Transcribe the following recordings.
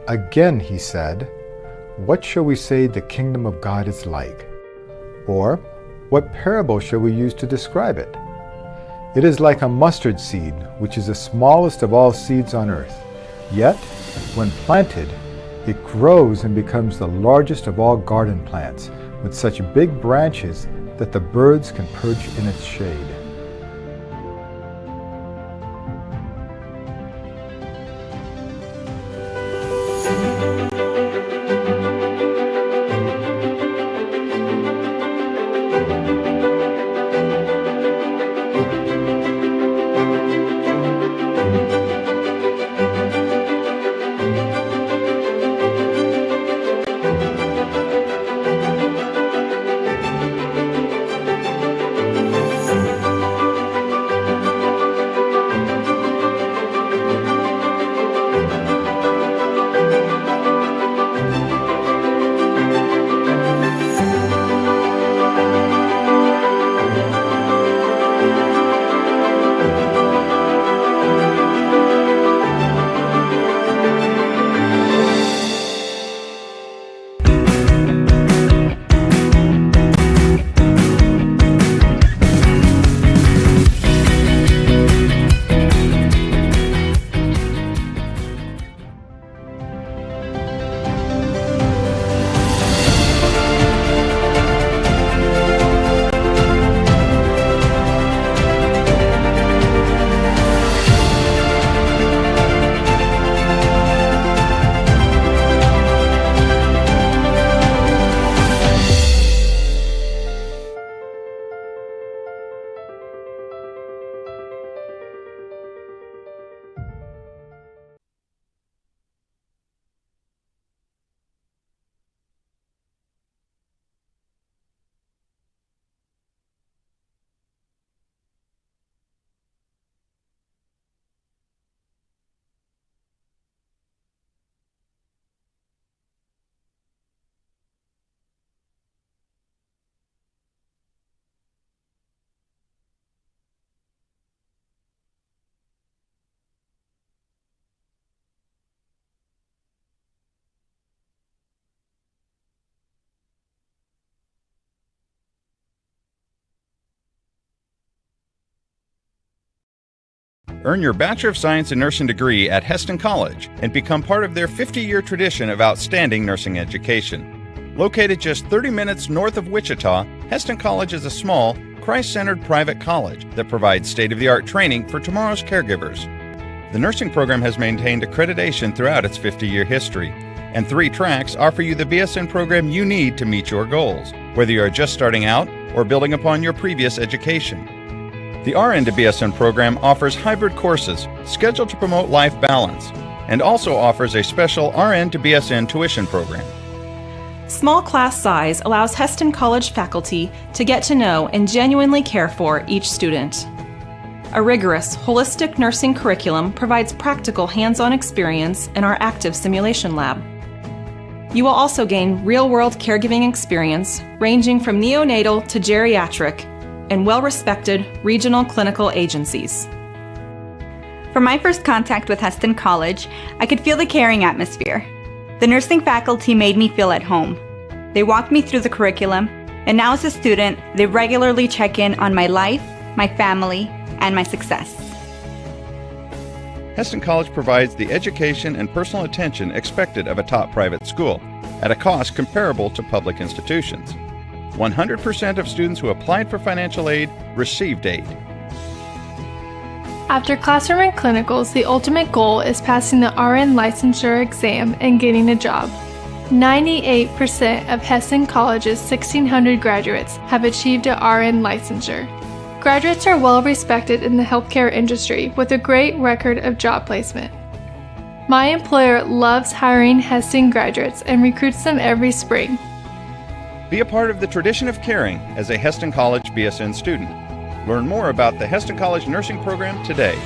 Again he said, "What shall we say the kingdom of God is like? Or, what parable shall we use to describe it? It is like a mustard seed, which is the smallest of all seeds on earth. Yet, when planted, it grows and becomes the largest of all garden plants, with such big branches that the birds can perch in its shade." Earn your Bachelor of Science in Nursing degree at Heston College and become part of their 50-year tradition of outstanding nursing education. Located just 30 minutes north of Wichita, Heston College is a small, Christ-centered private college that provides state-of-the-art training for tomorrow's caregivers. The nursing program has maintained accreditation throughout its 50-year history, and 3 tracks offer you the BSN program you need to meet your goals, whether you are just starting out or building upon your previous education. The RN to BSN program offers hybrid courses scheduled to promote life balance and also offers a special RN to BSN tuition program. Small class size allows Heston College faculty to get to know and genuinely care for each student. A rigorous, holistic nursing curriculum provides practical hands-on experience in our active simulation lab. You will also gain real-world caregiving experience ranging from neonatal to geriatric and well-respected regional clinical agencies. From my first contact with Heston College, I could feel the caring atmosphere. The nursing faculty made me feel at home. They walked me through the curriculum, and now as a student, they regularly check in on my life, my family, and my success. Heston College provides the education and personal attention expected of a top private school at a cost comparable to public institutions. 100% of students who applied for financial aid received aid. After classroom and clinicals, the ultimate goal is passing the RN licensure exam and getting a job. 98% of Heston College's 1,600 graduates have achieved a RN licensure. Graduates are well respected in the healthcare industry with a great record of job placement. My employer loves hiring Heston graduates and recruits them every spring. Be a part of the tradition of caring as a Heston College BSN student. Learn more about the Heston College Nursing Program today.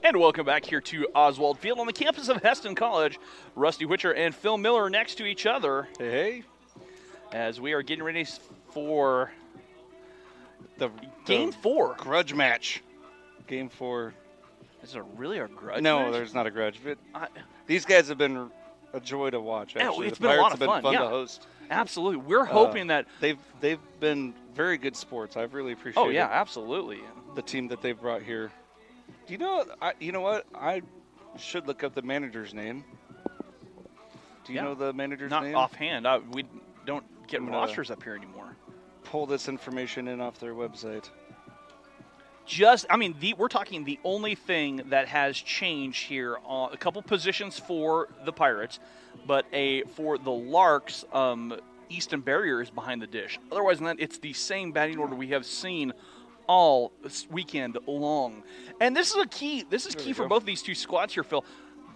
And welcome back here to Oswald Field on the campus of Heston College. Rusty Witcher and Phil Miller next to each other. Hey. As we are getting ready for The Game 4. Grudge match. Game 4. Is it really a grudge No, match? there's not a grudge. But these guys have been a joy to watch, actually. It's the been a lot Pirates of have been fun, to yeah. host. Absolutely. We're hoping that... They've been very good sports. I've really appreciated Oh, yeah, absolutely. the team that they've brought here. Do you know, you know what? I should look up the manager's name. Do you know the manager's name? Not offhand. We don't get rosters up here anymore. Pull this information in off their website. We're talking the only thing that has changed here, a couple positions for the Pirates, but for the Larks, Easton Barrier is behind the dish. Otherwise than that, it's the same batting order we have seen all this weekend long. And this is key for both these two squads here, Phil.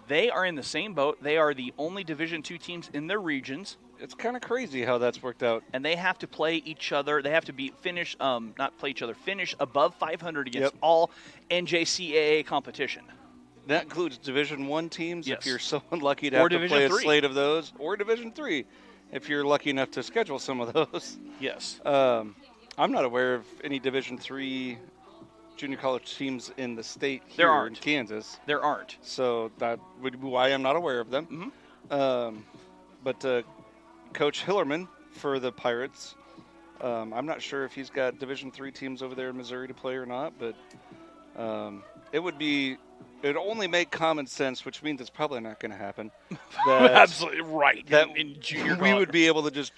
They are in the same boat. They are the only Division II teams in their regions. It's kind of crazy how that's worked out. And they have to play each other. They have to finish above 500 against all NJCAA competition. That includes Division I teams, Yes. if you're so unlucky to have to Division play III. a slate of those, or Division III, if you're lucky enough to schedule some of those. Yes. I'm not aware of any Division III junior college teams in the state here There aren't. in Kansas. There aren't. So that would be why I'm not aware of them. Mm-hmm. But Coach Hillerman for the Pirates, I'm not sure if he's got Division III teams over there in Missouri to play or not, but it would only make common sense, which means it's probably not going to happen. Absolutely right. That in junior we college. would be able to just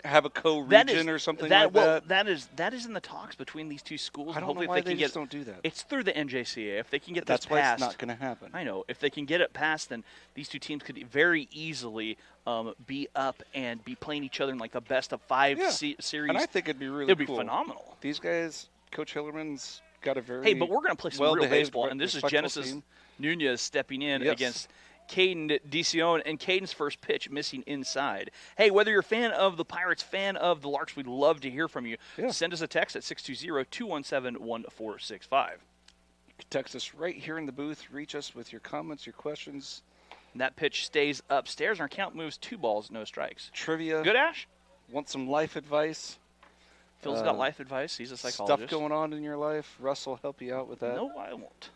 have a co-region or something like that. That is in the talks between these two schools. I don't know Hopefully why if they can just get, don't do that. It's through the NJCA. If they can get That's this why passed, it's not going to happen. I know. If they can get it passed, then these two teams could very easily be up and be playing each other in like the best of 5 series. And I think it'd be really It'd be cool. phenomenal. These guys, Coach Hillerman's got a very Hey, but we're going to play some real well-behaved, baseball, and this is respectful Genesis team. Nunez stepping in Yes. against Caden DeCione, and Caden's first pitch missing inside. Hey, whether you're a fan of the Pirates, fan of the Larks, we'd love to hear from you. Yeah. Send us a text at 620-217-1465. You can text us right here in the booth. Reach us with your comments, your questions. And that pitch stays upstairs, and our count moves 2 balls, no strikes. Trivia. Good, Ash? Want some life advice? Phil's got life advice. He's a psychologist. Stuff going on in your life. Russ will help you out with that. No, I won't.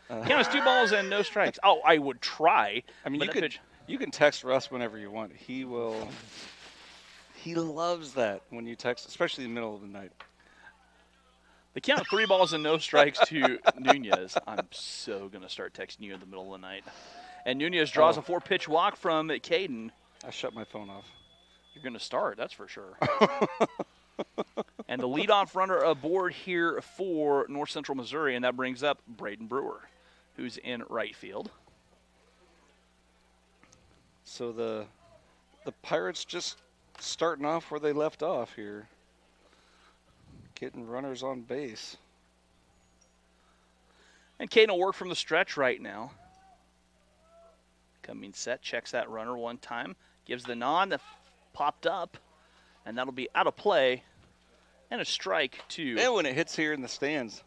Count is 2 balls and no strikes. Oh, I would try. I mean, you can text Russ whenever you want. He will. He loves that when you text, especially in the middle of the night. The count of 3 balls and no strikes to Nunez. I'm so going to start texting you in the middle of the night. And Nunez draws a 4-pitch walk from Caden. I shut my phone off. You're going to start, that's for sure. And the leadoff runner aboard here for North Central Missouri, and that brings up Braden Brewer, who's in right field. So the Pirates just starting off where they left off here. Getting runners on base. And Caden will work from the stretch right now. Coming set, checks that runner one time, gives the nod that popped up, and that'll be out of play. And a strike to. And when it hits here in the stands.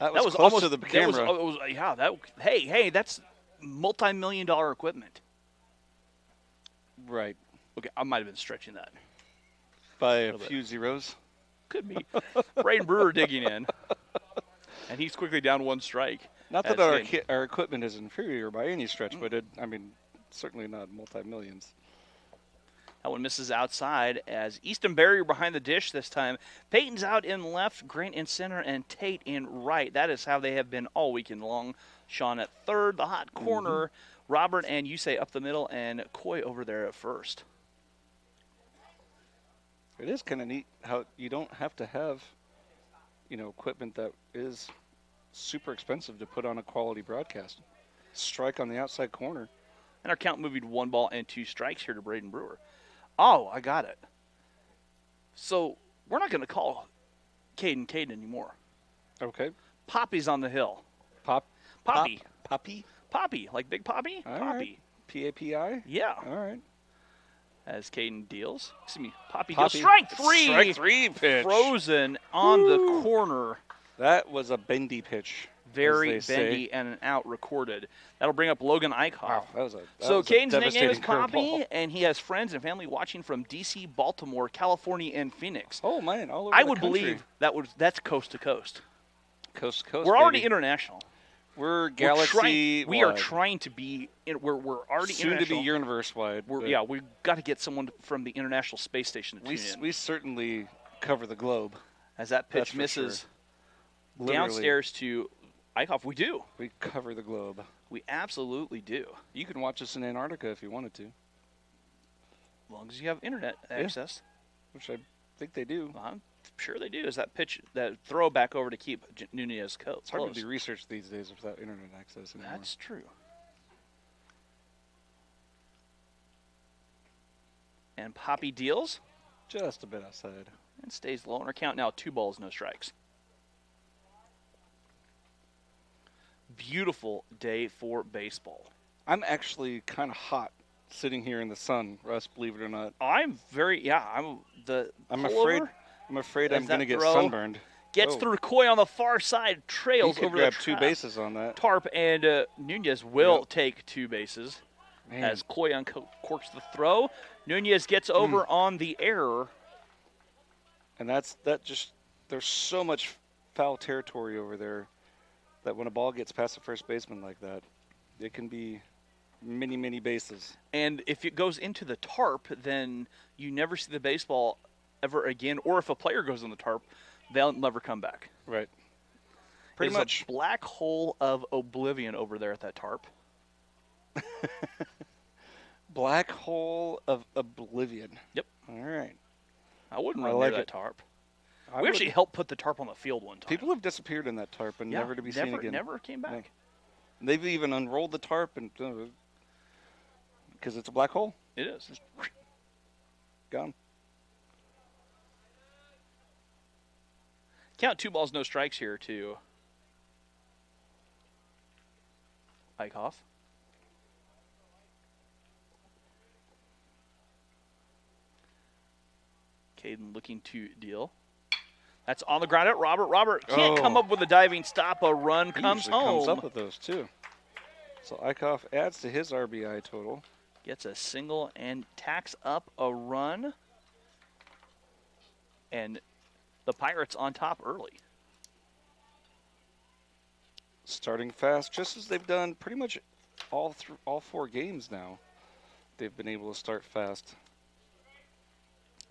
That was close almost to the camera. Hey, that's multi-million-dollar equipment. Right. Okay, I might have been stretching that. By a few zeros. Could be. Braden Brewer digging in. And he's quickly down 1 strike. Not that our equipment is inferior by any stretch, but certainly not multi-millions. That one misses outside as Easton Barrier behind the dish this time. Peyton's out in left, Grant in center, and Tate in right. That is how they have been all weekend long. Sean at third, the hot corner. Robert and Yusei up the middle, and Coy over there at first. It is kind of neat how you don't have to have, equipment that is super expensive to put on a quality broadcast. Strike on the outside corner. And our count moving 1 ball and 2 strikes here to Braden Brewer. Oh, I got it. So we're not going to call Caden anymore. Okay. Poppy's on the hill. Poppy? Poppy, like Big Poppy? All Poppy. Right. P-A-P-I? Yeah. All right. As Caden deals. Excuse me, Poppy Poppy. deals. Strike 3! Strike 3 pitch. Frozen on the corner. That was a bendy pitch. Very as they bendy say. and an out recorded. That'll bring up Logan Eichhoff. Wow, that was a Caden's nickname devastating is Poppy, curveball. and he has friends and family watching from D.C., Baltimore, California, and Phoenix. Oh man, all over I the would country. believe that's coast to coast. Coast to coast. We're already baby. international. We're galaxy. We are trying to be. We're already soon to international. be universe wide. We've got to get someone from the International Space Station to tune in. We certainly cover the globe. As that That's pitch for misses sure. downstairs to Eichhoff, we do. We cover the globe. We absolutely do. You can watch us in Antarctica if you wanted to, As long as you have internet access. which I think they do. I'm sure they do. Is that throw back over to keep Nunez close. It's hard to do research these days without internet access anymore. That's true. And Poppy deals Just a bit outside. and stays low on her count. Now 2 balls, no strikes. Beautiful day for baseball. I'm actually kind of hot sitting here in the sun, Russ, believe it or not. I'm afraid I'm going to get sunburned. Gets through Coy on the far side, trails He could over grab the 2 bases on that. tarp, and Nunez will take 2 bases. Man. As Coy uncorks the throw. Nunez gets over on the error. And there's so much foul territory over there that when a ball gets past the first baseman like that, it can be many, many bases. And if it goes into the tarp, then you never see the baseball ever again. Or if a player goes in the tarp, they'll never come back. Right. Pretty much a black hole of oblivion over there at that tarp. Black hole of oblivion. Yep. All right. I wouldn't run like near that it. tarp. I We actually would- helped put the tarp on the field one time. People have disappeared in that tarp and never to be seen again. Never came back. No. They've even unrolled the tarp and because it's a black hole. It is. Gone. Count 2 balls, no strikes here to Eichhoff. Caden looking to deal. That's on the ground at Robert. Robert can't come up with a diving stop. A run He comes usually home. comes up with those too. So Eichhoff adds to his RBI total. Gets a single and tacks up a run. And the Pirates on top early. Starting fast, just as they've done pretty much all 4 games now. They've been able to start fast.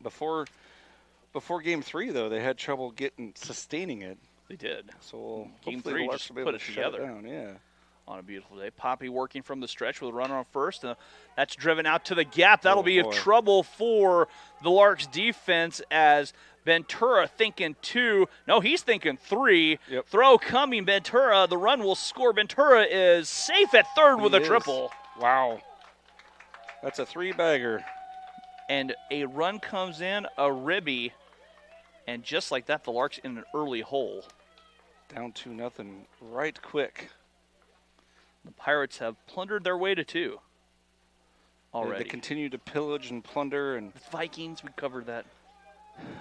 Before Game 3, though, they had trouble sustaining it. They did. So Game hopefully 3 the Larks just will be put able it to shut together. down. Yeah. On a beautiful day. Poppy working from the stretch with a runner on first. That's driven out to the gap. That'll be boy. trouble for the Larks defense as Ventura thinking 2. No, he's thinking 3. Yep. Throw coming. Ventura, the run will score. Ventura is safe at third with a He is. triple. Wow. That's a 3-bagger. And a run comes in, a ribby. And just like that, the Larks in an early hole. Down 2-0 right quick. The Pirates have plundered their way to 2 already. They continue to pillage and plunder and Vikings, we covered that.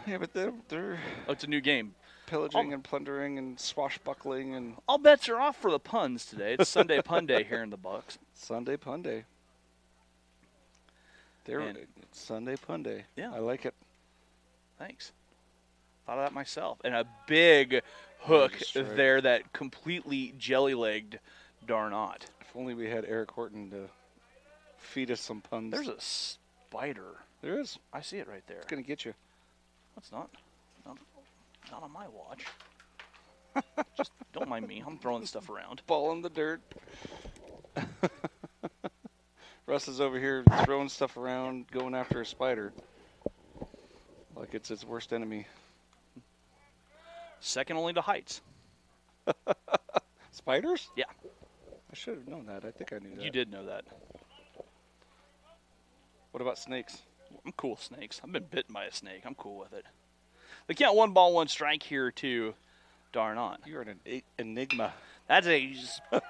yeah, but they're Oh, it's a new game. pillaging and plundering and swashbuckling and All bets are off for the puns today. It's Sunday Pun Day here in the Bucks. Sunday Pun Day. And- It's Sunday Pun Day. Yeah. I like it. Thanks. Thought of that myself. And a big hook strike. there that completely jelly-legged Darnot. If only we had Eric Horton to feed us some puns. There's a spider. There is. I see it right there. It's gonna get you. That's not on my watch. Just don't mind me. I'm throwing stuff around. Ball in the dirt. Russ is over here throwing stuff around, going after a spider. Like it's his worst enemy. Second only to Heights. Spiders? Yeah, I should have known that. I think I knew that. you did know that. What about snakes? I'm cool with snakes. I've been bitten by a snake. I'm cool with it. They count 1 ball, 1 strike here to Darnot. You're an enigma. That's a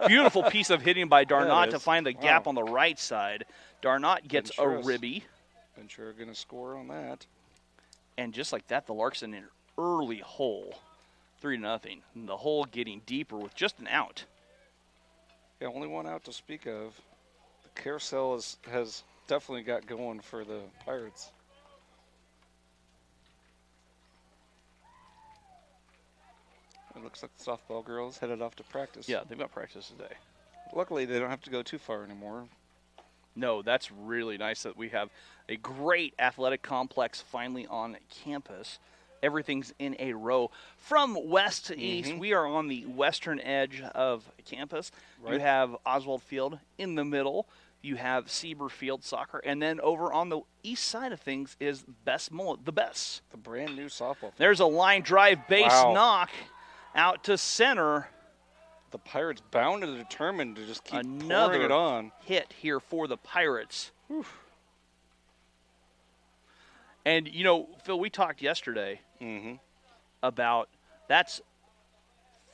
beautiful piece of hitting by Darnot is. to find the gap Wow. on the right side. Darnot gets a Ventura's- ribby. Ventura gonna score on that. And just like that, the Larks in an early hole. 3-0. The hole getting deeper with just an out. Yeah, only one out to speak of. The carousel has definitely got going for the Pirates. It looks like the softball girls headed off to practice. Yeah, they've got practice today. Luckily, they don't have to go too far anymore. No, that's really nice that we have a great athletic complex finally on campus. Everything's in a row. From west to east, we are on the western edge of campus. Right. You have Oswald Field in the middle. You have Sieber Field Soccer. And then over on the east side of things is Best Mullet, the Best. The brand new softball field. There's a line drive base Wow. knock out to center. The Pirates bound and determined to just keep pouring Another it on. hit here for the Pirates. Whew. And, you know, Phil, we talked yesterday about that's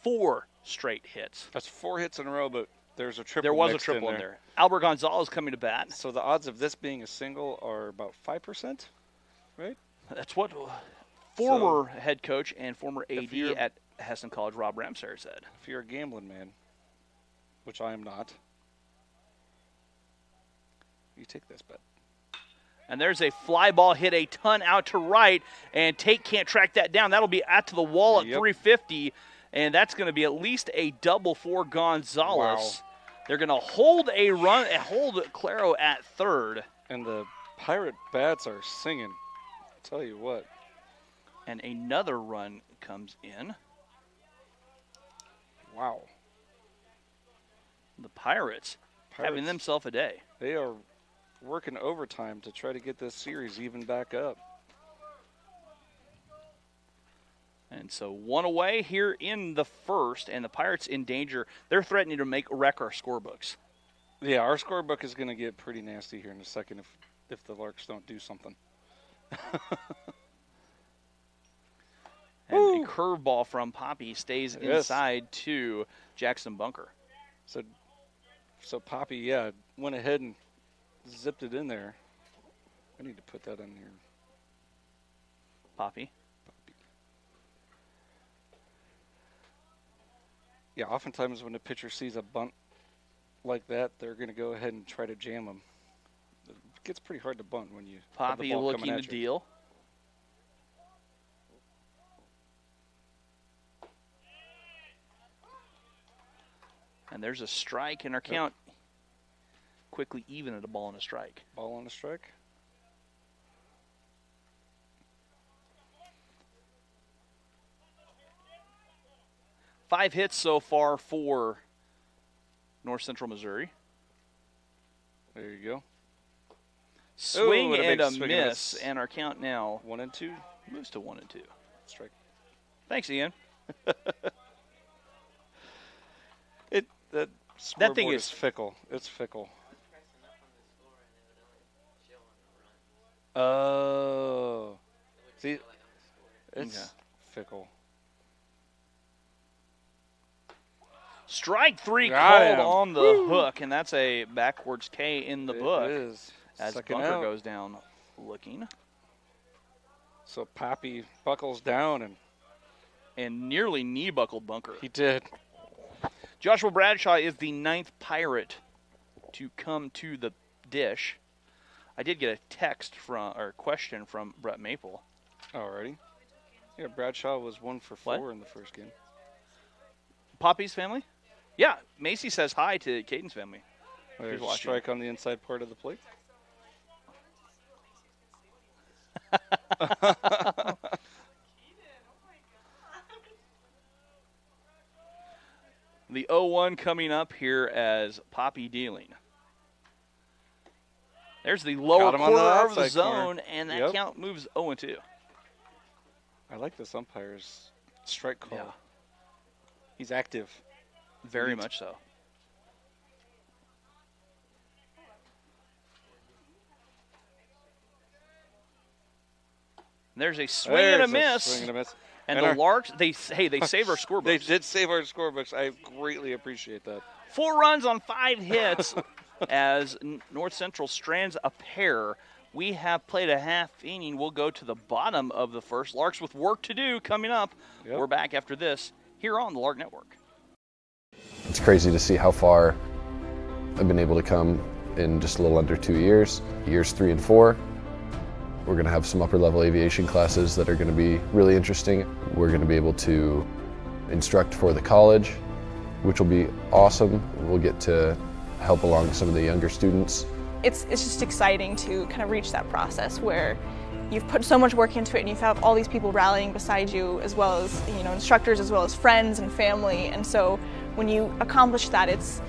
4 straight hits. That's 4 hits in a row, but there's a triple. There was a mixed triple in there. there. Albert Gonzalez coming to bat. So the odds of this being a single are about 5%, right? That's what former head coach and former AD at Heston College, Rob Ramsayer, said. If you're a gambling man, which I am not, you take this bet. And there's a fly ball hit a ton out to right, and Tate can't track that down. That'll be out to the wall at 350, and that's going to be at least a double for Gonzalez. Wow. They're going to hold a run, hold Claro at third. And the Pirate bats are singing. I'll tell you what. And another run comes in. Wow. The Pirates having themselves a day. They are working overtime to try to get this series even back up. And so 1 away here in the first, and the Pirates in danger. They're threatening to wreck our scorebooks. Yeah, our scorebook is going to get pretty nasty here in a second if the Larks don't do something. And a curveball from Poppy stays inside to Jackson Bunker. So Poppy, yeah, went ahead and zipped it in there. I need to put that in here. Poppy. Yeah, oftentimes when a pitcher sees a bunt like that, they're going to go ahead and try to jam them. It gets pretty hard to bunt when you have the Poppy ball looking coming to at you. deal. And there's a strike in our count. Quickly even at a ball and a strike. Ball on a strike. Five hits so far for North Central Missouri. There you go. Swing and a and big a swing and a miss, and our count now 1-2. moves to 1-2. Strike. Thanks, Ian. That That thing scoreboard is fickle. It's fickle. Oh. See, it's fickle. Strike 3 Got called him. on the hook, and that's a backwards K in the book. It is. As Second Bunker out. goes down looking. So Poppy buckles down, And nearly knee-buckled Bunker. he did. Joshua Bradshaw is the 9th Pirate to come to the dish. I did get a question from Brett Maple. Alrighty. Yeah, Bradshaw was 1 for 4 in the first game. Poppy's family? Yeah, Macy says hi to Caden's family. There's a watching. strike on the inside part of the plate. The 0-1 coming up here as Poppy dealing. There's the lower Got him on the corner of the outside zone, corner. and that Yep. count moves 0-2. I like this umpire's strike call. Yeah. He's active. Very much so. There's a swing and a miss. Swing and a miss. And And the our- Larks, they save our scorebook. They did save our scorebooks. I greatly appreciate that. 4 runs on 5 hits as North Central strands a pair We have played a half inning. We'll go to the bottom of the first. Larks with work to do coming up. Yep. We're back after this here on the Lark Network. It's crazy to see how far I've been able to come in just a little under 2 years. Years 3 and 4. We're going to have some upper level aviation classes that are going to be really interesting. We're going to be able to instruct for the college, which will be awesome. We'll get to help along some of the younger students. It's just exciting to kind of reach that process where you've put so much work into it and you've had all these people rallying beside you, as well as instructors, as well as friends and family. And so when you accomplish that, it's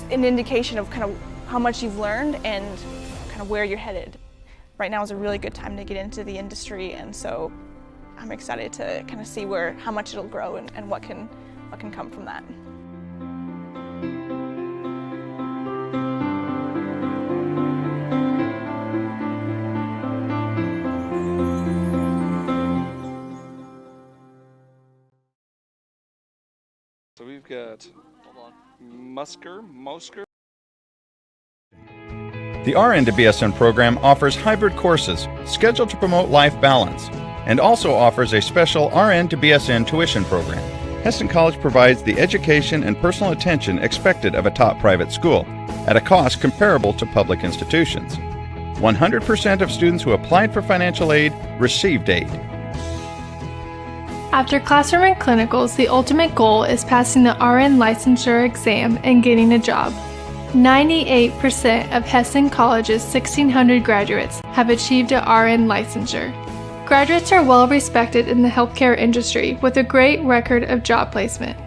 an indication of kind of how much you've learned and kind of where you're headed. Right now is a really good time to get into the industry, and so I'm excited to kind of see how much it'll grow and what can come from that. So we've got Mosker. The RN to BSN program offers hybrid courses scheduled to promote life balance and also offers a special RN to BSN tuition program. Heston College provides the education and personal attention expected of a top private school at a cost comparable to public institutions. 100% of students who applied for financial aid received aid. After classroom and clinicals, the ultimate goal is passing the RN licensure exam and getting a job. 98% of Heston College's 1,600 graduates have achieved a RN licensure. Graduates are well respected in the healthcare industry with a great record of job placement.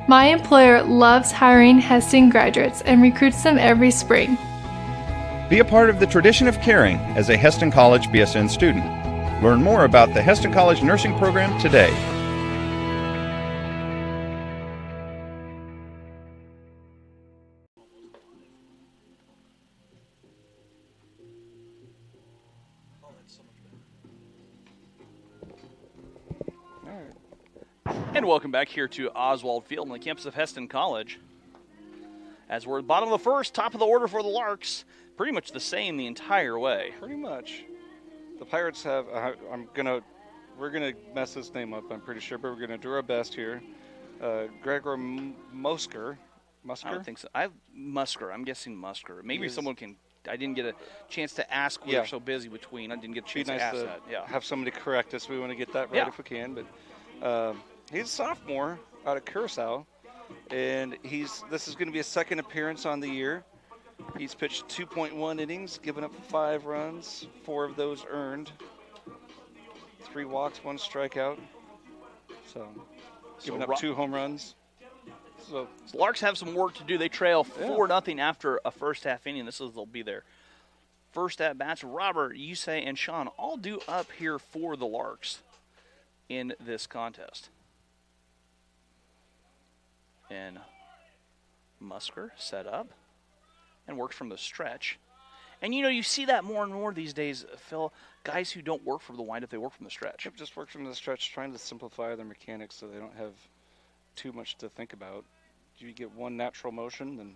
My employer loves hiring Heston graduates and recruits them every spring. Be a part of the tradition of caring as a Heston College BSN student. Learn more about the Heston College nursing program today. And welcome back here to Oswald Field on the campus of Heston College. As we're at the bottom of the first, top of the order for the Larks, pretty much the same the entire way. Pretty much. The Pirates have, we're gonna mess this name up, I'm pretty sure, but we're gonna do our best here. Gregor Mosker. I don't think so. Musker. I'm guessing Musker. Maybe someone can. I didn't get a chance to ask. We were so busy between. I didn't get a chance to ask that. Yeah. Have somebody correct us. We want to get that right if we can. But he's a sophomore out of Curacao, and this is going to be his second appearance on the year. He's pitched 2.1 innings, given up 5 runs, 4 of those earned, 3 walks, 1 strikeout. So giving up 2 home runs. So Larks have some work to do. They trail 4-0 after a first half inning. They'll be their first at bats. Robert, Yusei, and Sean all due up here for the Larks in this contest. And Musker set up and works from the stretch. And you see that more and more these days, Phil. Guys who don't work from the windup, they work from the stretch. Yep, just work from the stretch, trying to simplify their mechanics so they don't have too much to think about. You get one natural motion, then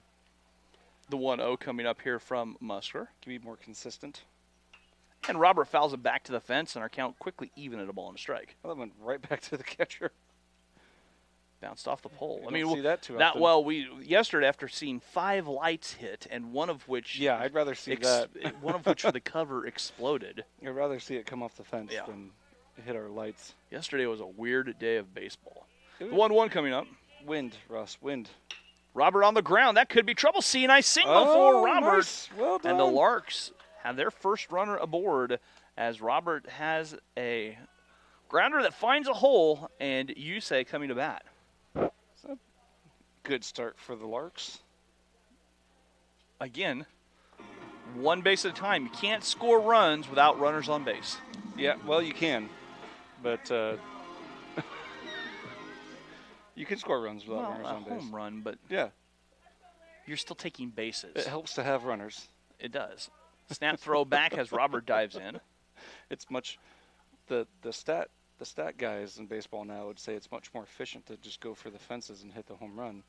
the 1-0 coming up here from Musker. Can be more consistent. And Robert fouls it back to the fence, and our count quickly even at a ball and a strike. Well, that went right back to the catcher. Bounced off the pole. I mean, see that too not often. well. We yesterday after seeing 5 lights hit, and one of which I'd rather see that. One of which the cover exploded. I'd rather see it come off the fence than hit our lights. Yesterday was a weird day of baseball. The 1-1 coming up. Wind, Russ, wind. Robert on the ground. That could be trouble. C-nice single for Robert. Nice. Well done. And the Larks have their first runner aboard as Robert has a grounder that finds a hole, and Yusei coming to bat. Good start for the Larks. Again, 1 base at a time. You can't score runs without runners on base. Yeah, well, you can, but you can score runs without runners on base. Home run, but you're still taking bases. It helps to have runners. It does. Snap throw back as Robert dives in. It's much the stat guys in baseball now would say it's much more efficient to just go for the fences and hit the home run.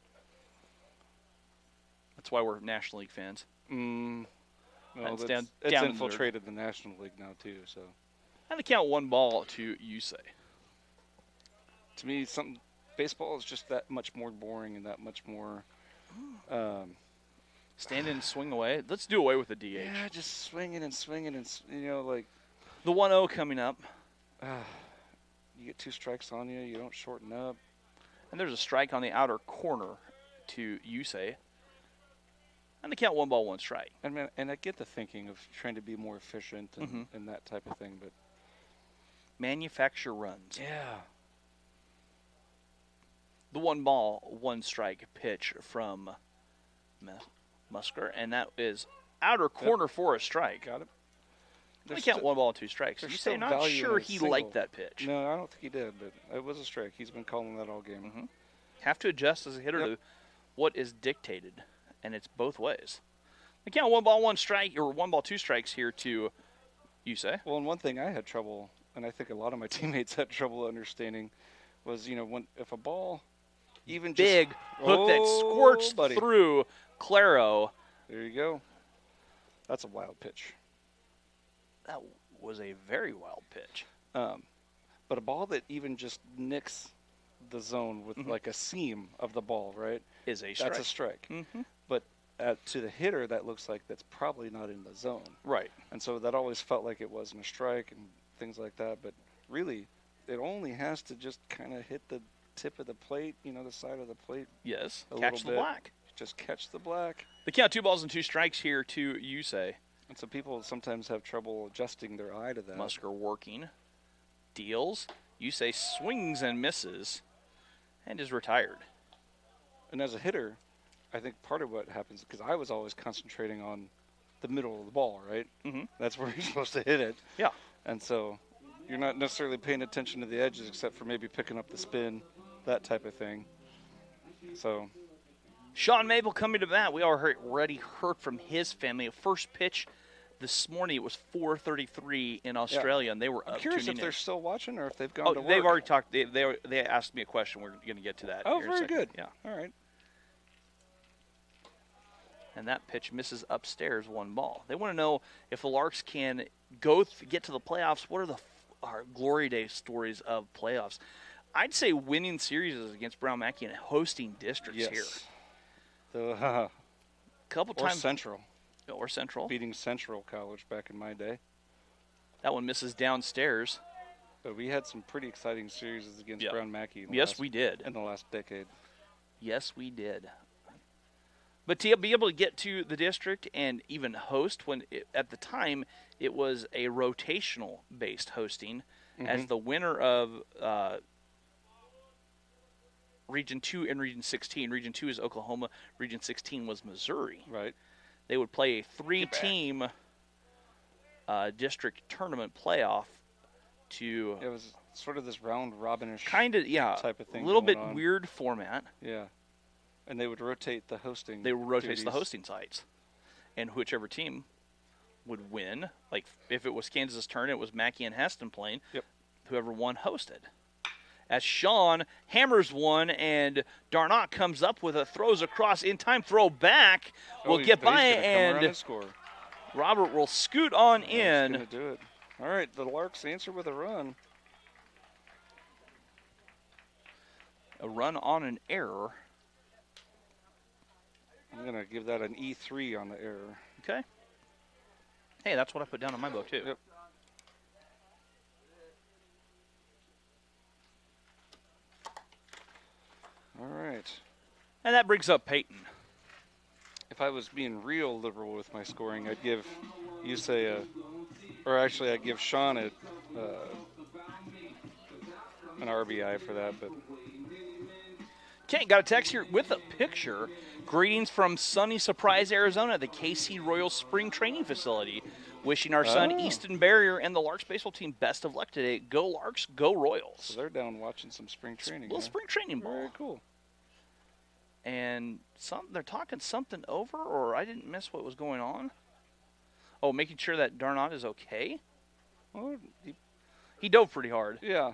That's why we're National League fans. Well, That's it's down in the infiltrated the National League now too. So, And they count 1 ball to USay. to me, baseball is just that much more boring and that much more. Stand in and swing away. Let's do away with the DH. Yeah, just swinging and like The 1-0 coming up. you get 2 strikes on you. You don't shorten up. And there's a strike on the outer corner to USay. And they count 1 ball, 1 strike. And I get the thinking of trying to be more efficient and that type of thing, but Manufacture runs. yeah. The 1 ball, 1 strike pitch from Musker, and that is outer corner for a strike. Got it. They count 1 ball, 2 strikes. there's You say still not value in sure a he single. liked that pitch. No, I don't think he did, but it was a strike. He's been calling that all game. Have to adjust as a hitter to what is dictated, and it's both ways. They count 1 ball, 1 strike, or 1 ball, 2 strikes here to USay. Well, and one thing I had trouble, and I think a lot of my teammates had trouble understanding, was if a ball, even Big just, hook that squirts buddy. through Claro. There you go. That's a wild pitch. That was a very wild pitch. But a ball that even just nicks the zone with like a seam of the ball, right? Is a strike. That's a strike. But to the hitter, that looks like that's probably not in the zone. Right. And so that always felt like it wasn't a strike and things like that. But really, it only has to just kind of hit the tip of the plate, the side of the plate. Yes. A Catch little the bit. black. Just catch the black. They count 2 balls and 2 strikes here to USay. And so people sometimes have trouble adjusting their eye to that. Musker working. Deals. USay swings and misses. And is retired. And as a hitter, I think part of what happens, because I was always concentrating on the middle of the ball, right? That's where you're supposed to hit it. Yeah. And so you're not necessarily paying attention to the edges except for maybe picking up the spin, that type of thing. So Sean Mabel coming to bat. We already heard from his family. First pitch this morning, it was 4:33 in Australia, and they were I'm up curious if tuning they're in. still watching or if they've gone to work. They've already talked. They asked me a question. We're going to get to that. Oh, here in a very second. good. Yeah. All right. And that pitch misses upstairs 1 ball. They want to know if the Larks can get to the playoffs. What are our glory day stories of playoffs? I'd say winning series against Brown Mackie and hosting districts here. The Couple or times. Central. Or Central. Beating Central College back in my day. That one misses downstairs. But we had some pretty exciting series against Brown Mackie. We did. In the last decade. Yes, we did. But to be able to get to the district and even host, at the time it was a rotational based hosting, as the winner of Region 2 and Region 16. Region 2 is Oklahoma. Region 16 was Missouri. Right. They would play a 3-team district tournament playoff to. It was sort of this round robinish type of thing. A little bit on. weird format. Yeah. And they would rotate the hosting. They would rotate duties. the hosting sites, and whichever team would win. Like if it was Kansas' turn, it was Mackey and Heston playing. Yep. Whoever won hosted. As Sean hammers one, and Darnot comes up with throws across in time, throw back. Will get by, and score. Robert will scoot on in. He's gonna do it. All right, the Larks answer with a run. A run on an error. I'm going to give that an E3 on the error. Okay. Hey, that's what I put down on my book, too. Yep. All right. And that brings up Peyton. If I was being real liberal with my scoring, I'd give USay I'd give Sean an RBI for that, but. Okay, got a text here with a picture. Greetings from sunny Surprise, Arizona, the KC Royal Spring Training Facility. Wishing our son Easton Barrier and the Larks baseball team best of luck today. Go Larks, go Royals. So they're down watching some spring training. Little spring training ball. Very cool. And they're talking something over, or I didn't miss what was going on. Oh, making sure that Darnot is okay. Well, he dove pretty hard. Yeah.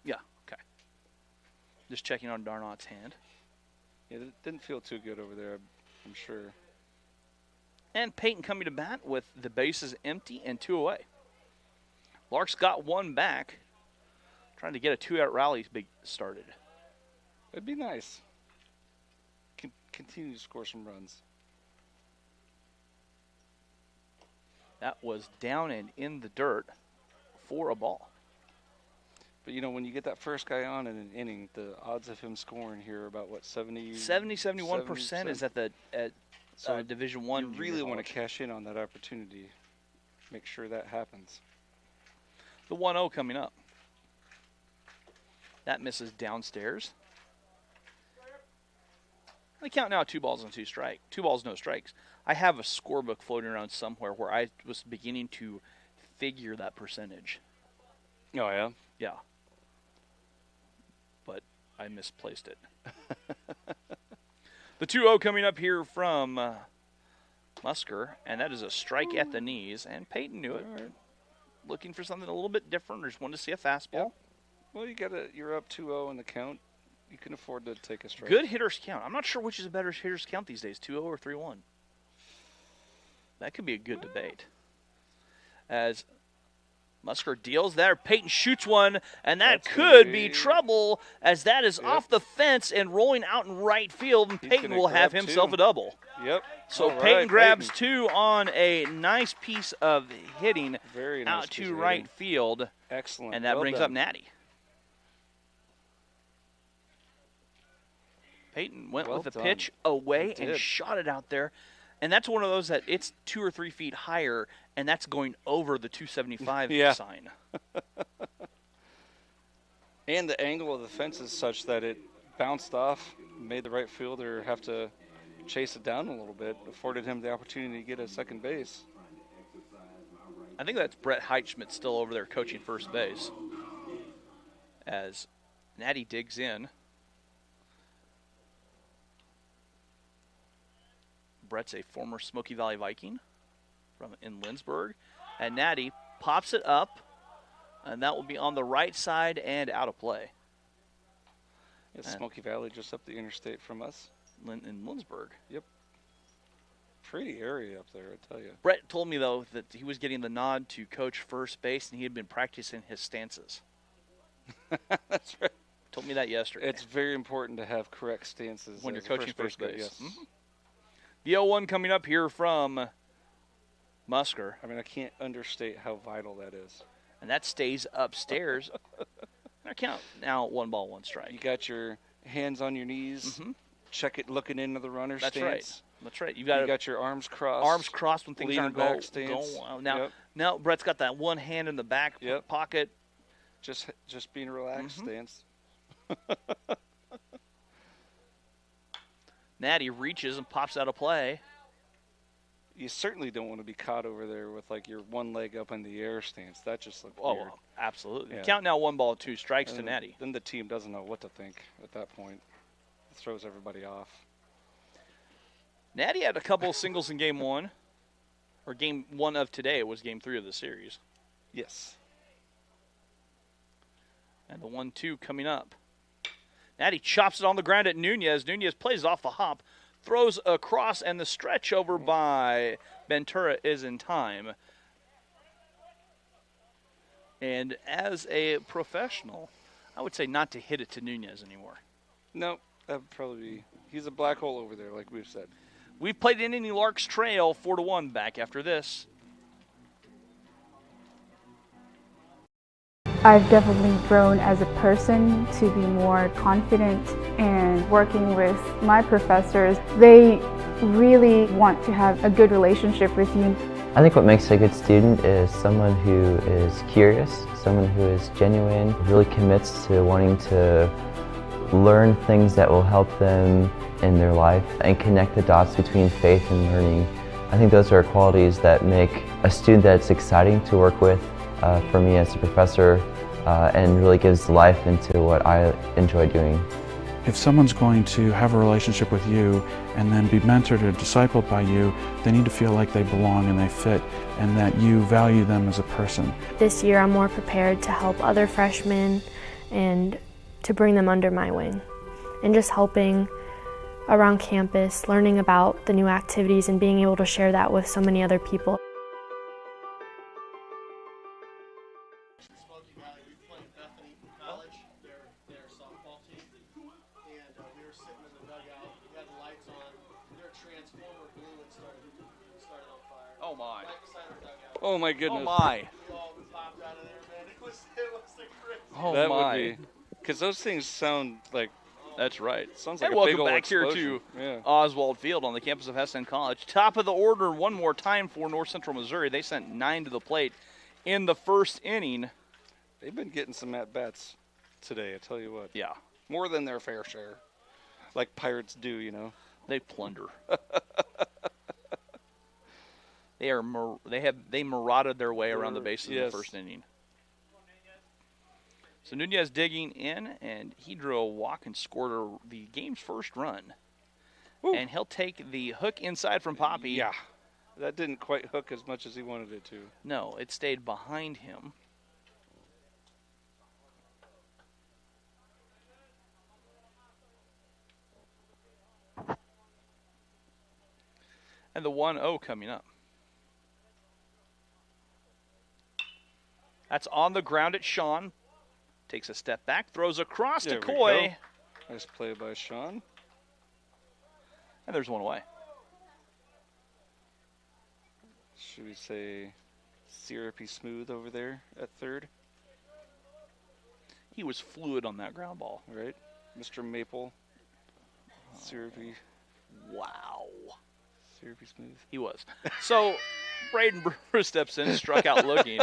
Yeah. Okay. Just checking on Darnot's hand. Yeah, it didn't feel too good over there, I'm sure. And Peyton coming to bat with the bases empty and 2 away. Larks got one back, trying to get a 2-out rally started. It'd be nice. Continue to score some runs. That was down and in the dirt for a ball. But, you know, when you get that first guy on in an inning, the odds of him scoring here are about, what, 70? 71% is at the Division I. You really want to cash in on that opportunity. Make sure that happens. The 1-0 coming up. That misses downstairs. The count now 2 balls and 2 strikes. 2 balls, no strikes. I have a scorebook floating around somewhere where I was beginning to figure that percentage. Oh, yeah? Yeah. But I misplaced it. The 2-0 coming up here from Musker, and that is a strike at the knees, and Peyton knew it. Right. Looking for something a little bit different, or just wanted to see a fastball. Yep. Well, you're up 2-0 in the count. You can afford to take a strike. Good hitter's count. I'm not sure which is a better hitter's count these days, 2-0 or 3-1. That could be a good debate. As Musker deals there, Peyton shoots one, and that could be trouble, as that is off the fence and rolling out in right field, and Peyton will have himself a double. Yep. So Peyton grabs 2 on a nice piece of hitting out to right field. Excellent. And that brings up Natty. Peyton went with the pitch away and shot it out there. And that's one of those that it's 2 or 3 feet higher, and that's going over the 275 sign. And the angle of the fence is such that it bounced off, made the right fielder have to chase it down a little bit, afforded him the opportunity to get a second base. I think that's Brett Heitschmidt still over there coaching first base. As Natty digs in. Brett's a former Smoky Valley Viking in Lindsborg. And Natty pops it up, and that will be on the right side and out of play. It's Smoky Valley just up the interstate from us. In Lindsborg. Yep. Pretty area up there, I tell you. Brett told me, though, that he was getting the nod to coach first base, and he had been practicing his stances. That's right. Told me that yesterday. It's very important to have correct stances when you're coaching first base. Yes. Mm-hmm. The 0-1 coming up here from Musker. I mean, I can't understate how vital that is. And that stays upstairs. Our count now 1 ball, 1 strike. You got your hands on your knees. Mm-hmm. Check it, looking into the runner's That's stance. Right. That's right. You got your arms crossed. Arms crossed when things aren't going. Now Brett's got that one hand in the back pocket. Just being relaxed stance. Natty reaches and pops out of play. You certainly don't want to be caught over there with like your one leg up in the air stance. That just looks weird. Oh, absolutely. Yeah. Count now 1 ball, 2 strikes to Natty. Then the team doesn't know what to think at that point. It throws everybody off. Natty had a couple of singles in game 1. Or game 1 of today. It was game 3 of the series. Yes. And the 1-2 coming up. Natty chops it on the ground at Nunez. Nunez plays off the hop, throws across, and the stretch over by Ventura is in time. And as a professional, I would say not to hit it to Nunez anymore. No, that would probably be. He's a black hole over there, like we've said. We've played Indian Larks Trail 4-1 back after this. I've definitely grown as a person to be more confident, and working with my professors, they really want to have a good relationship with you. I think what makes a good student is someone who is curious, someone who is genuine, really commits to wanting to learn things that will help them in their life and connect the dots between faith and learning. I think those are qualities that make a student that's exciting to work with for me as a professor, and really gives life into what I enjoy doing. If someone's going to have a relationship with you and then be mentored or discipled by you, they need to feel like they belong and they fit, and that you value them as a person. This year I'm more prepared to help other freshmen and to bring them under my wing, and just helping around campus, learning about the new activities and being able to share that with so many other people. Oh my. Oh my goodness. Oh my. Oh that my. would be, because those things sound like. That's right. Sounds like and a welcome big old back explosion. here to Oswald Field on the campus of Heston College. Top of the order one more time for North Central Missouri. They sent 9 to the plate in the first inning. They've been getting some at-bats today, I tell you what. Yeah. More than their fair share. Like Pirates do, you know. They plunder. They marauded their way around the bases in the first inning. So Nunez digging in, and he drew a walk and scored the game's first run. Ooh. And he'll take the hook inside from Poppy. Yeah. That didn't quite hook as much as he wanted it to. No, it stayed behind him. And the 1-0 coming up. That's on the ground at Sean. Takes a step back, throws across to Coy. Nice play by Sean. And there's one away. Should we say syrupy smooth over there at third? He was fluid on that ground ball. Right. Mr. Maple. Syrupy. Wow. Syrupy smooth. He was. So Braden Brewer steps in, struck out looking.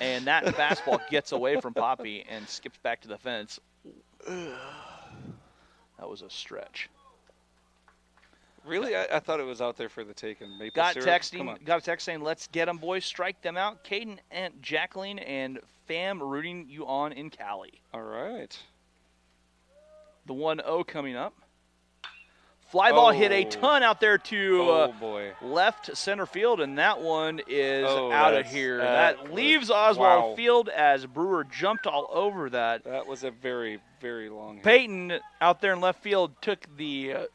And that fastball gets away from Poppy and skips back to the fence. That was a stretch. Really? I thought it was out there for the taking. Got a text saying, let's get them, boys. Strike them out. Caden, Aunt Jacqueline, and fam rooting you on in Cali. All right. The 1-0 coming up. Fly ball hit a ton out there to left center field, and that one is out of here. That leaves Oswald Field as Brewer jumped all over that. That was a very, very long hit. Peyton out there in left field took the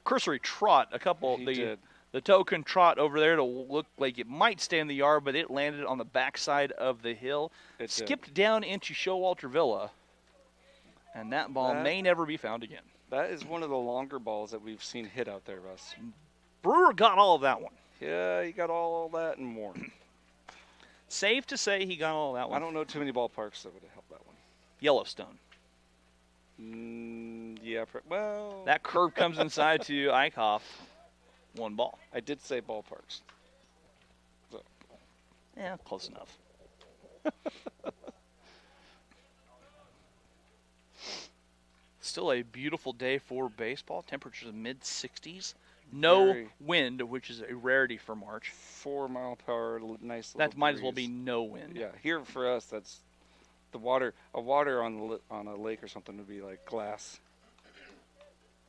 cursory trot, the token trot over there to look like it might stay in the yard, but it landed on the backside of the hill. It skipped down into Showalter Villa, and that ball may never be found again. That is one of the longer balls that we've seen hit out there, Russ. Brewer got all of that one. Yeah, he got all that and more. Safe to say he got all of that one. I don't know too many ballparks that would have helped that one. Yellowstone. Yeah, well. That curve comes inside to Eichhoff. 1 ball. I did say ballparks. So. Yeah, close enough. Still a beautiful day for baseball. Temperatures mid-60s. No wind, which is a rarity for March. 4 mile per hour, nice little That might breeze. as well be no wind. Yeah, here for us, that's the water. A water on a lake or something would be like glass.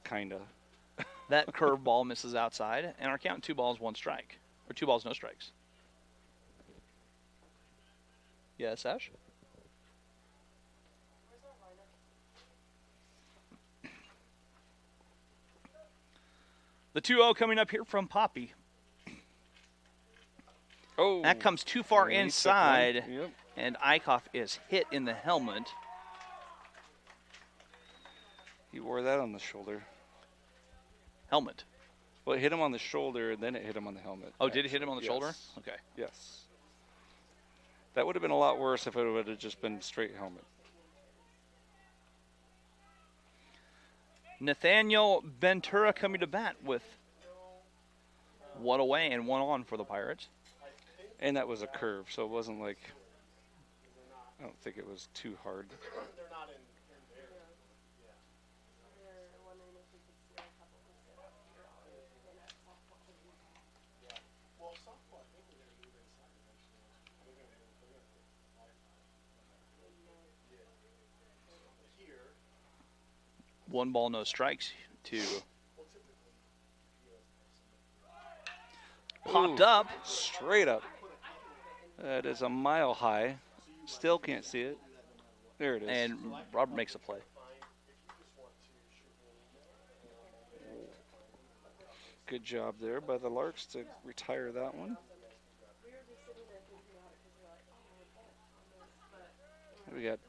Kinda. That curve ball misses outside, and our count 2 balls, 1 strike. Or 2 balls, no strikes. Yes, Ash? The 2-0 coming up here from Poppy. Oh. That comes too far inside, and Eichhoff is hit in the helmet. He wore that on the shoulder. Helmet? Well, it hit him on the shoulder, and then it hit him on the helmet. Oh, did it hit him on the shoulder? Okay. Yes. That would have been a lot worse if it would have just been straight helmet. Nathaniel Ventura coming to bat with 1 away and 1 on for the Pirates. And that was a curve, so it wasn't like, I don't think it was too hard. One ball, no strikes to popped up. Straight up. That is a mile high. Still can't see it. There it is. And Robert makes a play. Good job there by the Larks to retire that one. We got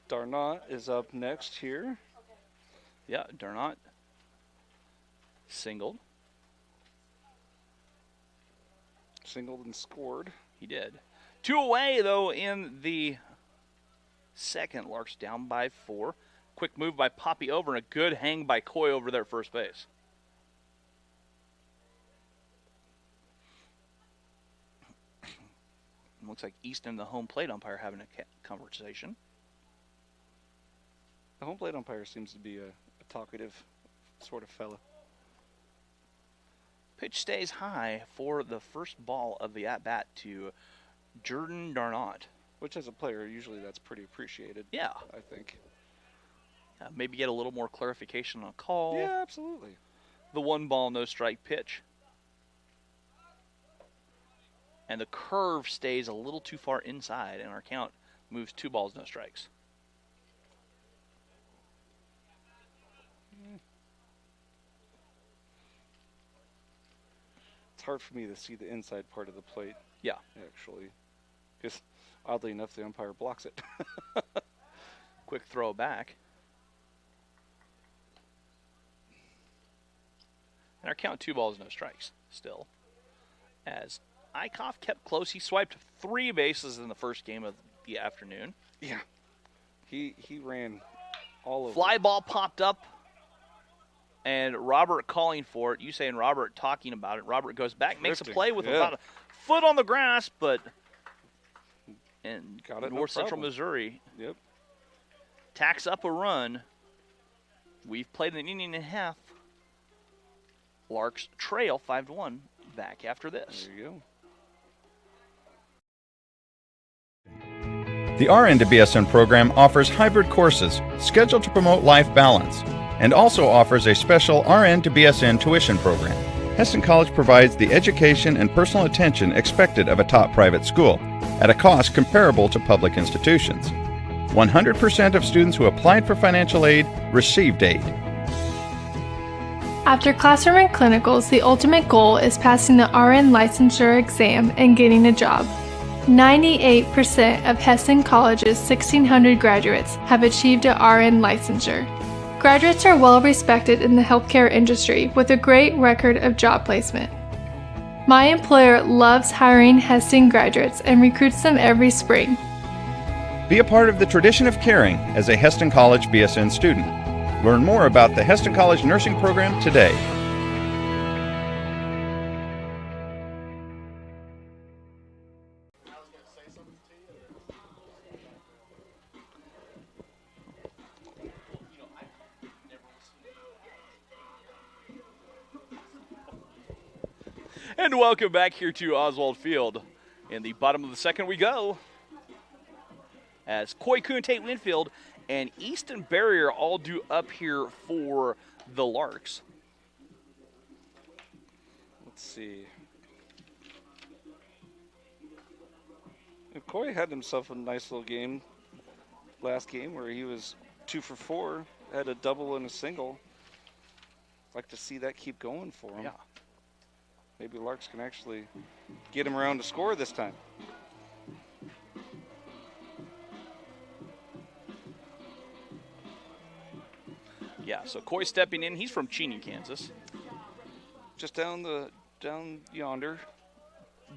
Darnot is up next here. Yeah, Darnot singled. Singled and scored. He did. 2 away, though, in the second. Larks down by 4. Quick move by Poppy over and a good hang by Coy over there at first base. Looks like Easton, the home plate umpire, having a conversation. The home plate umpire seems to be a talkative sort of fella. Pitch stays high for the first ball of the at-bat to Jordan Darnot. Which, as a player, usually that's pretty appreciated. Yeah. I think. Maybe get a little more clarification on a call. Yeah, absolutely. The 1-ball, no-strike pitch. And the curve stays a little too far inside, and our count moves 2 balls, no strikes. It's hard for me to see the inside part of the plate. Yeah. Actually. Because, oddly enough, the umpire blocks it. Quick throw back. And our count 2 balls, no strikes still. As Eichhoff kept close. He swiped 3 bases in the first game of the afternoon. Yeah. He ran all over. Fly ball popped up. And Robert calling for it. You saying Robert talking about it. Robert goes back, makes a play with about a foot on the grass, but in North Central Missouri. Yep. Tacks up a run. We've played an inning and a half. Larks trail 5-1 back after this. There you go. The RN to BSN program offers hybrid courses scheduled to promote life balance and also offers a special RN to BSN tuition program. Heston College provides the education and personal attention expected of a top private school at a cost comparable to public institutions. 100% of students who applied for financial aid received aid. After classroom and clinicals, the ultimate goal is passing the RN licensure exam and getting a job. 98% of Heston College's 1,600 graduates have achieved a RN licensure. Graduates are well respected in the healthcare industry with a great record of job placement. My employer loves hiring Heston graduates and recruits them every spring. Be a part of the tradition of caring as a Heston College BSN student. Learn more about the Heston College nursing program today. And welcome back here to Oswald Field. In the bottom of the second we go, as Coy Kuhn, Tate Winfield, and Easton Barrier all do up here for the Larks. Let's see. Coy had himself a nice little game last game where he was 2 for 4, had a double and a single. Like to see that keep going for him. Yeah. Maybe Larks can actually get him around to score this time. Yeah, so Coy stepping in. He's from Cheney, Kansas. Just down yonder.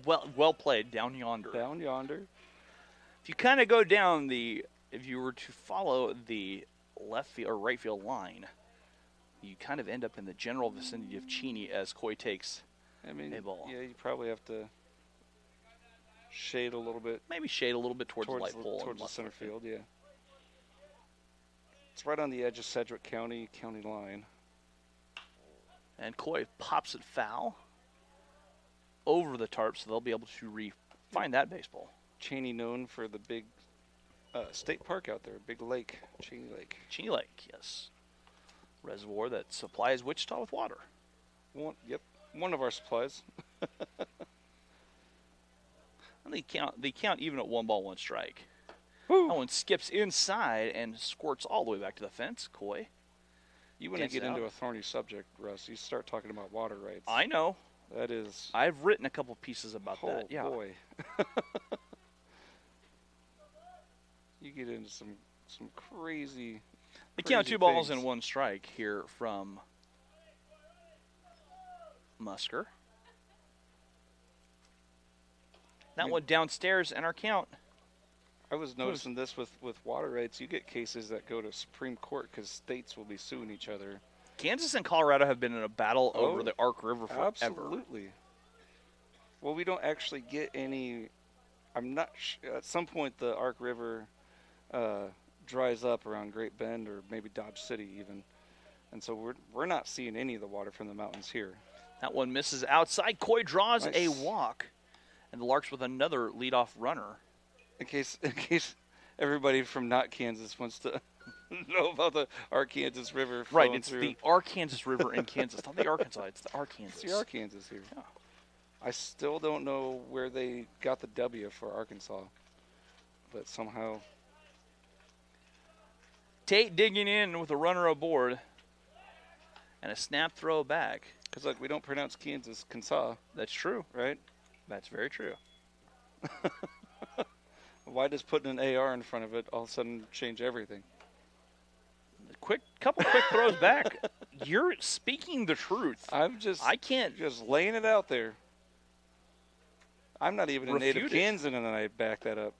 Well played, down yonder. Down yonder. If you kind of go down if you were to follow the left field or right field line, you kind of end up in the general vicinity of Cheney as Coy takes a ball. Yeah, you probably have to shade a little bit. Maybe shade a little bit towards the light pole. Towards the center field, yeah. It's right on the edge of Sedgwick County line. And Coy pops it foul over the tarp, so they'll be able to find that baseball. Cheney known for the big state park out there, big lake, Cheney Lake. Cheney Lake, yes. Reservoir that supplies Wichita with water. One of our supplies. And they count even at 1 ball, 1 strike. Woo. That one skips inside and squirts all the way back to the fence. Coy You want to get into a thorny subject, Russ. You start talking about water rights. I know. That is. I've written a couple pieces about that. Yeah. Boy. You get into some crazy. They count 2 balls and 1 strike here from Musker. That one downstairs in our count. I was noticing this with water rights. You get cases that go to Supreme Court because states will be suing each other. Kansas and Colorado have been in a battle over the Ark River forever. Absolutely. Well, we don't actually get any. I'm not sure. At some point, the Ark River dries up around Great Bend or maybe Dodge City even, and so we're not seeing any of the water from the mountains here. That one misses outside. Coy draws a walk, and the Larks with another leadoff runner. In case everybody from not Kansas wants to know about the Arkansas River. Right, it's the Arkansas River in Kansas, not the Arkansas. It's the Arkansas. It's the Arkansas here. Yeah. I still don't know where they got the W for Arkansas, but somehow. Tate digging in with a runner aboard, and a snap throw back. Because look, we don't pronounce Kansas Kansas. That's true, right? That's very true. Why does putting an AR in front of it all of a sudden change everything? Couple quick throws back. You're speaking the truth. I can't just laying it out there. I'm not even a native Kansan, and I back that up.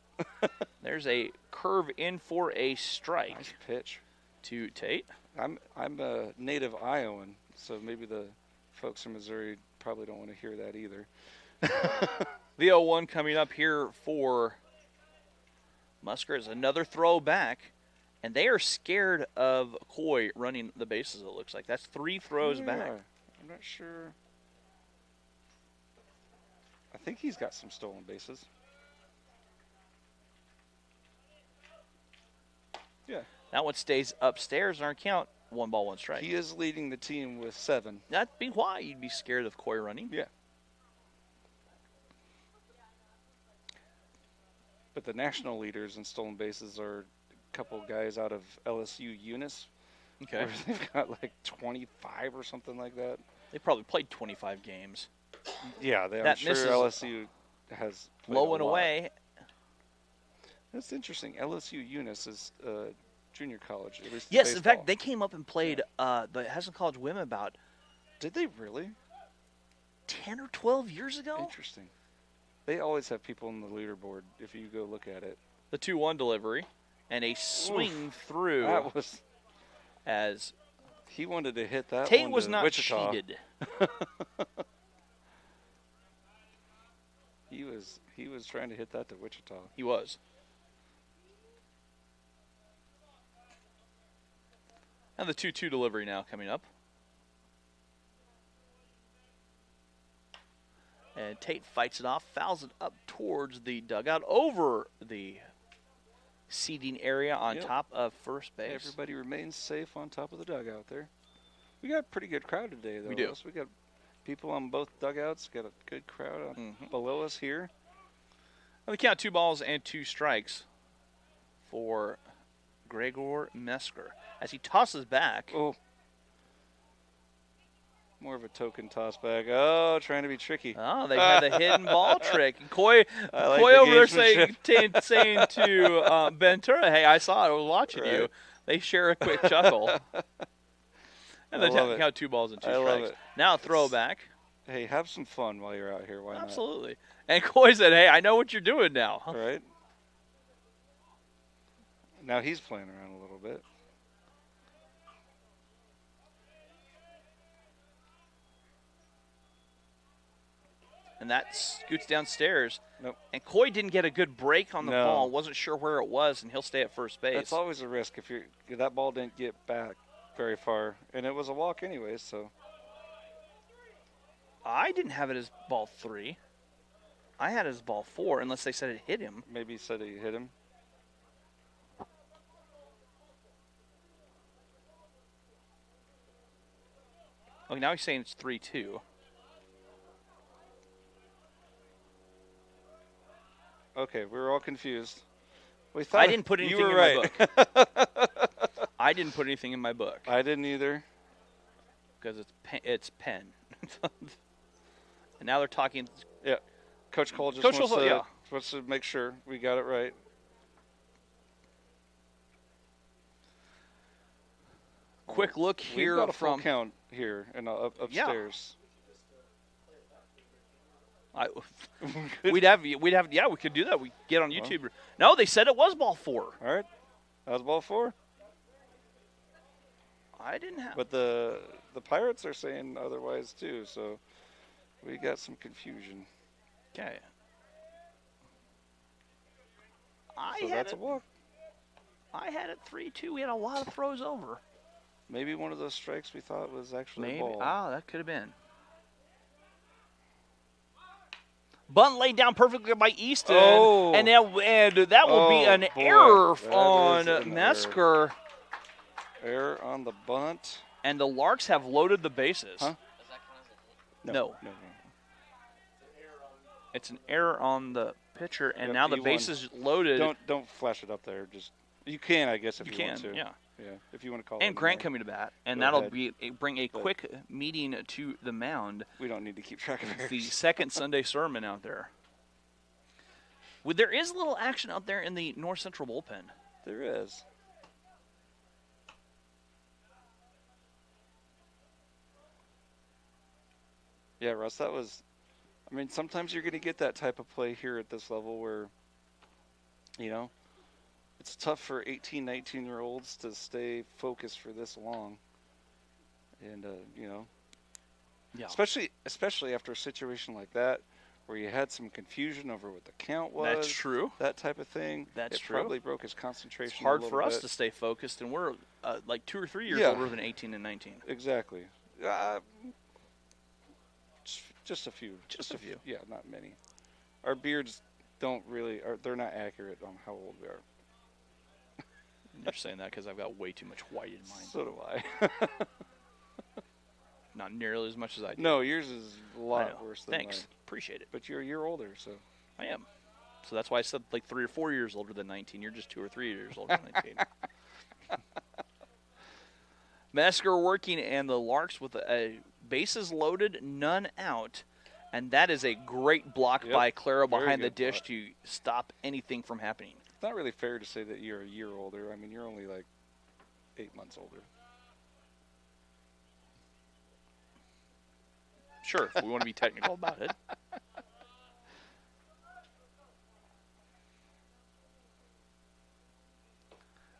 There's a curve in for a strike. Nice pitch to Tate. I'm a native Iowan, so maybe the folks from Missouri probably don't want to hear that either. The 0-1 coming up here for Musker is another throw back, and they are scared of Coy running the bases, it looks like. That's 3 throws back. I'm not sure. I think he's got some stolen bases. Yeah. That one stays upstairs in our count. 1 ball, 1 strike. He is leading the team with 7. That'd be why you'd be scared of Coy running. Yeah. But the national leaders in stolen bases are a couple guys out of LSU Eunice. Okay. Where they've got like 25 or something like that. They probably played 25 games. Yeah, I'm sure LSU has played low and away. That's interesting. LSU Eunice is junior college. At least yes, in fact, they came up and played the Heston College women about. Did they really? 10 or 12 years ago? Interesting. They always have people on the leaderboard if you go look at it. The 2-1 delivery and a swing through. That was as he wanted to hit that. Tate one was to not Wichita. cheated. He was trying to hit that to Wichita. He was. And the 2-2 delivery now coming up. And Tate fights it off, fouls it up towards the dugout, over the seating area on top of first base. Everybody remains safe on top of the dugout there. We got a pretty good crowd today, though. We do. So we got people on both dugouts. Got a good crowd below us here. And we count 2 balls and 2 strikes for Gregor Mesker as he tosses back. Oh. More of a token toss back. Oh, trying to be tricky. Oh, they had the hidden ball trick. And Coy over there saying to Ventura, hey, I saw it. I was watching you. They share a quick chuckle. And they count 2 balls and 2 strikes. Love it. Now throwback. Hey, have some fun while you're out here. Why not? Absolutely. And Coy said, hey, I know what you're doing now. All right. Now he's playing around a little bit. And that scoots downstairs. Nope. And Coy didn't get a good break on the ball. Wasn't sure where it was, and he'll stay at first base. That's always a risk if that ball didn't get back very far. And it was a walk anyways, so. I didn't have it as ball 3. I had it as ball 4, unless they said it hit him. Maybe he said it hit him. Oh, now he's saying it's 3-2. Okay, we were all confused. We thought I didn't put anything you were in right. my book. I didn't put anything in my book. I didn't either. Because it's pen. And now they're talking. Yeah. Coach Cole just wants to make sure we got it right. Quick look here We've got a from full count here and upstairs. We could do that. We get on YouTube. Well, no, they said it was ball 4. All right, that was ball 4. I didn't have. But the Pirates are saying otherwise too, so we got some confusion. Okay. That's a walk. I had it 3-2. We had a lot of throws over. Maybe one of those strikes we thought was actually a ball. That could have been. Bunt laid down perfectly by Easton, and that will be an error on Mesker. Error on the bunt. And the Larks have loaded the bases. Huh? No. It's an error on the pitcher, and now the base is loaded. Don't flash it up there. Just you can, I guess, if you want to. Yeah. Yeah, if you want to call and it. Grant coming to bat, and bring a quick meeting to the mound. We don't need to keep track of it. The second Sunday sermon out there. There is a little action out there in the North Central bullpen. There is. Yeah, Russ, that was. I mean, sometimes you're going to get that type of play here at this level where, it's tough for 18, 19-year-olds to stay focused for this long. And, especially after a situation like that where you had some confusion over what the count was. That's true. That type of thing. That's true. It probably broke his concentration. It's hard for us to stay focused, and we're like 2 or 3 years older than 18 and 19. Exactly. Just a few. Just a few. Yeah, not many. Our beards they're not accurate on how old we are. You're saying that because I've got way too much white in mine. So do I. Not nearly as much as I do. No, yours is a lot worse than Thanks. mine. Appreciate it. But you're a year older, so. I am. So that's why I said like 3 or 4 years older than 19. You're just 2 or 3 years older than 19. Mesker working, and the Larks with bases loaded, none out. And that is a great block by Clara behind the dish to stop anything from happening. It's not really fair to say that you're a year older. I mean, you're only like 8 months older. Sure, if we want to be technical about it.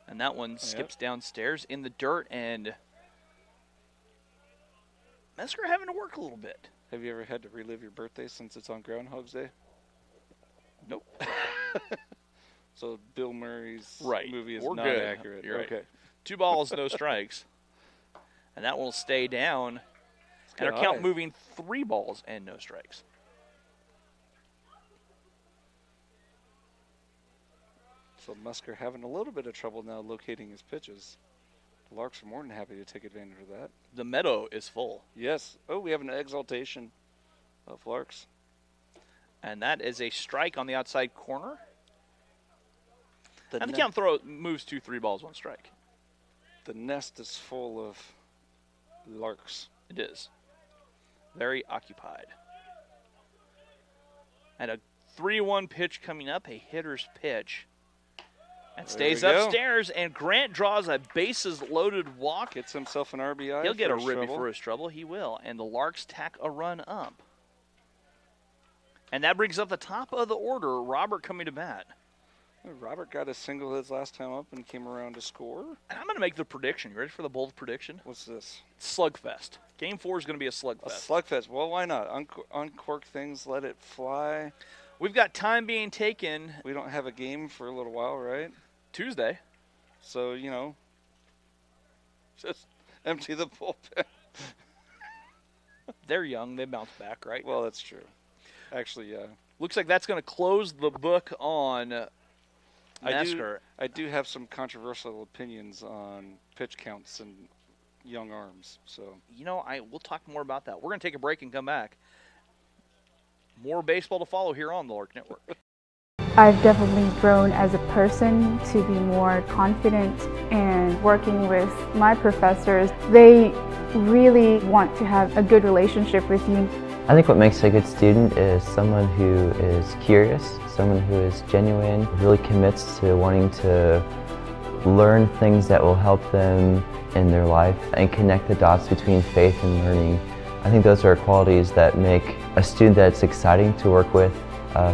And that one skips downstairs in the dirt, and Mesker having to work a little bit. Have you ever had to relive your birthday since it's on Groundhog's Day? Nope. So Bill Murray's movie is not good. accurate. You're okay. Right. 2 balls, no strikes. And that will stay down. And our count moving 3 balls and no strikes. So Mesker having a little bit of trouble now locating his pitches. The Larks are more than happy to take advantage of that. The meadow is full. Yes. Oh, we have an exaltation of Larks. And that is a strike on the outside corner. And the count moves 2 3 balls, 1 strike. The nest is full of Larks. It is. Very occupied. And a 3-1 pitch coming up, a hitter's pitch. And stays upstairs, and Grant draws a bases-loaded walk. Gets himself an RBI. He'll get a ribby for his trouble. He will. And the Larks tack a run up. And that brings up the top of the order, Robert coming to bat. Robert got a single his last time up and came around to score. And I'm going to make the prediction. You ready for the bold prediction? What's this? Slugfest. Game 4 is going to be a slugfest. A slugfest. Well, why not? Uncork things, let it fly. We've got time being taken. We don't have a game for a little while, right? Tuesday. So, just empty the bullpen. They're young. They bounce back, right? Well, that's true. Actually, yeah. Looks like that's going to close the book on Mesker. I do have some controversial opinions on pitch counts and young arms. So we'll talk more about that. We're going to take a break and come back. More baseball to follow here on the Lark Network. I've definitely grown as a person to be more confident, and working with my professors, they really want to have a good relationship with you. I think what makes a good student is someone who is curious, someone who is genuine, really commits to wanting to learn things that will help them in their life and connect the dots between faith and learning. I think those are qualities that make a student that's exciting to work with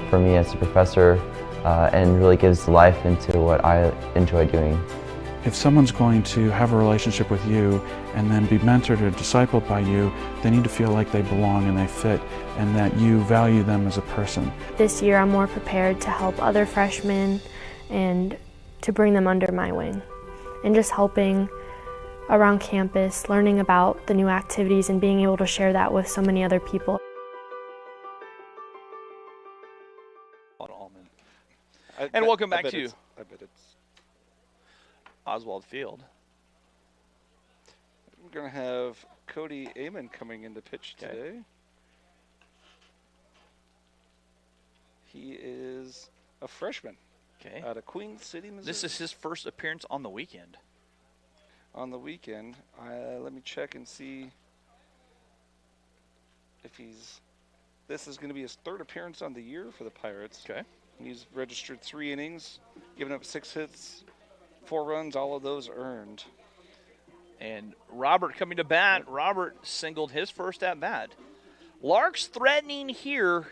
for me as a professor and really gives life into what I enjoy doing. If someone's going to have a relationship with you and then be mentored or discipled by you, they need to feel like they belong and they fit and that you value them as a person. This year I'm more prepared to help other freshmen and to bring them under my wing. And just helping around campus, learning about the new activities and being able to share that with so many other people. And welcome back to I bet it's Oswald Field. We're going to have Cody Amon coming in to pitch today. He is a freshman out of Queen City, Missouri. This is his first appearance on the weekend. On the weekend. Let me check and see if he's... This is going to be his third appearance on the year for the Pirates. Okay. He's registered 3 innings, given up 6 hits, 4 runs, all of those earned. And Robert coming to bat. Robert singled his first at bat. Larks threatening here,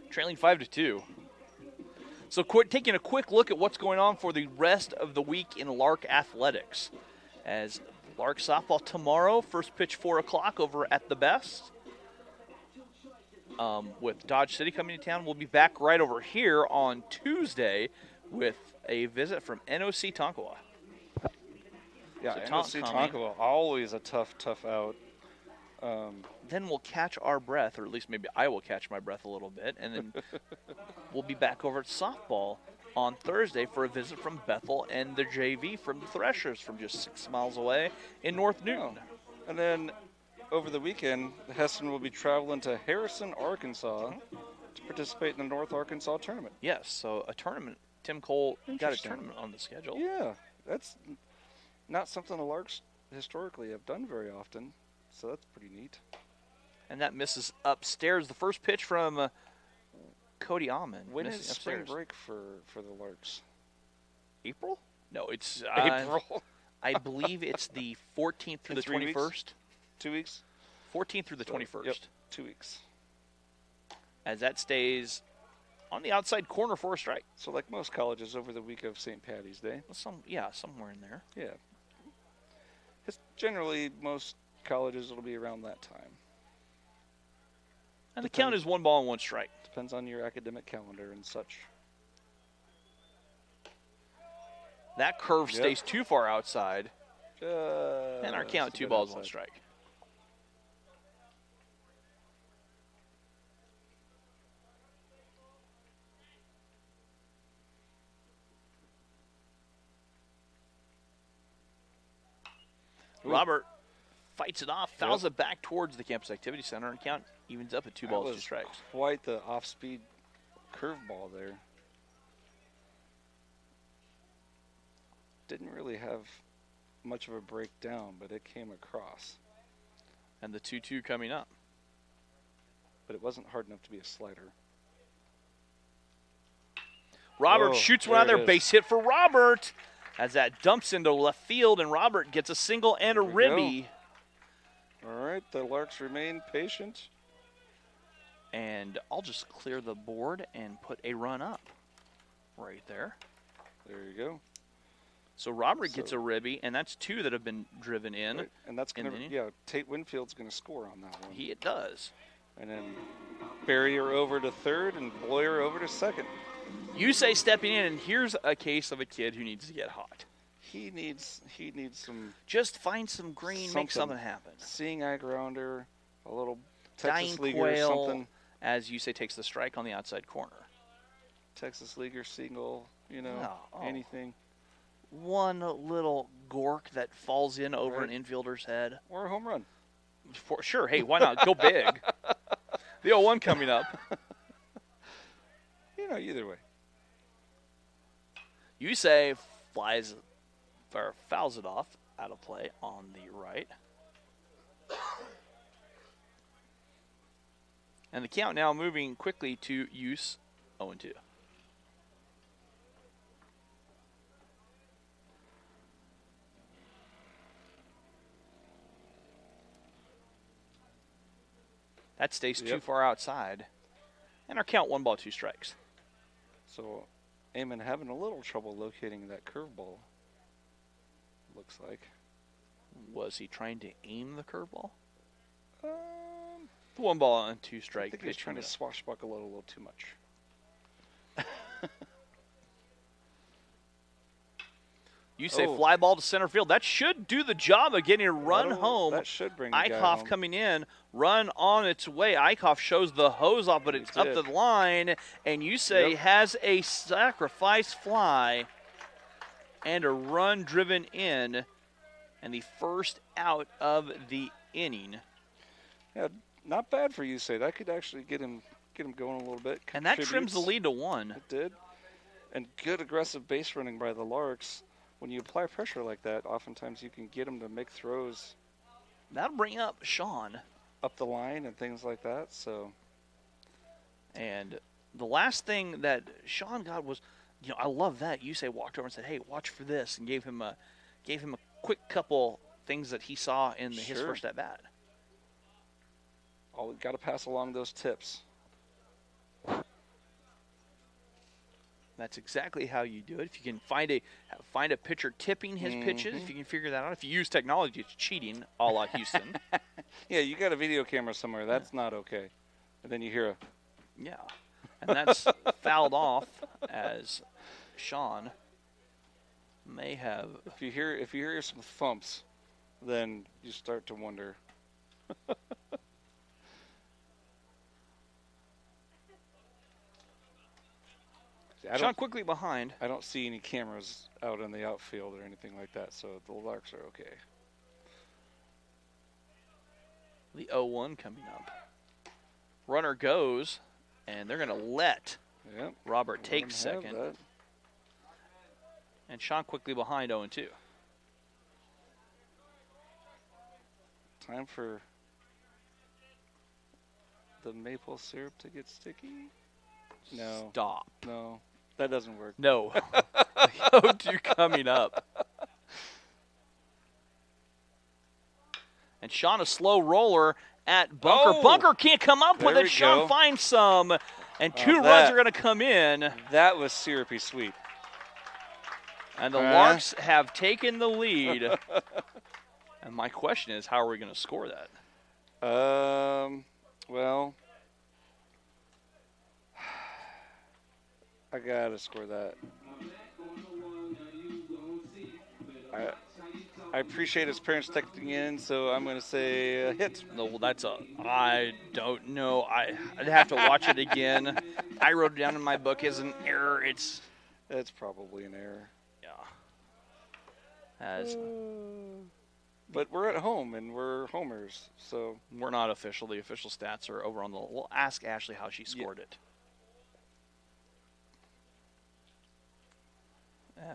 trailing 5-2. So taking a quick look at what's going on for the rest of the week in Lark athletics. As Lark softball tomorrow, first pitch 4 o'clock over at the Best. With Dodge City coming to town, we'll be back right over here on Tuesday with a visit from NOC Tonkawa. Yeah, so NOC Tonkawa, always a tough out. Then we'll catch our breath, or at least maybe I will catch my breath a little bit, and then we'll be back over at softball on Thursday for a visit from Bethel and the JV from the Threshers from just 6 miles away in North Newton. Oh. And then over the weekend, Heston will be traveling to Harrison, Arkansas to participate in the North Arkansas tournament. Yes, so a tournament. Tim Cole got a tournament on the schedule. Yeah, that's not something the Larks historically have done very often, so that's pretty neat. And that misses upstairs. The first pitch from Cody Amon. When is spring break for the Larks? April? No, it's April. I believe it's the 14th through the 21st. Weeks? 2 weeks? 14th through the 21st. Yep, 2 weeks. As that stays on the outside corner for a strike. So like most colleges over the week of St. Patty's Day. Somewhere in there. Yeah. It's generally, most colleges will be around that time. And the count is 1 ball and 1 strike. Depends on your academic calendar and such. That curve stays too far outside. And our count 2 balls, 1 strike. Robert fights it off, fouls it back towards the campus activity center, and count evens up at 2 balls, 2 strikes. Quite the off-speed curveball there. Didn't really have much of a breakdown, but it came across. And the 2-2 coming up. But it wasn't hard enough to be a slider. Robert shoots one out there, base hit for Robert. As that dumps into left field, and Robert gets a single and a ribby. All right, the Larks remain patient. And I'll just clear the board and put a run up right there. There you go. So Robert gets a ribby, and that's 2 that have been driven in. Right. And that's going to, Tate Winfield's going to score on that one. It does. And then Barrier over to third and Boyer over to second. You say stepping in, and here's a case of a kid who needs to get hot. He needs some. Just find some green, make something happen. Seeing eye grounder, a little Texas Dying Leaguer or quail, something. as you say, takes the strike on the outside corner. Texas Leaguer single, anything. One little gork that falls in over an infielder's head. Or a home run. For sure. Hey, why not? Go big. The 0-1 coming up. Either way. Yusei fouls it off out of play on the right. And the count now moving quickly to Use 0-2. That stays too far outside. And our count 1 ball, 2 strikes. So Eamon having a little trouble locating that curveball, looks like. Was he trying to aim the curveball? The 1 ball and 2 strike. I think he was trying to swashbuckle it a little too much. You say fly ball to center field. That should do the job of getting a run home. That should bring the guy Eichhoff home. coming in, run on its way. Eichhoff shows the hose off, but it's up the line. And you say has a sacrifice fly and a run driven in, and the first out of the inning. Yeah, not bad for you, say. That could actually get him going a little bit. And that trims the lead to 1. It did. And good aggressive base running by the Larks. When you apply pressure like that, oftentimes you can get them to make throws. That'll bring up Sean. Up the line and things like that, so. And the last thing that Sean got was, I love that. You say walked over and said, hey, watch for this, and gave him a quick couple things that he saw in his first at-bat. We got to pass along those tips. That's exactly how you do it. If you can find a pitcher tipping his pitches, if you can figure that out. If you use technology, it's cheating, a la Houston. Yeah, you got a video camera somewhere. That's not okay. And then you hear a... Yeah, and that's fouled off as Sean may have... If you hear some thumps, then you start to wonder. Sean quickly behind. I don't see any cameras out in the outfield or anything like that, so the Larks are okay. The 0-1 coming up. Runner goes, and they're going to let Robert take second. And Sean quickly behind 0-2. Time for the maple syrup to get sticky? No. Stop. No. That doesn't work. No. 0-2 coming up. And Sean, a slow roller at Bunker. Oh, Bunker can't come up with there it. we Sean go. finds some. And 2 runs are going to come in. That was syrupy sweet. And the Larks have taken the lead. And my question is, how are we going to score that? Well, I got to score that. I appreciate his parents texting in, so I'm going to say a hit. No, I don't know. I'd have to watch it again. I wrote it down in my book as an error. It's probably an error. Yeah. But we're at home, and we're homers, so. We're not official. The official stats are over on the. We'll ask Ashley how she scored it.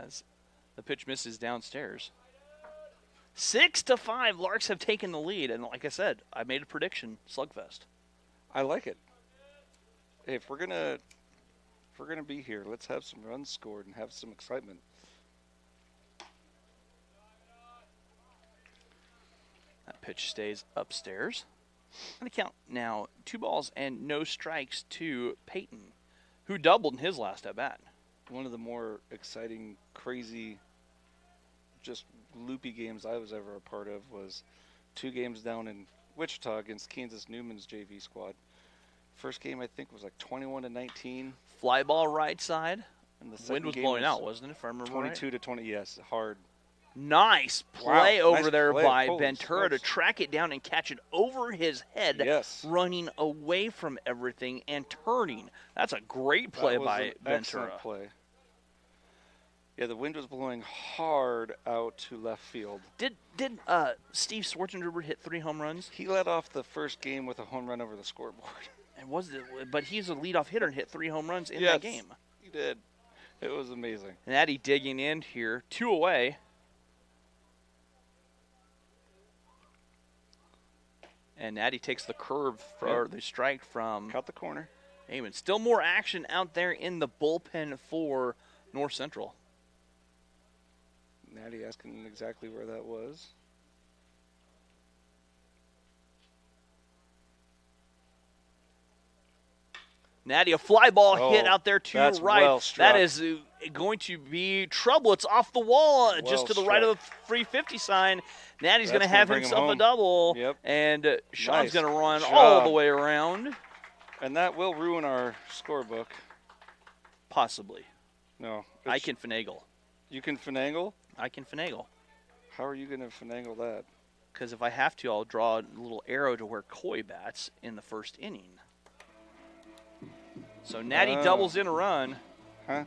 As the pitch misses downstairs. 6-5, Larks have taken the lead, and like I said, I made a prediction: slugfest. I like it. Hey, if we're gonna be here, let's have some runs scored and have some excitement. That pitch stays upstairs. And the count now 2 balls and no strikes to Peyton, who doubled in his last at bat. One of the more exciting, crazy, just loopy games I was ever a part of was 2 games down in Wichita against Kansas Newman's JV squad. First game I think was like 21-19. Fly ball right side. And the wind was blowing out, wasn't it? If I remember 22-20. Yes, hard. Nice play over nice there play. by Holy Ventura smokes. to track it down and catch it over his head. Yes. Running away from everything and turning. That's a great play by Ventura. Excellent play. Yeah, the wind was blowing hard out to left field. Did Steve Schwarzenegger hit 3 home runs? He led off the first game with a home run over the scoreboard. And but he's a leadoff hitter and hit 3 home runs in that game. He did. It was amazing. Natty digging in here, 2 away. And Natty takes the curve or the strike from Cut the corner. Eamon. Still more action out there in the bullpen for North Central. Natty asking exactly where that was. Natty, a fly ball hit out there to that's right. well struck. That is going to be trouble. It's off the wall, just to the right of the 350 sign. Natty's going to have himself a double, and Sean's going to run all the way around. And that will ruin our scorebook. Possibly. No. I can finagle. You can finagle? I can finagle. How are you going to finagle that? Because if I have to, I'll draw a little arrow to where Coy bats in the first inning. So Natty doubles in a run. Huh?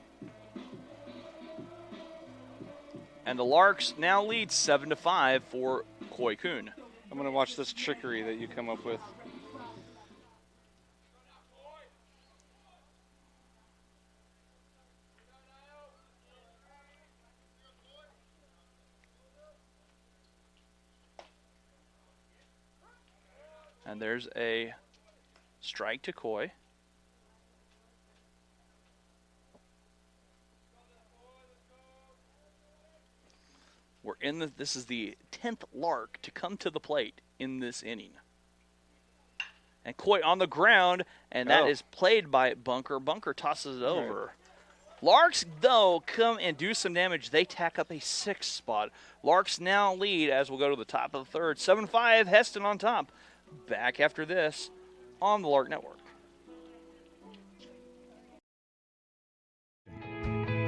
And the Larks now lead 7-5 for Coy Kuhn. I'm going to watch this trickery that you come up with. And there's a strike to Coy. We're in this is the 10th Lark to come to the plate in this inning. And Coy on the ground, and that is played by Bunker. Bunker tosses it over. Larks, though, come and do some damage. They tack up a 6th spot. Larks now lead as we'll go to the top of the third. 7-5, Heston on top. Back after this on the Lark Network.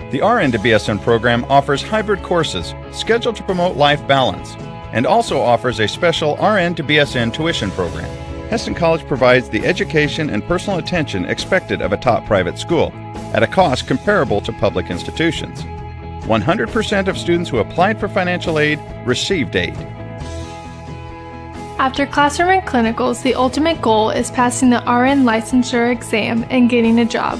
The RN to BSN program offers hybrid courses scheduled to promote life balance and also offers a special RN to BSN tuition program. Heston College provides the education and personal attention expected of a top private school at a cost comparable to public institutions. 100% of students who applied for financial aid received aid. After classroom and clinicals, the ultimate goal is passing the RN licensure exam and getting a job.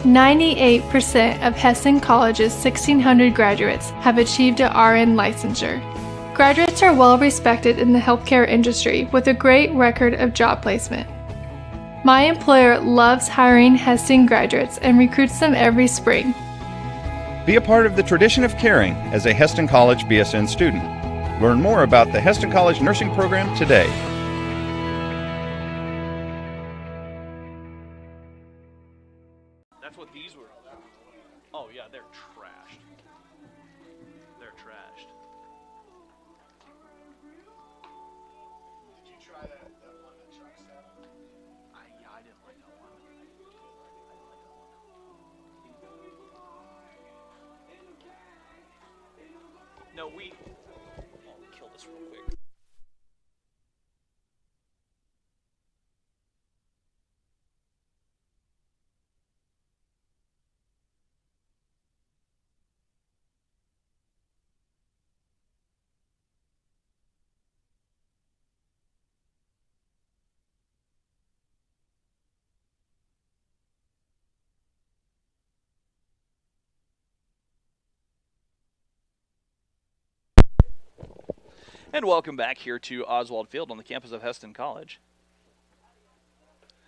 98% of Heston College's 1,600 graduates have achieved a RN licensure. Graduates are well respected in the healthcare industry with a great record of job placement. My employer loves hiring Heston graduates and recruits them every spring. Be a part of the tradition of caring as a Heston College BSN student. Learn more about the Heston College nursing program today. That's what these were. Oh, yeah, they're trashed. They're trashed. Did you try that one that Chuck said? Yeah, I didn't like that one. No, I'll kill this real quick. And welcome back here to Oswald Field on the campus of Heston College.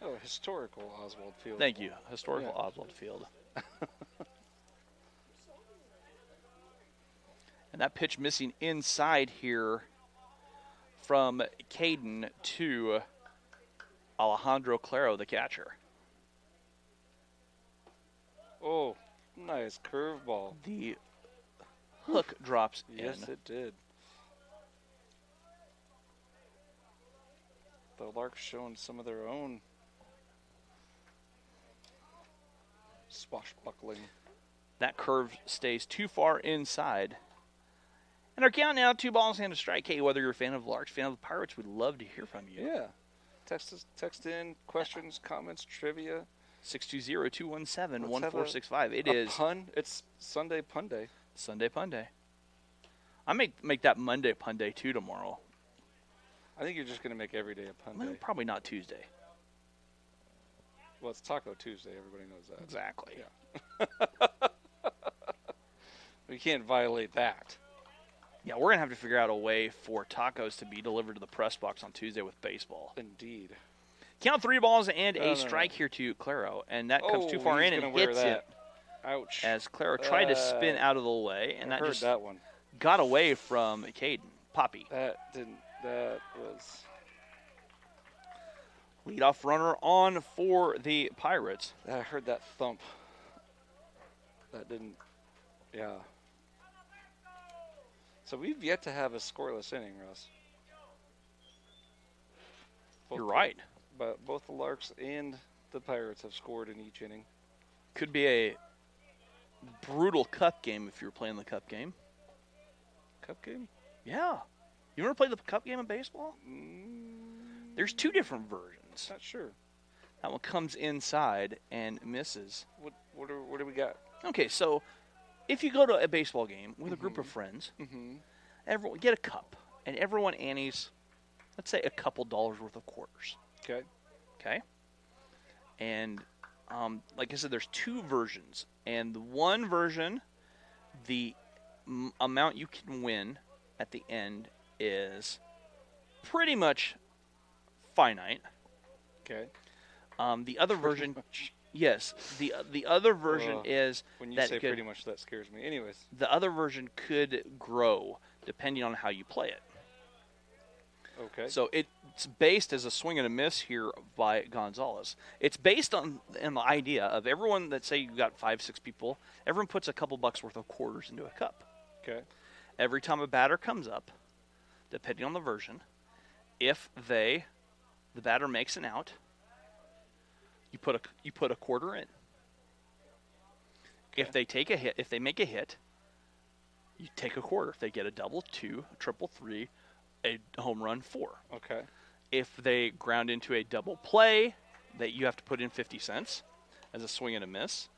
Oh, historical Oswald Field. Thank you. Historical Oswald Field. And that pitch missing inside here from Caden to Alejandro Claro, the catcher. Oh, nice curveball. The hook drops in. Yes, it did. The Larks showing some of their own swashbuckling. That curve stays too far inside. And our count now, 2 balls and a strike. Hey, whether you're a fan of the Larks, fan of the Pirates, we'd love to hear from you. Yeah. Text in questions, comments, trivia. 620-217-1465. It is pun. It's Sunday Pun Day. Sunday Pun Day. I make that Monday Pun Day too tomorrow. I think you're just going to make every day a pun day. Probably not Tuesday. Well, it's Taco Tuesday. Everybody knows that. Exactly. Yeah. We can't violate that. Yeah, we're going to have to figure out a way for tacos to be delivered to the press box on Tuesday with baseball. Indeed. Count 3 balls and a No. strike here to Claro, and that comes too Oh, far he's in and gonna wear hits that. it. Ouch. As Claro tried to spin out of the way, and I that heard just that one. got away from Caden. Poppy. That was... Leadoff runner on for the Pirates. I heard that thump. That didn't... Yeah. So we've yet to have a scoreless inning, Russ. You're right. But both the Larks and the Pirates have scored in each inning. Could be a brutal cup game if you were playing the cup game. Cup game? Yeah. You ever played the cup game in baseball? There's 2 different versions. Not sure. That one comes inside and misses. What do we got? Okay, so if you go to a baseball game with a group of friends, everyone get a cup, and everyone antes, let's say, a couple dollars worth of quarters. Okay. Okay. And like I said, there's 2 versions, and the one version, the amount you can win at the end is pretty much finite. Okay. The other version, yes, the other version is when you that say pretty much, that scares me. Anyways, the other version could grow depending on how you play it. Okay. So it's based as a swing and a miss here by Gonzalez. It's based on the idea of everyone that, say you got 5-6 people, everyone puts a couple bucks worth of quarters into a cup. Okay. Every time a batter comes up, depending on the version, if the batter makes an out, you put a quarter in. Okay. If they take a hit, if they make a hit, you take a quarter. If they get a double, 2, a triple, 3, a home run, 4. Okay. If they ground into a double play, that you have to put in 50 cents as a swing and a miss.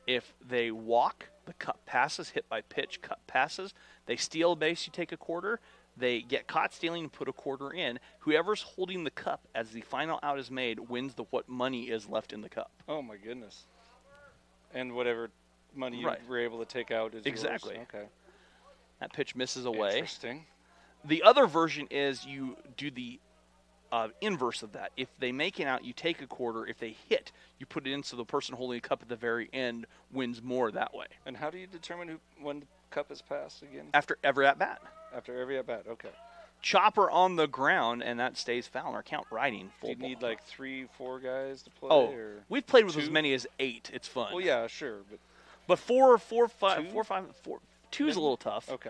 If they walk, the cup passes, hit by pitch, cup passes. They steal a base, you take a quarter. They get caught stealing and put a quarter in. Whoever's holding the cup as the final out is made wins what money is left in the cup. Oh, my goodness. And whatever money you were able to take out is exactly yours. Okay. That pitch misses away. Interesting. The other version is you do the inverse of that. If they make it out, you take a quarter. If they hit, you put it in so the person holding the cup at the very end wins more that way. And how do you determine when the cup is passed again? After every at-bat. After every at-bat, okay. Chopper on the ground, and that stays foul. Or count riding. Do you need like 3-4 guys to play? Oh, or we've played with 2? as many as 8. It's fun. Well, yeah, sure. But 4, 5, 2? 4, 5, 4. 2 is a little tough. Okay.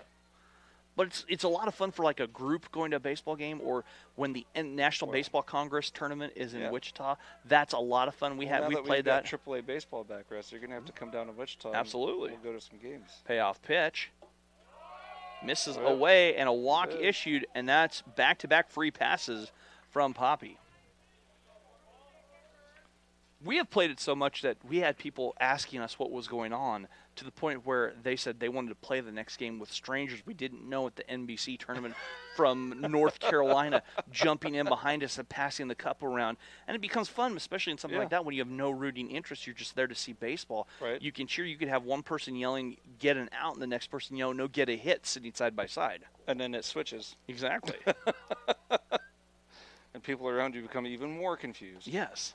But it's a lot of fun for like a group going to a baseball game, or when the National Baseball Congress tournament is in Wichita. That's a lot of fun. We played that. AAA baseball back, Russ. You're gonna have to come down to Wichita. Absolutely. We'll go to some games. Payoff pitch. Misses away, and a walk issued, and that's back-to-back free passes from Poppy. We have played it so much that we had people asking us what was going on, to the point where they said they wanted to play the next game with strangers we didn't know at the NBC tournament from North Carolina, jumping in behind us and passing the cup around. And it becomes fun, especially in something like that, when you have no rooting interest. You're just there to see baseball. Right. You can cheer. You could have one person yelling, get an out, and the next person yelling, no, get a hit, sitting side by side. And then it switches. Exactly. And people around you become even more confused. Yes.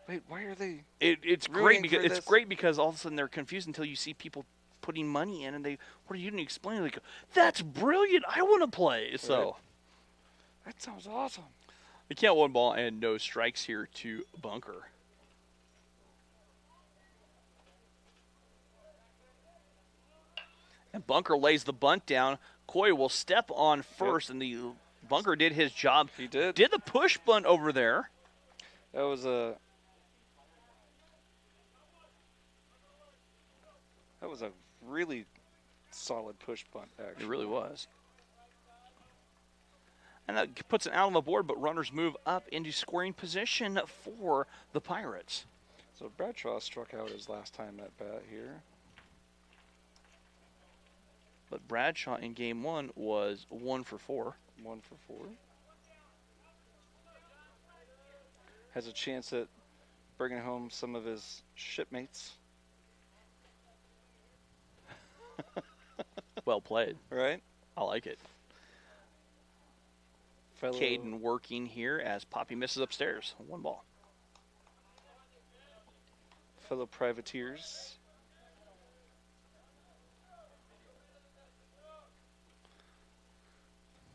Wait, why are they? It's great because all of a sudden they're confused until you see people putting money in, and they, what are you going to explain? Like, that's brilliant. I want to play. So that sounds awesome. You count 1 ball and no strikes here to Bunker. And Bunker lays the bunt down. Coy will step on first, and the Bunker did his job. He did. Did the push bunt over there. That was a really solid push bunt, actually. It really was. And that puts an out on the board, but runners move up into scoring position for the Pirates. So Bradshaw struck out his last time at bat here. But Bradshaw in game 1 was 1 for 4. 1 for 4. Has a chance at bringing home some of his shipmates. Well played. Right? I like it. Caden working here as Poppy misses upstairs. 1 ball. Fellow privateers.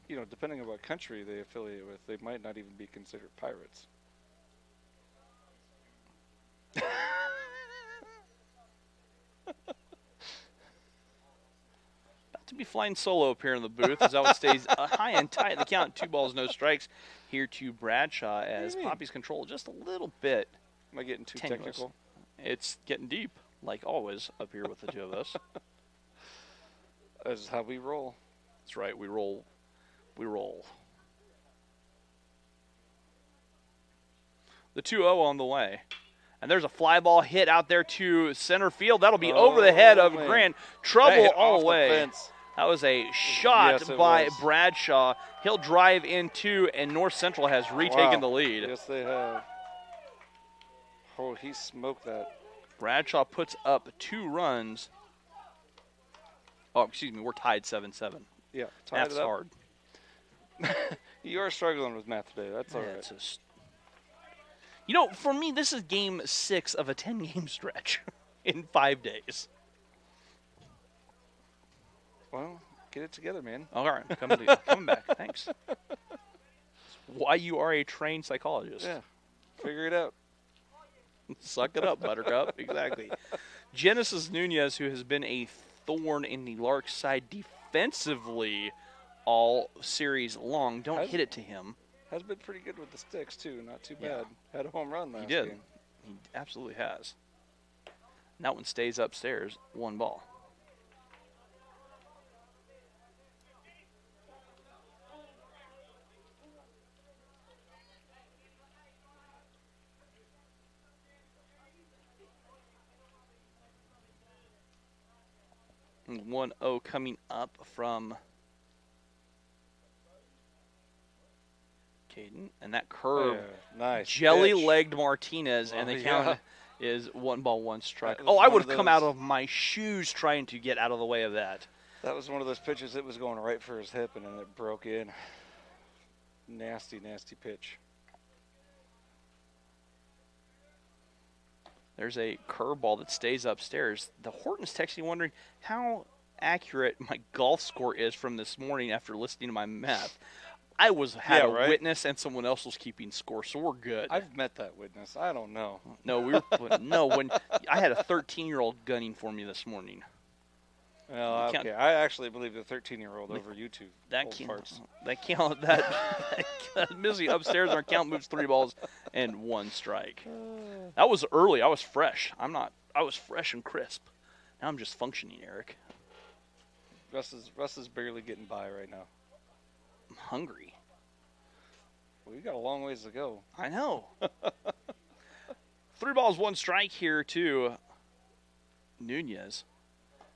You know, depending on what country they affiliate with, they might not even be considered pirates. To be flying solo up here in the booth as Alex stays high and tight at the count. 2 balls, no strikes here to Bradshaw as Poppy's control just a little bit. Am I getting too tenuous. technical? It's getting deep, like always, up here with the two of us. That's how we roll. That's right, we roll. We roll. The 2-0 on the way. And there's a fly ball hit out there to center field. That'll be over the head of Grant. Trouble all the way. That was a shot by Bradshaw. He'll drive into, and North Central has retaken the lead. Yes, they have. Oh, he smoked that. Bradshaw puts up 2 runs. Oh, excuse me, we're tied 7-7. Yeah, tied That's it up. hard. You are struggling with math today. That's all right. You know, for me, this is game 6 of a 10-game stretch in 5 days. Well, get it together, man. All right, coming back. Thanks. That's why you are a trained psychologist. Yeah, figure it out. Suck it up, Buttercup. Exactly. Genesis Nunez, who has been a thorn in the Larks' side defensively all series long. Don't hit it to him. Has been pretty good with the sticks, too. Not too bad. Had a home run last He did. game. He absolutely has. And that one stays upstairs, 1 ball. And 1-0 coming up from Caden. And that curve, nice jelly-legged Martinez, and the count is 1 ball, 1 strike. Oh, I would have come out of my shoes trying to get out of the way of that. That was one of those pitches that was going right for his hip, and then it broke in. Nasty, nasty pitch. There's a curveball that stays upstairs. The Horton's texting wondering how accurate my golf score is from this morning after listening to my math. I had a witness and someone else was keeping score, so we're good. I've met that witness. I don't know. No, when I had a 13-year-old gunning for me this morning. Well, okay. I actually believe the 13-year-old over YouTube. Missy upstairs, our count moves 3 balls and 1 strike. That was early. I was fresh. I was fresh and crisp. Now I'm just functioning, Eric. Russ is barely getting by right now. I'm hungry. Well, you got a long ways to go. I know. 3 balls, 1 strike here to Nunez.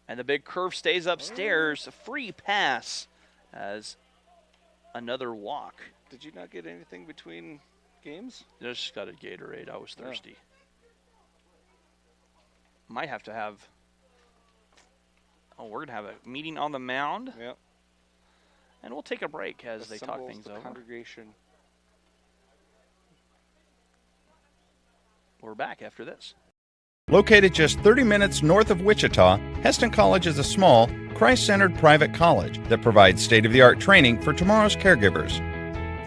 And the big curve stays upstairs. A free pass as another walk. Did you not get anything between games? Just got a Gatorade. I was thirsty. Might have to have... Oh, we're going to have a meeting on the mound. Yep. And we'll take a break as they talk things over. Congregation. We're back after this. Located just 30 minutes north of Wichita, Heston College is a small, Christ-centered private college that provides state-of-the-art training for tomorrow's caregivers.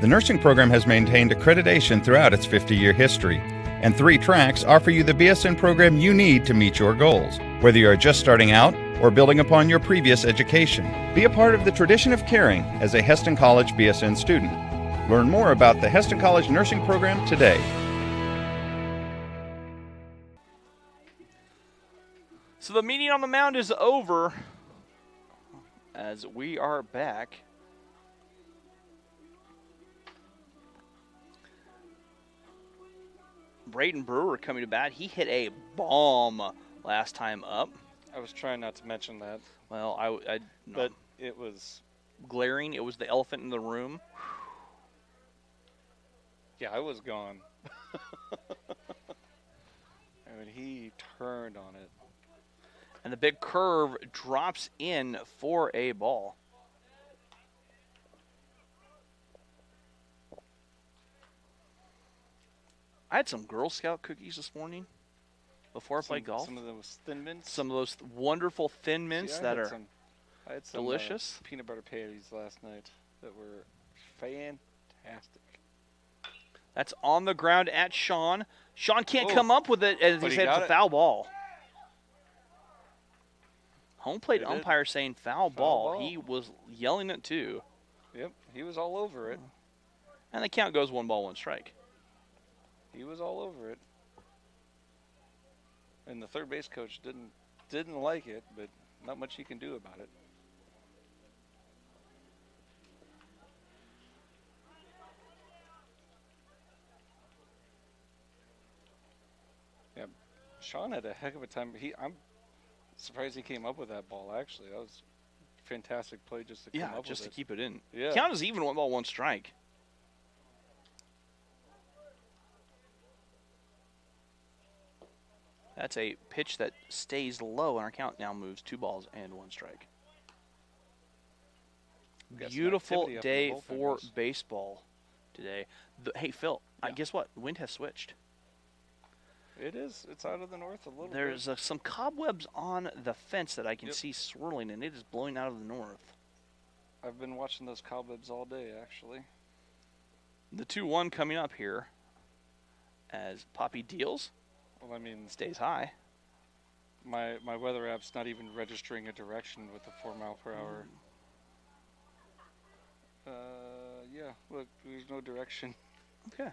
The nursing program has maintained accreditation throughout its 50-year history, and 3 tracks offer you the BSN program you need to meet your goals, whether you are just starting out or building upon your previous education. Be a part of the tradition of caring as a Heston College BSN student. Learn more about the Heston College nursing program today. So the meeting on the mound is over as we are back. Braden Brewer coming to bat. He hit a bomb last time up. I was trying not to mention that. Well, but it was glaring. It was the elephant in the room. Yeah, I was gone. I mean, he turned on it. And the big curve drops in for a ball. I had some Girl Scout cookies this morning before I played golf. Some of those Thin Mints. Some of those wonderful Thin Mints that are I had some delicious. Peanut butter patties last night that were fantastic. That's on the ground at Sean. Sean can't come up with it as he said it's a foul ball. Home plate umpire saying foul ball. He was yelling it too. Yep, he was all over it. And the count goes 1 ball, 1 strike. He was all over it. And the third base coach didn't like it, but not much he can do about it. Yeah, Sean had a heck of a time. I'm surprised he came up with that ball, actually. That was a fantastic play just to come up with it. Just to keep it in. Yeah. Count is even 1 ball, 1 strike. That's a pitch that stays low, and our count now moves 2 balls and 1 strike. Beautiful day for baseball today. Hey, Phil, guess what? The wind has switched. It is. It's out of the north a little bit. There's some cobwebs on the fence that I can see swirling, and it is blowing out of the north. I've been watching those cobwebs all day, actually. The 2-1 coming up here as Poppy deals. Well, I mean, stays high. My weather app's not even registering a direction with the 4 mile per hour. Yeah, look, there's no direction. Okay.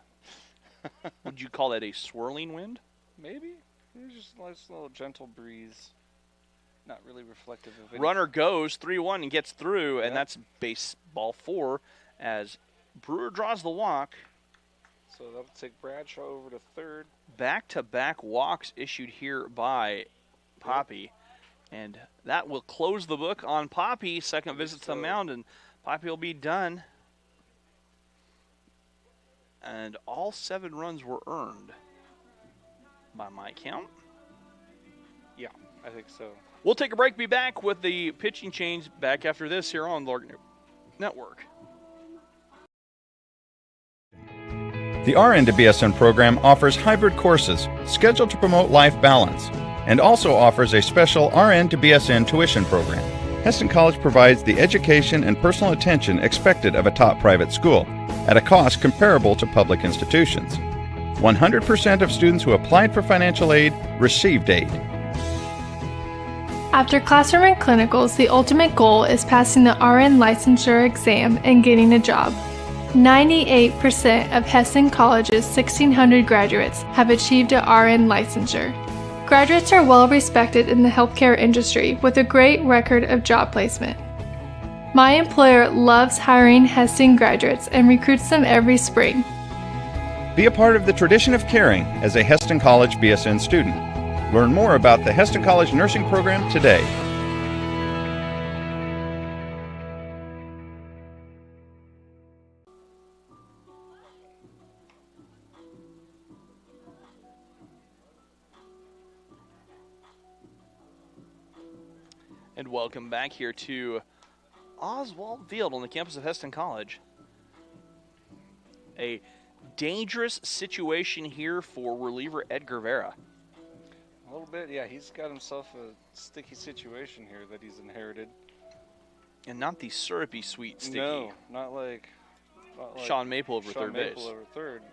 Would you call that a swirling wind? Maybe. It's just a nice little gentle breeze. Not really reflective of anything. Runner goes 3-1 and gets through, and that's baseball 4 as Brewer draws the walk. So that'll take Bradshaw over to third. Back-to-back walks issued here by Poppy. And that will close the book on Poppy. Second visit to the mound, and Poppy will be done. And all 7 runs were earned by my count. Yeah, I think so. We'll take a break, be back with the pitching change back after this here on Lark Network. The RN to BSN program offers hybrid courses scheduled to promote life balance and also offers a special RN to BSN tuition program. Heston College provides the education and personal attention expected of a top private school at a cost comparable to public institutions. 100% of students who applied for financial aid received aid. After classroom and clinicals, the ultimate goal is passing the RN licensure exam and getting a job. 98% of Heston College's 1,600 graduates have achieved a RN licensure. Graduates are well respected in the healthcare industry with a great record of job placement. My employer loves hiring Heston graduates and recruits them every spring. Be a part of the tradition of caring as a Heston College BSN student. Learn more about the Heston College nursing program today. And welcome back here to Oswald Field on the campus of Heston College. A dangerous situation here for reliever Edgar Vera. A little bit, yeah. He's got himself a sticky situation here that he's inherited. And not the syrupy sweet sticky. No, not like Sean Maple over third base. Sean Maple over third.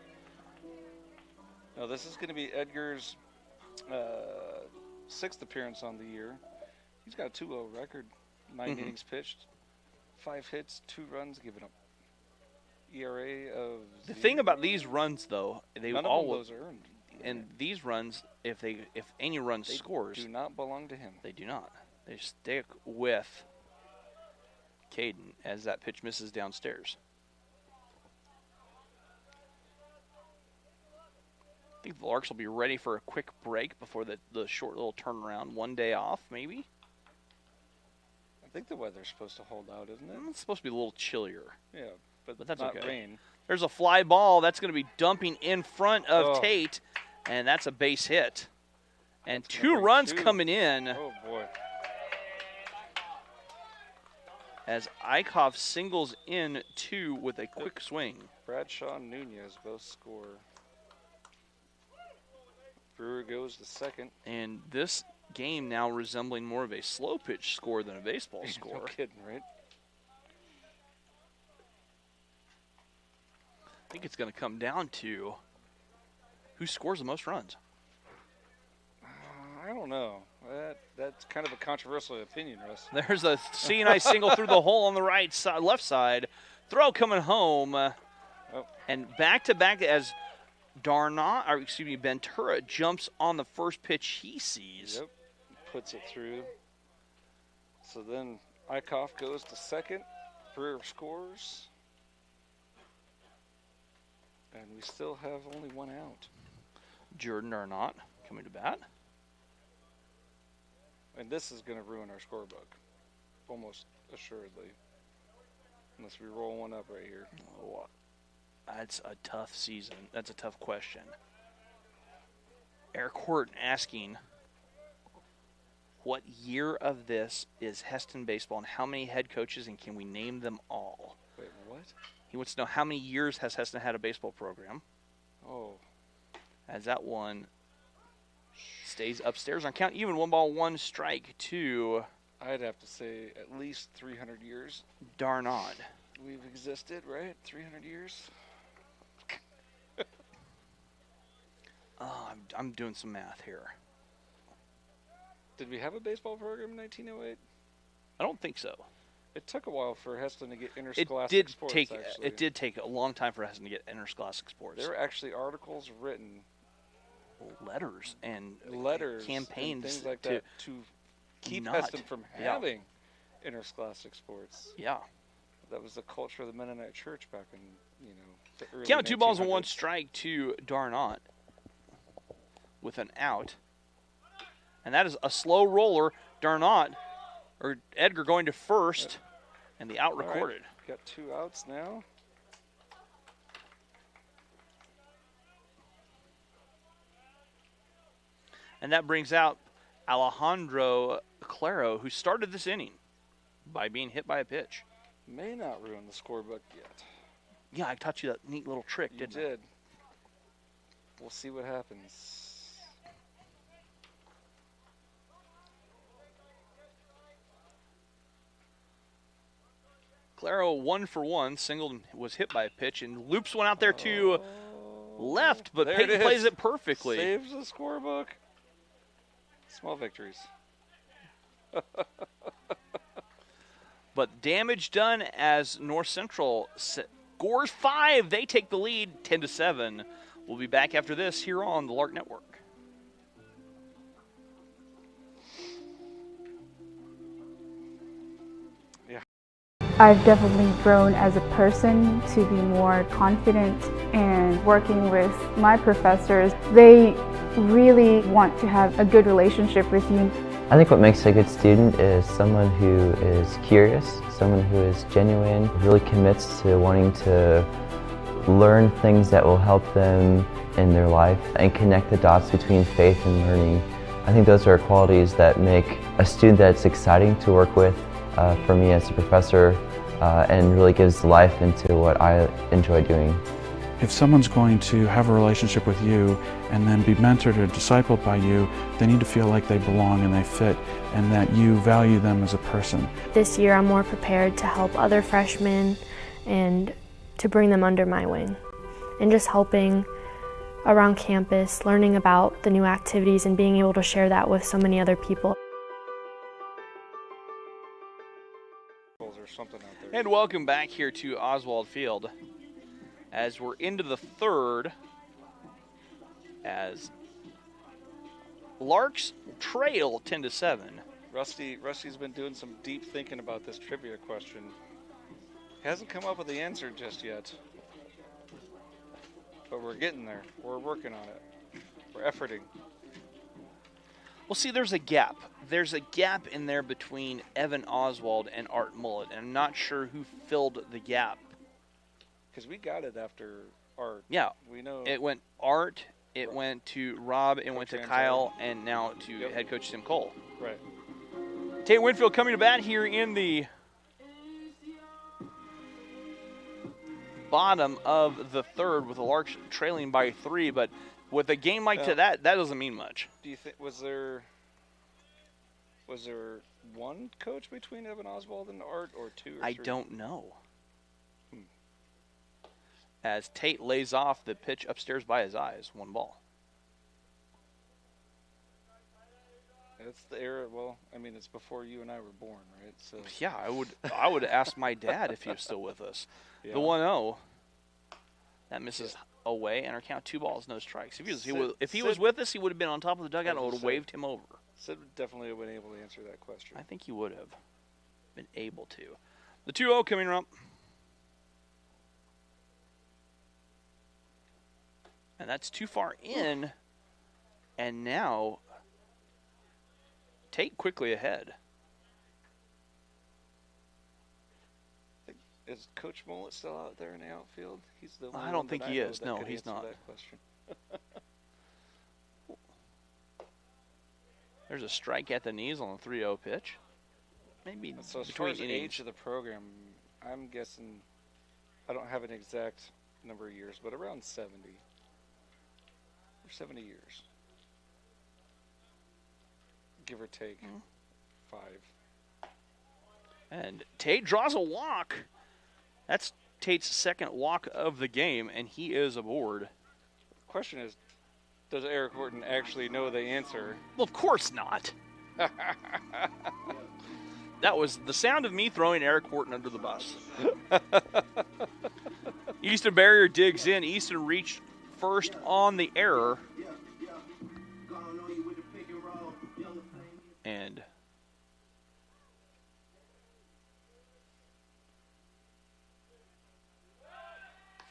No, this is going to be Edgar's 6th appearance on the year. He's got a 2-0 record, 9 innings pitched, 5 hits, 2 runs given up. ERA of the thing about these runs, though, they none all of those are earned. And these runs, if any run scores, do not belong to him. They do not. They stick with Caden as that pitch misses downstairs. I think the Larks will be ready for a quick break before the short little turnaround. 1 day off, maybe. I think the weather's supposed to hold out, isn't it? It's supposed to be a little chillier. Yeah, but that's not okay. Rain. There's a fly ball that's going to be dumping in front of Tate, and that's a base hit. And that's 2 runs coming in. Oh, boy. as Eichhoff singles in 2 with a quick swing. Bradshaw and Nunez both score. Brewer goes to second. And this game now resembling more of a slow pitch score than a baseball score. No kidding, right? I think it's going to come down to who scores the most runs. I don't know. That's kind of a controversial opinion, Russ. There's a C&I single through the hole on the right side, left side. Throw coming home. And back to back as Ventura jumps on the first pitch he sees. Yep, puts it through. So then Eichhoff goes to second. Brewer scores. And we still have only one out. Jordan Darnot coming to bat. And this is going to ruin our scorebook, almost assuredly. Unless we roll one up right here. Oh, that's a tough season. That's a tough question. Eric Horton asking, what year of this is Heston baseball and how many head coaches, and can we name them all? Wait, what? He wants to know how many years has Heston had a baseball program. Oh. As that one stays upstairs on count. Even 1-1 to I'd have to say at least 300 years. Darnod. We've existed, right? 300 years? I'm doing some math here. Did we have a baseball program in 1908? I don't think so. It took a while for Heston to get interscholastic sports, actually. It did take a long time for Heston to get interscholastic sports. There were actually articles written. Letters and and campaigns things like that to keep Heston from having interscholastic sports. Yeah. That was the culture of the Mennonite Church back in, the early Count 2 1900s. 1 to Darnot with an out. And that is a slow roller. Darnot, or Edgar going to first, and the out recorded. Right. Got 2 outs now. And that brings out Alejandro Claro, who started this inning by being hit by a pitch. May not ruin the scorebook yet. Yeah, I taught you that neat little trick, didn't I? You did. We'll see what happens. Claro 1 for 1, singled and was hit by a pitch, and loops one out there to left, but Peyton plays it perfectly. Saves the scorebook. Small victories. But damage done as North Central scores 5. They take the lead 10-7. We'll be back after this here on the Lark Network. I've definitely grown as a person to be more confident, and working with my professors, they really want to have a good relationship with you. I think what makes a good student is someone who is curious, someone who is genuine, really commits to wanting to learn things that will help them in their life and connect the dots between faith and learning. I think those are qualities that make a student that's exciting to work with for me as a professor, and really gives life into what I enjoy doing. If someone's going to have a relationship with you and then be mentored or discipled by you, they need to feel like they belong and they fit and that you value them as a person. This year I'm more prepared to help other freshmen and to bring them under my wing. And just helping around campus, learning about the new activities and being able to share that with so many other people. And welcome back here to Oswald Field as we're into the third, as Larks trail 10-7. Rusty's been doing some deep thinking about this trivia question. Hasn't come up with the answer just yet. But we're getting there. We're working on it. We're efforting. Well, see, there's a gap. There's a gap in there between Evan Oswald and Art Mullet, and I'm not sure who filled the gap. Because we got it after Art. Yeah. We know. It went Art, it went to Rob, it went to Kyle, and now to head coach Tim Cole. Right. Tate Winfield coming to bat here in the bottom of the third with the Larks trailing by 3, but with a game like that doesn't mean much. Do you think was there one coach between Evan Oswald and Art, or 2 or 3? I don't know. As Tate lays off the pitch upstairs by his eyes, 1 ball. It's the era. Well, I mean, it's before you and I were born, right? So yeah, I would ask my dad if he was still with us. Yeah. The 1-0 that misses away, and our count 2 balls, no strikes. If he was with us, he would have been on top of the dugout and would have waved him over. Sid would definitely have been able to answer that question. I think he would have been able to. The 2-0 coming up. And that's too far in. And now Tate quickly ahead. Is Coach Mullet still out there in the outfield? He's the I don't think he is. No, he's not. That question. There's a strike at the knees on the 3-0 pitch. Maybe so. As between far as innings. age of the program, I'm guessing, I don't have an exact number of years, but around 70. Or 70 years. Give or take 5. And Tate draws a walk. That's Tate's second walk of the game, and he is aboard. The question is, does Eric Horton actually know the answer? Well, of course not. That was the sound of me throwing Eric Horton under the bus. Easton Barrier digs in. Easton reached first on the error. And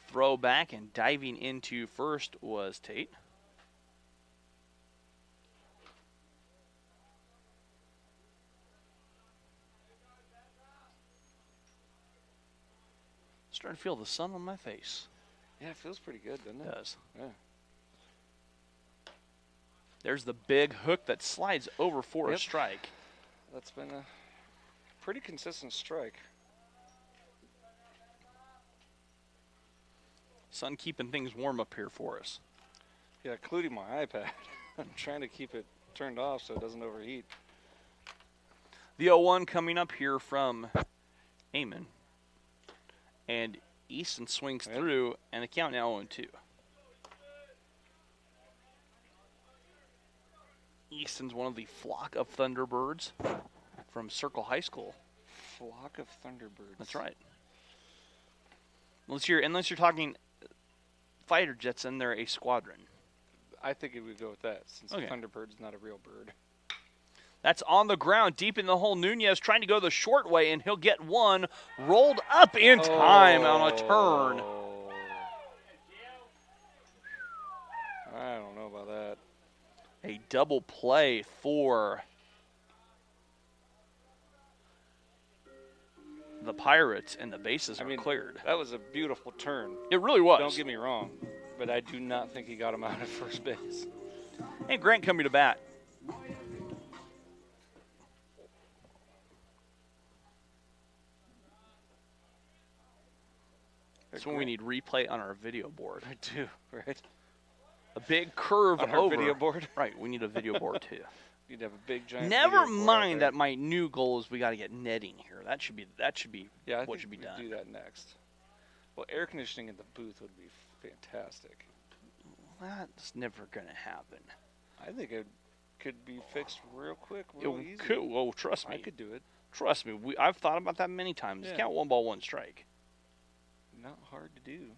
throw back, and diving into first was Tate. Starting to feel the sun on my face. Yeah, it feels pretty good, doesn't it? It does. Yeah. There's the big hook that slides over for a strike. That's been a pretty consistent strike. Sun keeping things warm up here for us. Yeah, including my iPad. I'm trying to keep it turned off so it doesn't overheat. The 0-1 coming up here from Amon. And Easton swings through, and the count now 0-2. Easton's one of the flock of Thunderbirds from Circle High School. Flock of Thunderbirds. That's right. Unless you're talking fighter jets, and they're a squadron. I think it would go with that, since Thunderbird's not a real bird. That's on the ground, deep in the hole. Nunez trying to go the short way, and he'll get one rolled up in time on a turn. I don't know about that. A double play for the Pirates, and the bases are cleared. That was a beautiful turn. It really was. Don't get me wrong, but I do not think he got him out at first base. And Grant coming to bat. That's when we need replay on our video board. I do, right? A big curve on over. Our video board? Right, we need a video board too. You'd have a big giant. Never mind that my new goal is we got to get netting here. That should be yeah, what should be done. Do that next. Well, air conditioning in the booth would be fantastic. That's never gonna happen. I think it could be fixed real quick, real easy. Well, trust me. I could do it. Trust me. I've thought about that many times. Yeah. Count 1 ball, 1 strike. Not hard to do.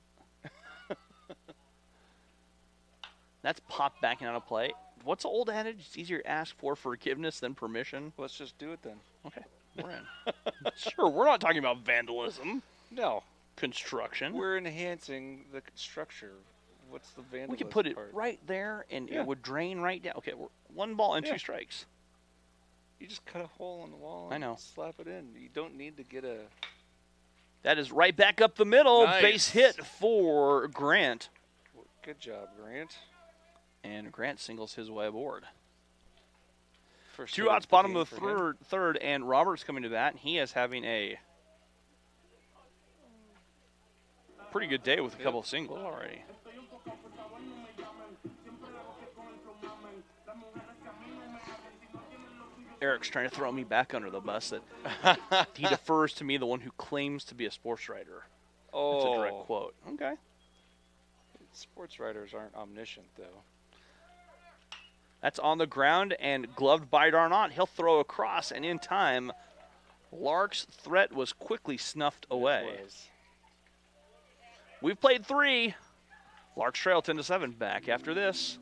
That's pop backing out of play. What's the old adage? It's easier to ask for forgiveness than permission. Let's just do it then. Okay, we're in. Sure, we're not talking about vandalism. No. Construction. We're enhancing the structure. What's the vandalism We could put it part? right there, and it would drain right down. Okay, 1 ball and 2 strikes. You just cut a hole in the wall and I know. slap it in. You don't need to get a... That is right back up the middle. Nice. Base hit for Grant. Good job, Grant. And Grant singles his way aboard. First 2 outs, bottom of the third, and Roberts coming to bat. He is having a pretty good day with a couple of singles already. Eric's trying to throw me back under the bus that he defers to me, the one who claims to be a sports writer. Oh. That's a direct quote. Okay. Sports writers aren't omniscient, though. That's on the ground and gloved by Darnot. He'll throw across, and in time, Lark's threat was quickly snuffed away. We've played 3. Lark's trail 10-7. Back after this.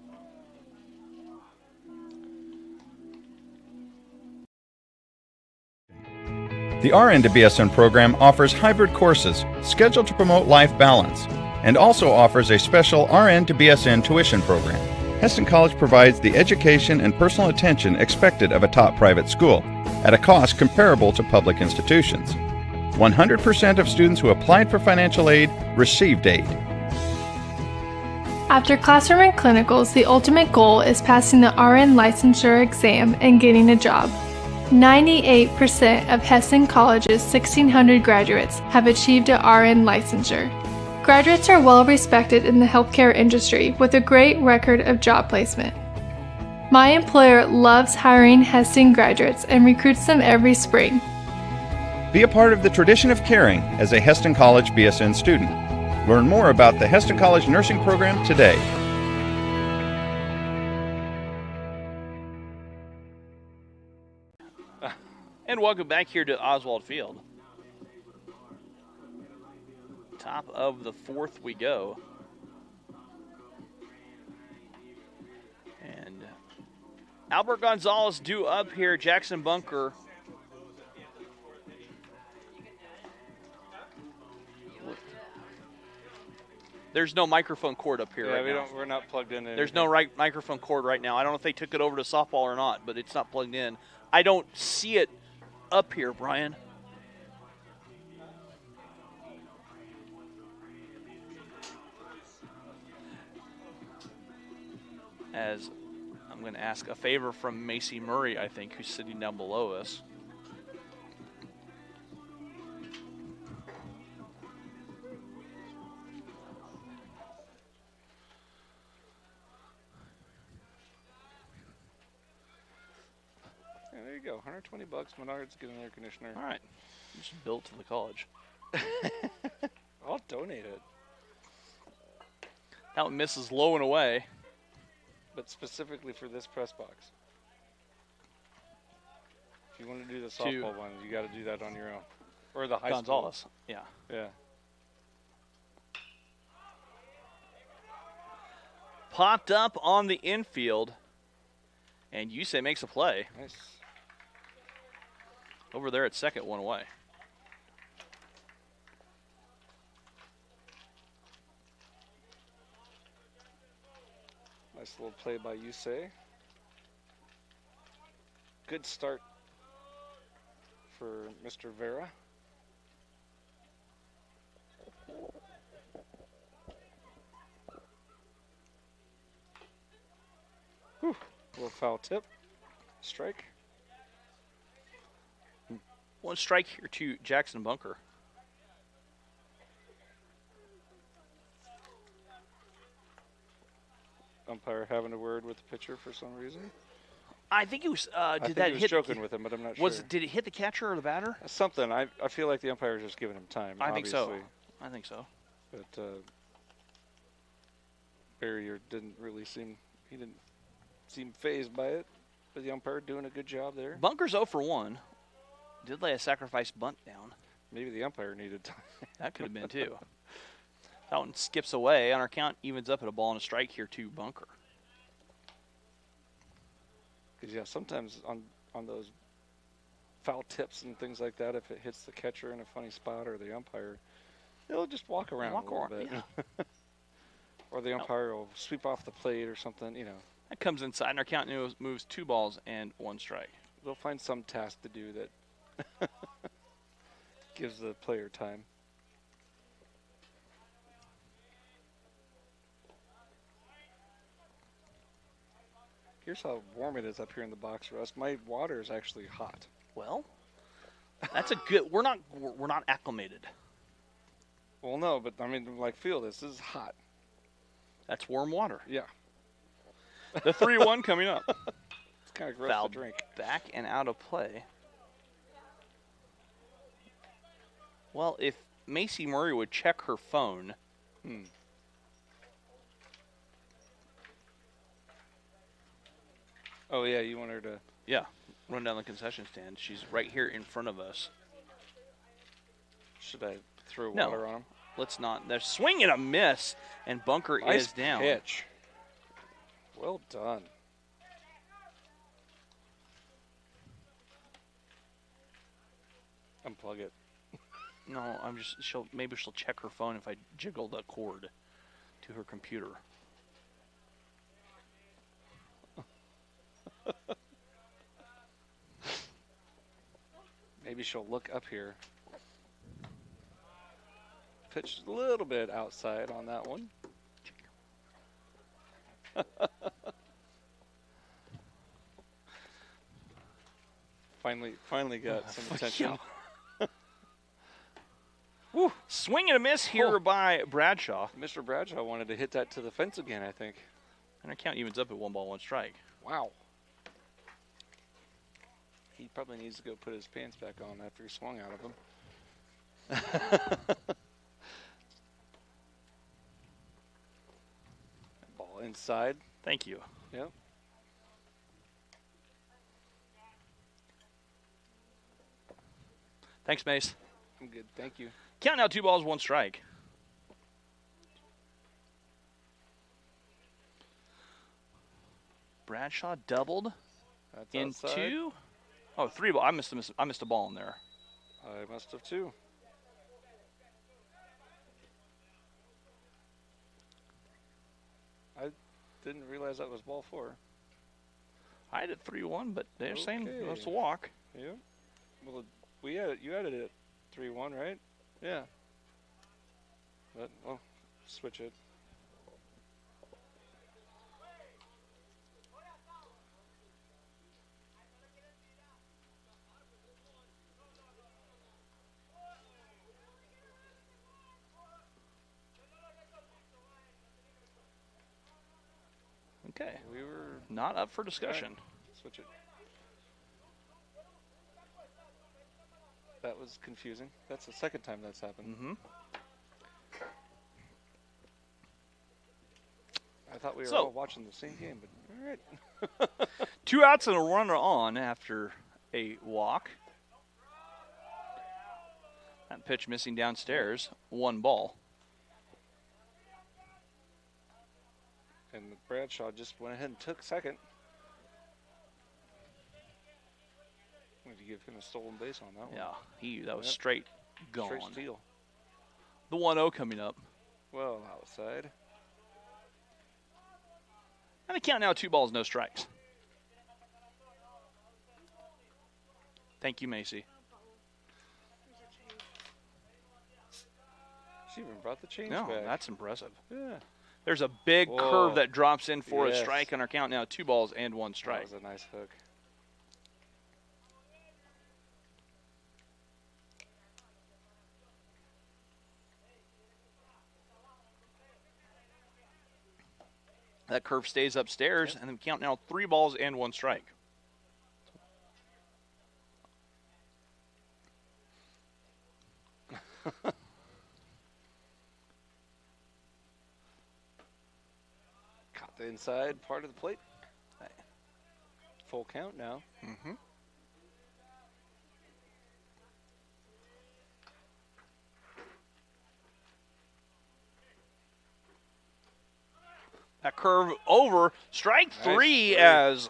The RN to BSN program offers hybrid courses scheduled to promote life balance and also offers a special RN to BSN tuition program. Heston College provides the education and personal attention expected of a top private school at a cost comparable to public institutions. 100% of students who applied for financial aid received aid. After classroom and clinicals, the ultimate goal is passing the RN licensure exam and getting a job. 98% of Heston College's 1,600 graduates have achieved a RN licensure. Graduates are well respected in the healthcare industry with a great record of job placement. My employer loves hiring Heston graduates and recruits them every spring. Be a part of the tradition of caring as a Heston College BSN student. Learn more about the Heston College nursing program today. And welcome back here to Oswald Field. Top of the 4th we go. And Albert Gonzalez due up here. Jackson Bunker. There's no microphone cord up here right now. We're not plugged in. There's no microphone cord right now. I don't know if they took it over to softball or not, but it's not plugged in. I don't see it up here, Brian. As I'm going to ask a favor from Macy Murray, I think, who's sitting down below us. Yeah, there you go. $120. Menards, get an air conditioner. All right. Just built to the college. I'll donate it. That one misses low and away. But specifically for this press box. If you want to do the softball one, you got to do that on your own. Or the high Gonzalez. school. Yeah. Yeah. Popped up on the infield. And Yusei makes a play. Nice. Over there at second, one away. Nice little play by Yusei. Good start for Mr. Vera. Whew. Little foul tip. Strike. One strike here to Jackson Bunker. Umpire having a word with the pitcher for some reason. I think he was. I Did think that he was hit? joking with him, but I'm not sure. Did it hit the catcher or the batter? Something. I feel like the umpire is just giving him time. I think so. obviously. I think so. But Barrier didn't really seem. He didn't seem phased by it. But the umpire doing a good job there. Bunker's 0 for 1. Did lay a sacrifice bunt down. Maybe the umpire needed time. That could have been too. That one skips away. On our count, evens up at a ball and a strike here to Bunker. Because, yeah, sometimes on those foul tips and things like that, if it hits the catcher in a funny spot or the umpire, they'll just walk around a little bit. Yeah. Or the umpire will sweep off the plate or something, you know. That comes inside, and our count moves 2 balls and 1 strike. They'll find some task to do that gives the player time. Here's how warm it is up here in the box, Russ. My water is actually hot. Well, that's a good. We're not acclimated. Well, no, but I mean, like, feel this. This is hot. That's warm water. Yeah. The 3-1 coming up. It's kind of gross Foul to drink. back and out of play. Well, if Macy Murray would check her phone. Oh, yeah, you want her to... Yeah, run down the concession stand. She's right here in front of us. Should I throw No, water on him? let's not. They're swing and a miss, and Bunker Nice is down. pitch. Well done. Unplug it. No, I'm just. Maybe she'll check her phone if I jiggle the cord to her computer. Maybe she'll look up here. Pitched a little bit outside on that one. Finally got some attention. Woo. Swing and a miss here by Bradshaw. Mr. Bradshaw wanted to hit that to the fence again, I think. And our count evens up at 1 ball, 1 strike. Wow. He probably needs to go put his pants back on after he swung out of them. Ball inside. Thank you. Yep. Thanks, Mace. I'm good, thank you. Count now 2 balls, 1 strike. Bradshaw doubled. That's into outside. Oh, 3 ball. I missed a ball in there. I must have too. I didn't realize that was ball 4. I had it 3-1, but they're saying Okay. that's a walk. Yeah. Well, you added it 3-1, right? Yeah. But well, switch it. Okay. We were not up for discussion. Right. Switch it. That was confusing. That's the second time that's happened. Mm-hmm. I thought we were all watching the same game, but all right. 2 outs and a runner on after a walk. That pitch missing downstairs. 1 ball. And Bradshaw just went ahead and took second. I'm going to give him a stolen base on that one. Yeah, that was straight gone. Straight steal. The 1-0 coming up. Well, outside. And the count now 2 balls, no strikes. Thank you, Macy. She even brought the change No, back. that's impressive. Yeah. There's a big Whoa. curve that drops in for a Yes. strike on our count now 2 balls and 1 strike. That was a nice hook. That curve stays upstairs, and the count now 3 balls and 1 strike. Caught the inside part of the plate. Full count now. Mm-hmm. That curve over. Strike 3 as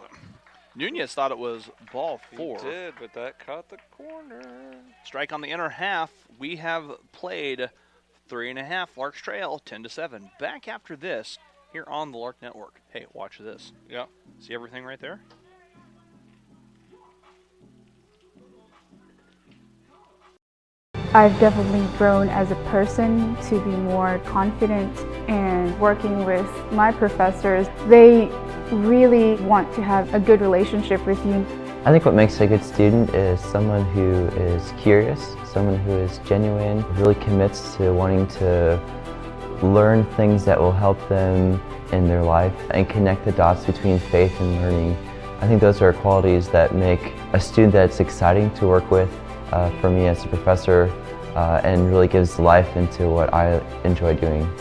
Nunez thought it was ball 4. He did, but that caught the corner. Strike on the inner half. We have played 3.5. Larks trail 10-7. Back after this here on the Lark Network. Hey, watch this. Yeah. See everything right there? I've definitely grown as a person to be more confident, and working with my professors, they really want to have a good relationship with you. I think what makes a good student is someone who is curious, someone who is genuine, really commits to wanting to learn things that will help them in their life and connect the dots between faith and learning. I think those are qualities that make a student that's exciting to work with for me as a professor and really gives life into what I enjoy doing.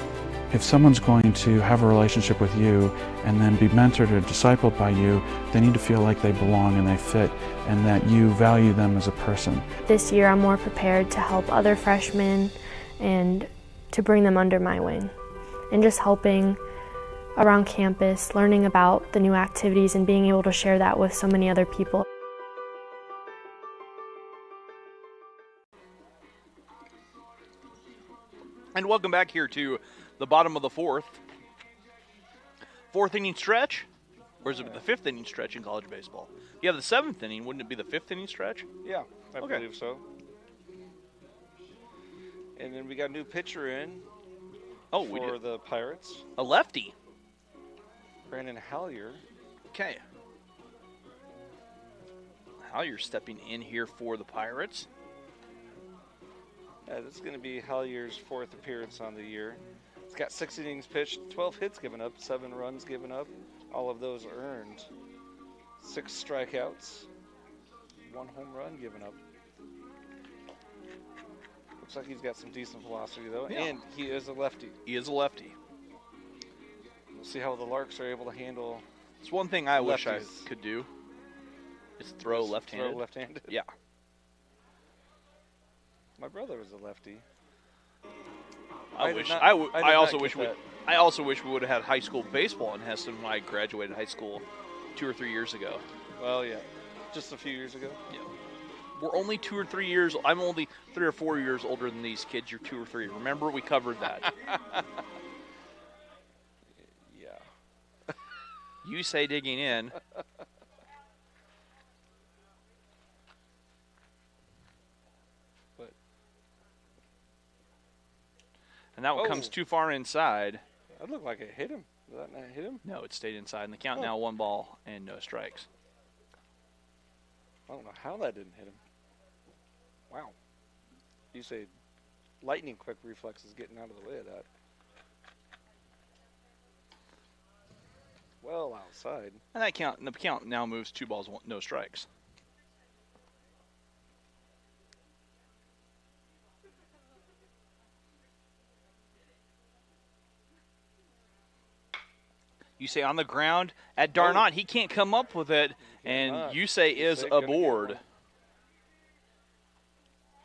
If someone's going to have a relationship with you and then be mentored or discipled by you, they need to feel like they belong and they fit and that you value them as a person. This year I'm more prepared to help other freshmen and to bring them under my wing. And just helping around campus, learning about the new activities and being able to share that with so many other people. And welcome back here to the bottom of the fourth. Fourth inning stretch? Or is it the fifth inning stretch in college baseball? You have the seventh inning. Wouldn't it be the fifth inning stretch? Yeah, I believe so. And then we got a new pitcher in for the Pirates. A lefty. Brandon Hallier. Okay. Hallier stepping in here for the Pirates. Yeah, this is going to be Hallier's fourth appearance on the year. He's got 6 innings pitched, 12 hits given up, 7 runs given up, all of those earned. 6 strikeouts, 1 home run given up. Looks like he's got some decent velocity, though, and he is a lefty. He is a lefty. We'll see how the Larks are able to handle. It's one thing I wish I lefties. could do. Is throw left-handed. Throw left-handed. Yeah. My brother was a lefty. I also wish we would have had high school baseball in Heston when I graduated high school 2 or 3 years ago. Well, yeah, just a few years ago. Yeah. We're only 2 or 3 years. I'm only 3 or 4 years older than these kids. You're 2 or 3. Remember, we covered that. Yeah. You say digging in. And that one comes too far inside. That looked like it hit him. Did that not hit him? No, it stayed inside. And the count now 1 ball and no strikes. I don't know how that didn't hit him. Wow. You say lightning quick reflexes getting out of the way of that. Well outside. And the count now moves 2 balls, no strikes. You say on the ground at Darnot. He can't come up with it, and you say is aboard.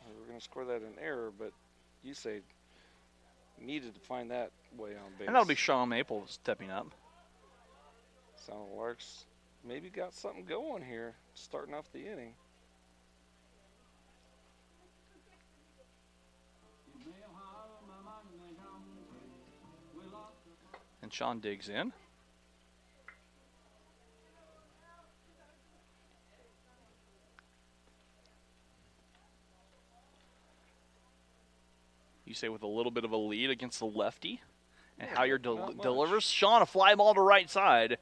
We're going to score that in error, but you say needed to find that way on base. And that'll be Sean Maple stepping up. Sound Larks maybe got something going here, starting off the inning. And Sean digs in. You say with a little bit of a lead against the lefty. And Hallier delivers. Sean, a fly ball to right side.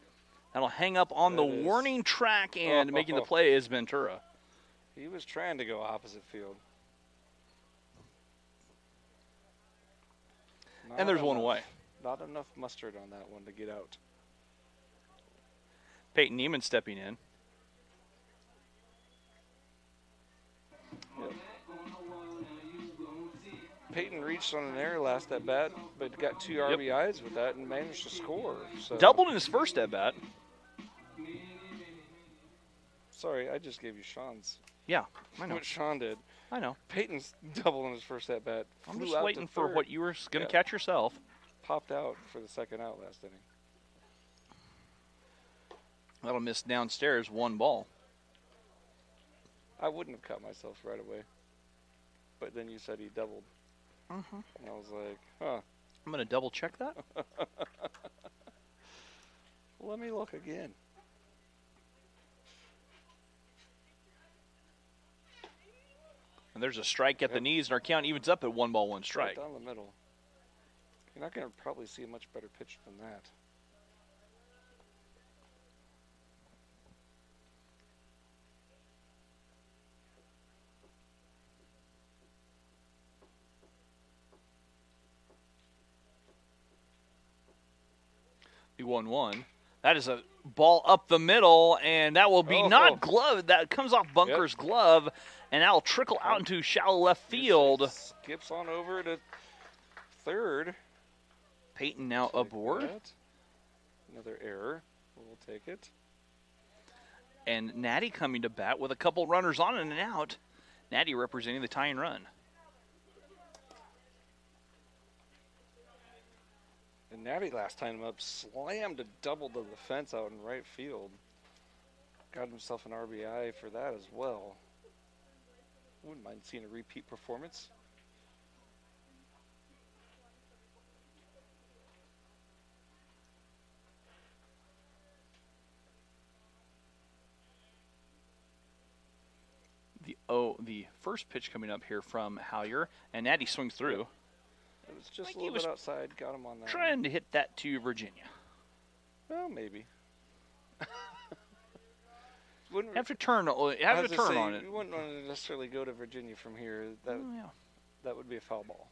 That'll hang up on the warning track, and making the play is Ventura. He was trying to go opposite field. And there's one away. Not enough mustard on that one to get out. Peyton Neiman stepping in. Yep. Peyton reached on an error last at bat, but got 2 RBIs with that and managed to score. So. Doubled in his first at bat. Sorry, I just gave you Sean's. Yeah, I know what Sean did. I know. Peyton's doubled in his first at bat. I'm just waiting for what you were going to catch yourself. Popped out for the second out last inning. That'll miss downstairs 1 ball. I wouldn't have cut myself right away. But then you said he doubled. And I was like, huh. I'm going to double check that. Let me look again. And there's a strike at the knees, and our count evens up at 1 ball, 1 strike. Right down the middle. You're not going to probably see a much better pitch than that. The 1-1. That is a ball up the middle, and that will be not gloved. That comes off Bunker's glove, and that will trickle out into shallow left field. Skips on over to third. Peyton now aboard. Another error. We'll take it. And Natty coming to bat with a couple runners on and out. Natty representing the tying run. And Natty last time up slammed a double to the fence out in right field. Got himself an RBI for that as well. Wouldn't mind seeing a repeat performance. The first pitch coming up here from Howyer, and Natty swings through. It was just a little bit outside, got him on that. Trying to hit that to Virginia. Well, maybe. Have to turn on it. You wouldn't want to necessarily go to Virginia from here. That would be a foul ball.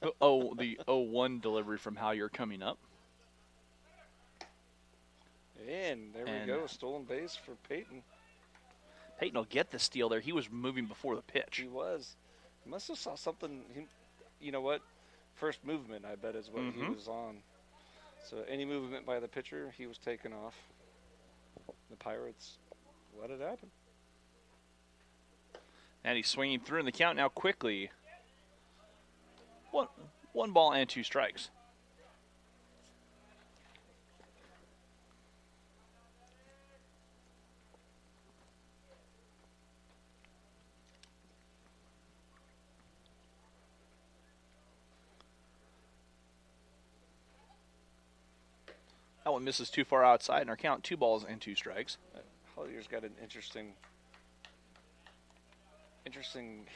The 0-1 delivery from Howyer coming up. And there we go, stolen base for Peyton. Peyton will get the steal there. He was moving before the pitch. He was. He must have saw something. You know what? First movement, I bet, is what he was on. So any movement by the pitcher, he was taken off. The Pirates let it happen. And he's swinging through in the count now quickly. One ball and 2 strikes. That one misses too far outside, and our count 2 balls and 2 strikes. Hollier's got an interesting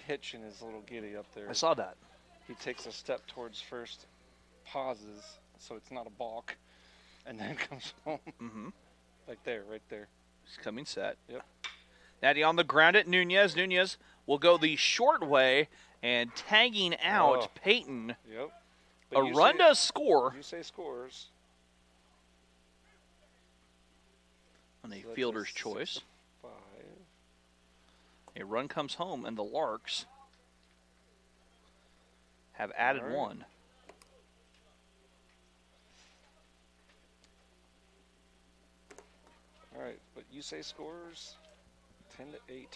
hitch in his little giddy up there. I saw that. He takes a step towards first, pauses, so it's not a balk, and then comes home. Like there, right there. He's coming set. Yep. Natty on the ground at Nunez. Nunez will go the short way and tagging out Peyton. Yep. A run does score. You say scores. On a fielder's choice. 5. A run comes home, and the Larks have added 1. All right, but you say scores 10-8.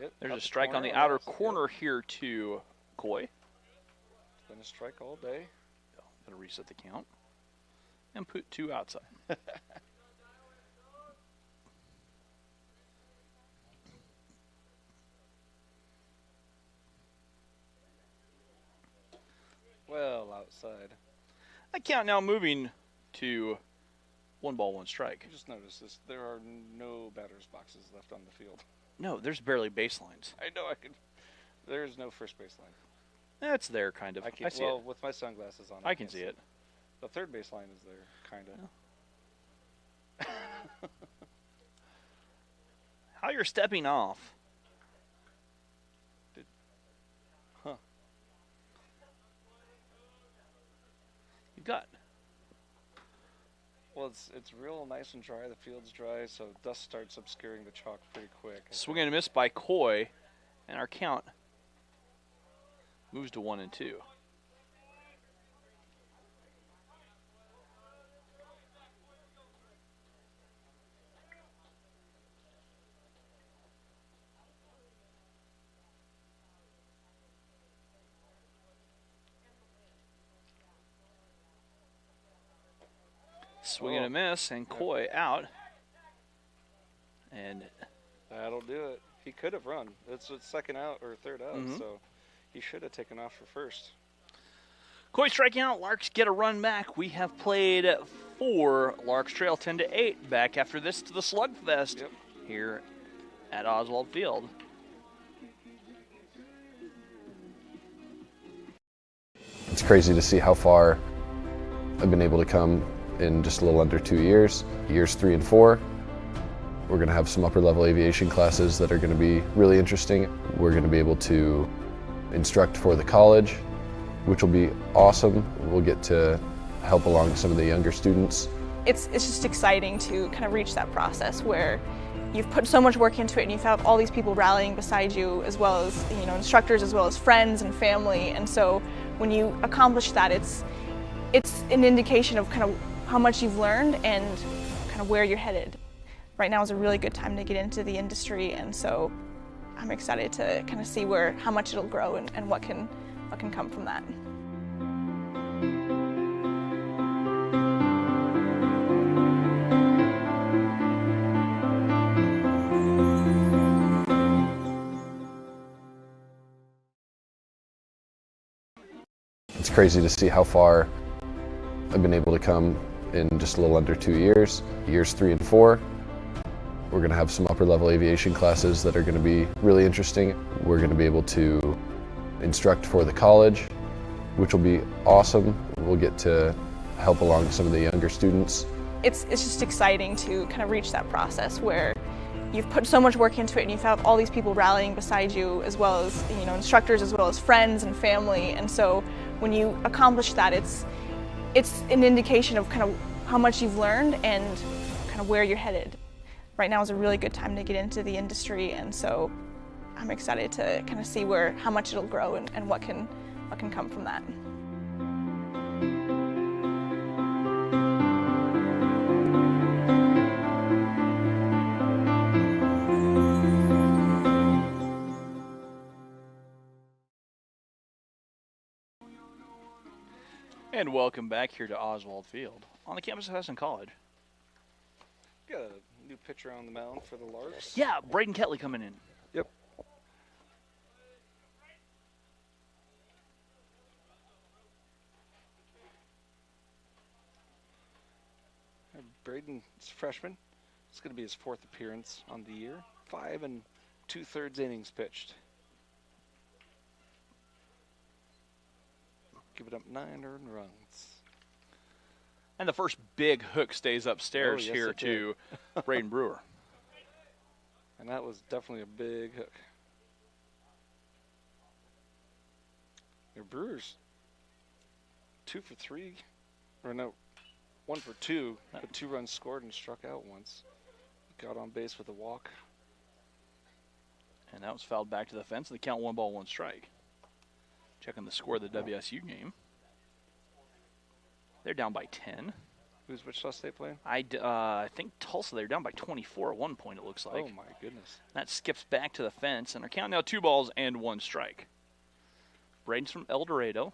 Yep, there's a strike on the outer corner here to Coy. It's been a strike all day. Got to reset the count and put 2 outside. Well, outside. That count now moving to 1 ball, 1 strike. You just noticed this. There are no batter's boxes left on the field. No, there's barely baselines. I know. There is no first baseline. That's there, kind of. I see it. With my sunglasses on, I can see it. The third baseline is there, kind of. Yeah. How you're stepping off. You've got. Well, it's real nice and dry. The field's dry, so dust starts obscuring the chalk pretty quick. Swing and a miss by Coy, and our count moves to 1 and 2. Swing and a miss, and Coy out. And that'll do it. He could have run. It's second out or third out, so he should have taken off for first. Coy striking out. Larks get a run back. We have played 4. Larks trail 10-8. Back after this to the slugfest here at Oswald Field. It's crazy to see how far I've been able to come in just a little under 2 years. Years 3 and 4, We're going to have some upper level aviation classes that are going to be really interesting. We're going to be able to instruct for the college, which will be awesome. We'll get to help along some of the younger students. It's just exciting to kind of reach that process where you've put so much work into it and you've had all these people rallying beside you, as well as instructors, as well as friends and family. And so when you accomplish that, it's an indication of kind of how much you've learned and kind of where you're headed. Right now is a really good time to get into the industry, and so I'm excited to kind of see how much it'll grow and what can come from that. It's crazy to see how far I've been able to come in just a little under 2 years. Years 3 and 4, we're going to have some upper level aviation classes that are going to be really interesting. We're going to be able to instruct for the college, which will be awesome. We'll get to help along some of the younger students. It's just exciting to kind of reach that process where you've put so much work into it and you've had all these people rallying beside you, as well as instructors, as well as friends and family. And so when you accomplish that, it's an indication of kind of how much you've learned and kind of where you're headed. Right now is a really good time to get into the industry, and so I'm excited to kind of see how much it'll grow and what can come from that. And welcome back here to Oswald Field on the campus of Heston College. Got a new pitcher on the mound for the Larks. Yeah, Braden Ketley coming in. Yep. Braden is a freshman. It's going to be his 4th appearance on the year. 5 2/3 innings pitched. Give it up 9 earned runs. And the first big hook stays upstairs yes, here to Braden Brewer. And that was definitely a big hook. Your Brewers 2 for 3, or no, 1 for 2, but 2 runs scored and struck out once. Got on base with a walk. And that was fouled back to the fence. The count 1 ball, 1 strike. Checking the score of the WSU game. They're down by 10. Who's Wichita State playing? I think Tulsa, they're down by 24 at one point, it looks like. Oh, my goodness. That skips back to the fence, and our count now 2 balls and 1 strike. Braden's from El Dorado.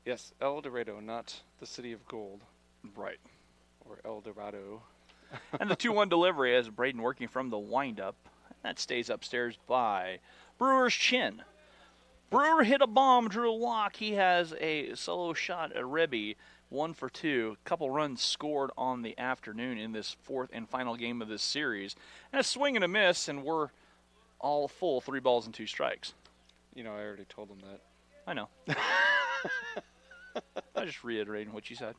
Yes, El Dorado, not the city of gold. Right. Or El Dorado. And the 2-1 delivery as Braden working from the windup. That stays upstairs by Brewer's chin. Brewer hit a bomb, drew a walk. He has a solo shot at Ribby, 1 for 2. A couple runs scored on the afternoon in this 4th and final game of this series. And a swing and a miss, and we're all full, 3 balls and 2 strikes. You know, I already told him that. I know. I'm just reiterating what you said.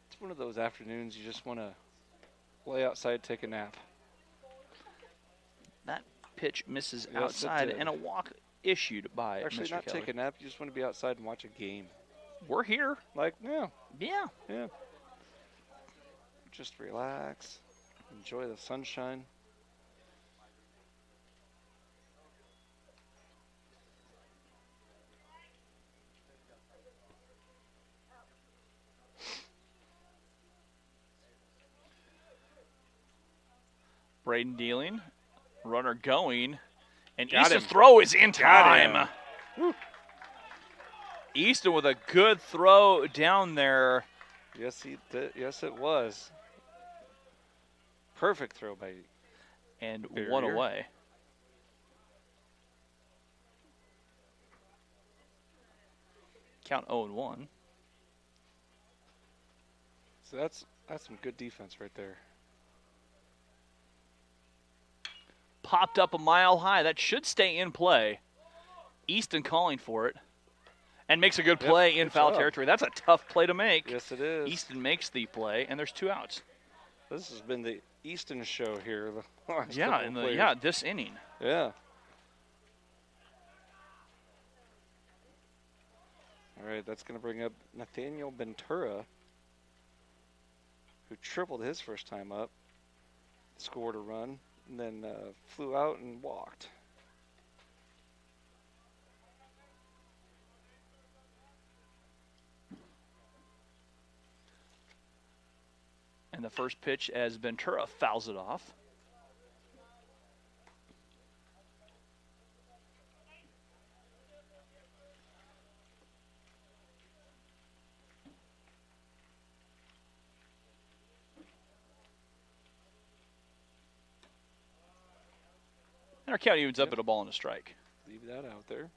It's one of those afternoons you just want to lay outside, take a nap. That pitch misses outside, and a walk issued by Actually, Mr. not Kelly. take a nap. You just want to be outside and watch a game. We're here. Like, yeah. Yeah. Just relax. Enjoy the sunshine. Braden dealing, runner going, and Got Easton's him. throw is in Got time. Easton with a good throw down there. Yes, he did. Yes, it was. Perfect throw by And Barrier. 1 away. Count 0-1. So that's some good defense right there. Popped up a mile high. That should stay in play. Easton calling for it. And makes a good play in foul territory. That's a tough play to make. Yes, it is. Easton makes the play, and there's 2 outs. This has been the Easton show here. The last Yeah, couple of plays. this inning. Yeah. All right, that's going to bring up Nathaniel Ventura, who tripled his first time up, scored a run, and then flew out and walked. And the first pitch as Ventura fouls it off. And our count evens up at a ball and a strike. Leave that out there.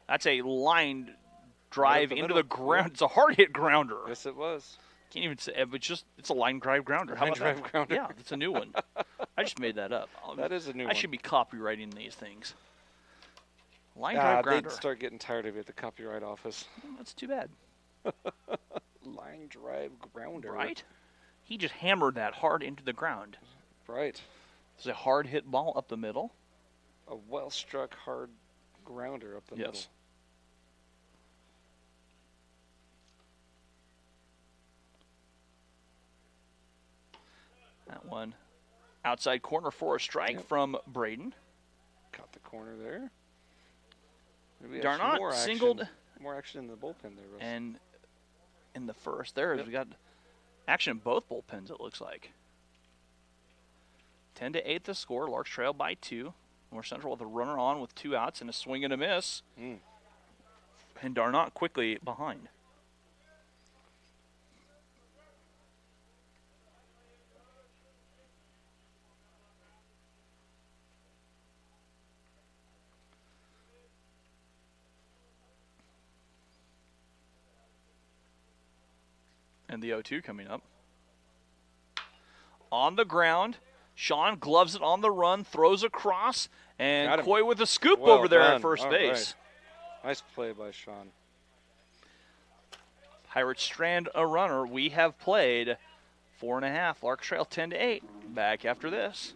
That's a line drive into the ground. It's a hard hit grounder. Yes, it was. Can't even say, but it's a line drive grounder. How about that? Yeah, it's a new one. I just made that up. That is a new one. I should be copywriting these things. Line drive grounder. They'd start getting tired of it at the copyright office. That's too bad. Line drive grounder. Right? He just hammered that hard into the ground. Right. It's a hard hit ball up the middle. A well struck hard grounder up the middle. That one outside corner for a strike from Braden. Caught the corner there. Darnot singled. More action in the bullpen there, Russ. And in the first, we got action in both bullpens, it looks like. 10-8 the score. Larks trail by 2. North Central with a runner on with 2 outs and a swing and a miss. And Darnot quickly behind. And the 0-2 coming up. On the ground, Sean gloves it on the run, throws across, and Coy with a scoop over there at first base. Right. Nice play by Sean. Pirates strand a runner. We have played 4.5. Larks trail 10-8. Back after this.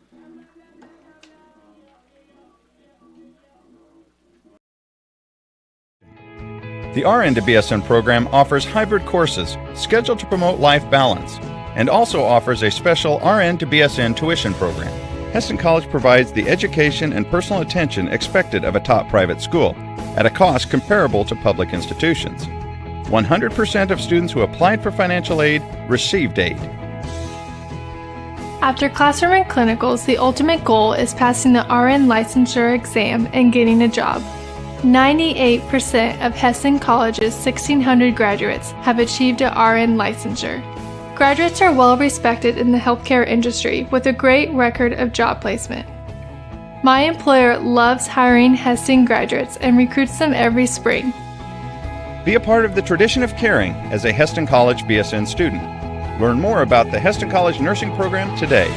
The RN to BSN program offers hybrid courses scheduled to promote life balance and also offers a special RN to BSN tuition program. Heston College provides the education and personal attention expected of a top private school at a cost comparable to public institutions. 100% of students who applied for financial aid received aid. After classroom and clinicals, the ultimate goal is passing the RN licensure exam and getting a job. 98% of Heston College's 1,600 graduates have achieved a RN licensure. Graduates are well respected in the healthcare industry with a great record of job placement. My employer loves hiring Heston graduates and recruits them every spring. Be a part of the tradition of caring as a Heston College BSN student. Learn more about the Heston College nursing program today.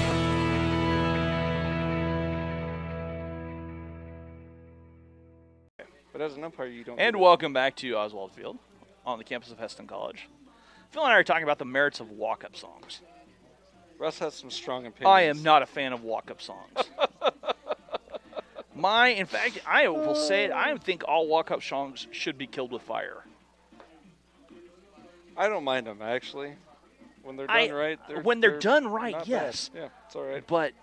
But as an umpire, you don't. And welcome back to Oswald Field on the campus of Heston College. Phil and I are talking about the merits of walk-up songs. Russ has some strong opinions. I am not a fan of walk-up songs. In fact, I will say it, I think all walk-up songs should be killed with fire. I don't mind them, actually. When they're done right. When they're done right, yes. Bad. Yeah, it's all right. But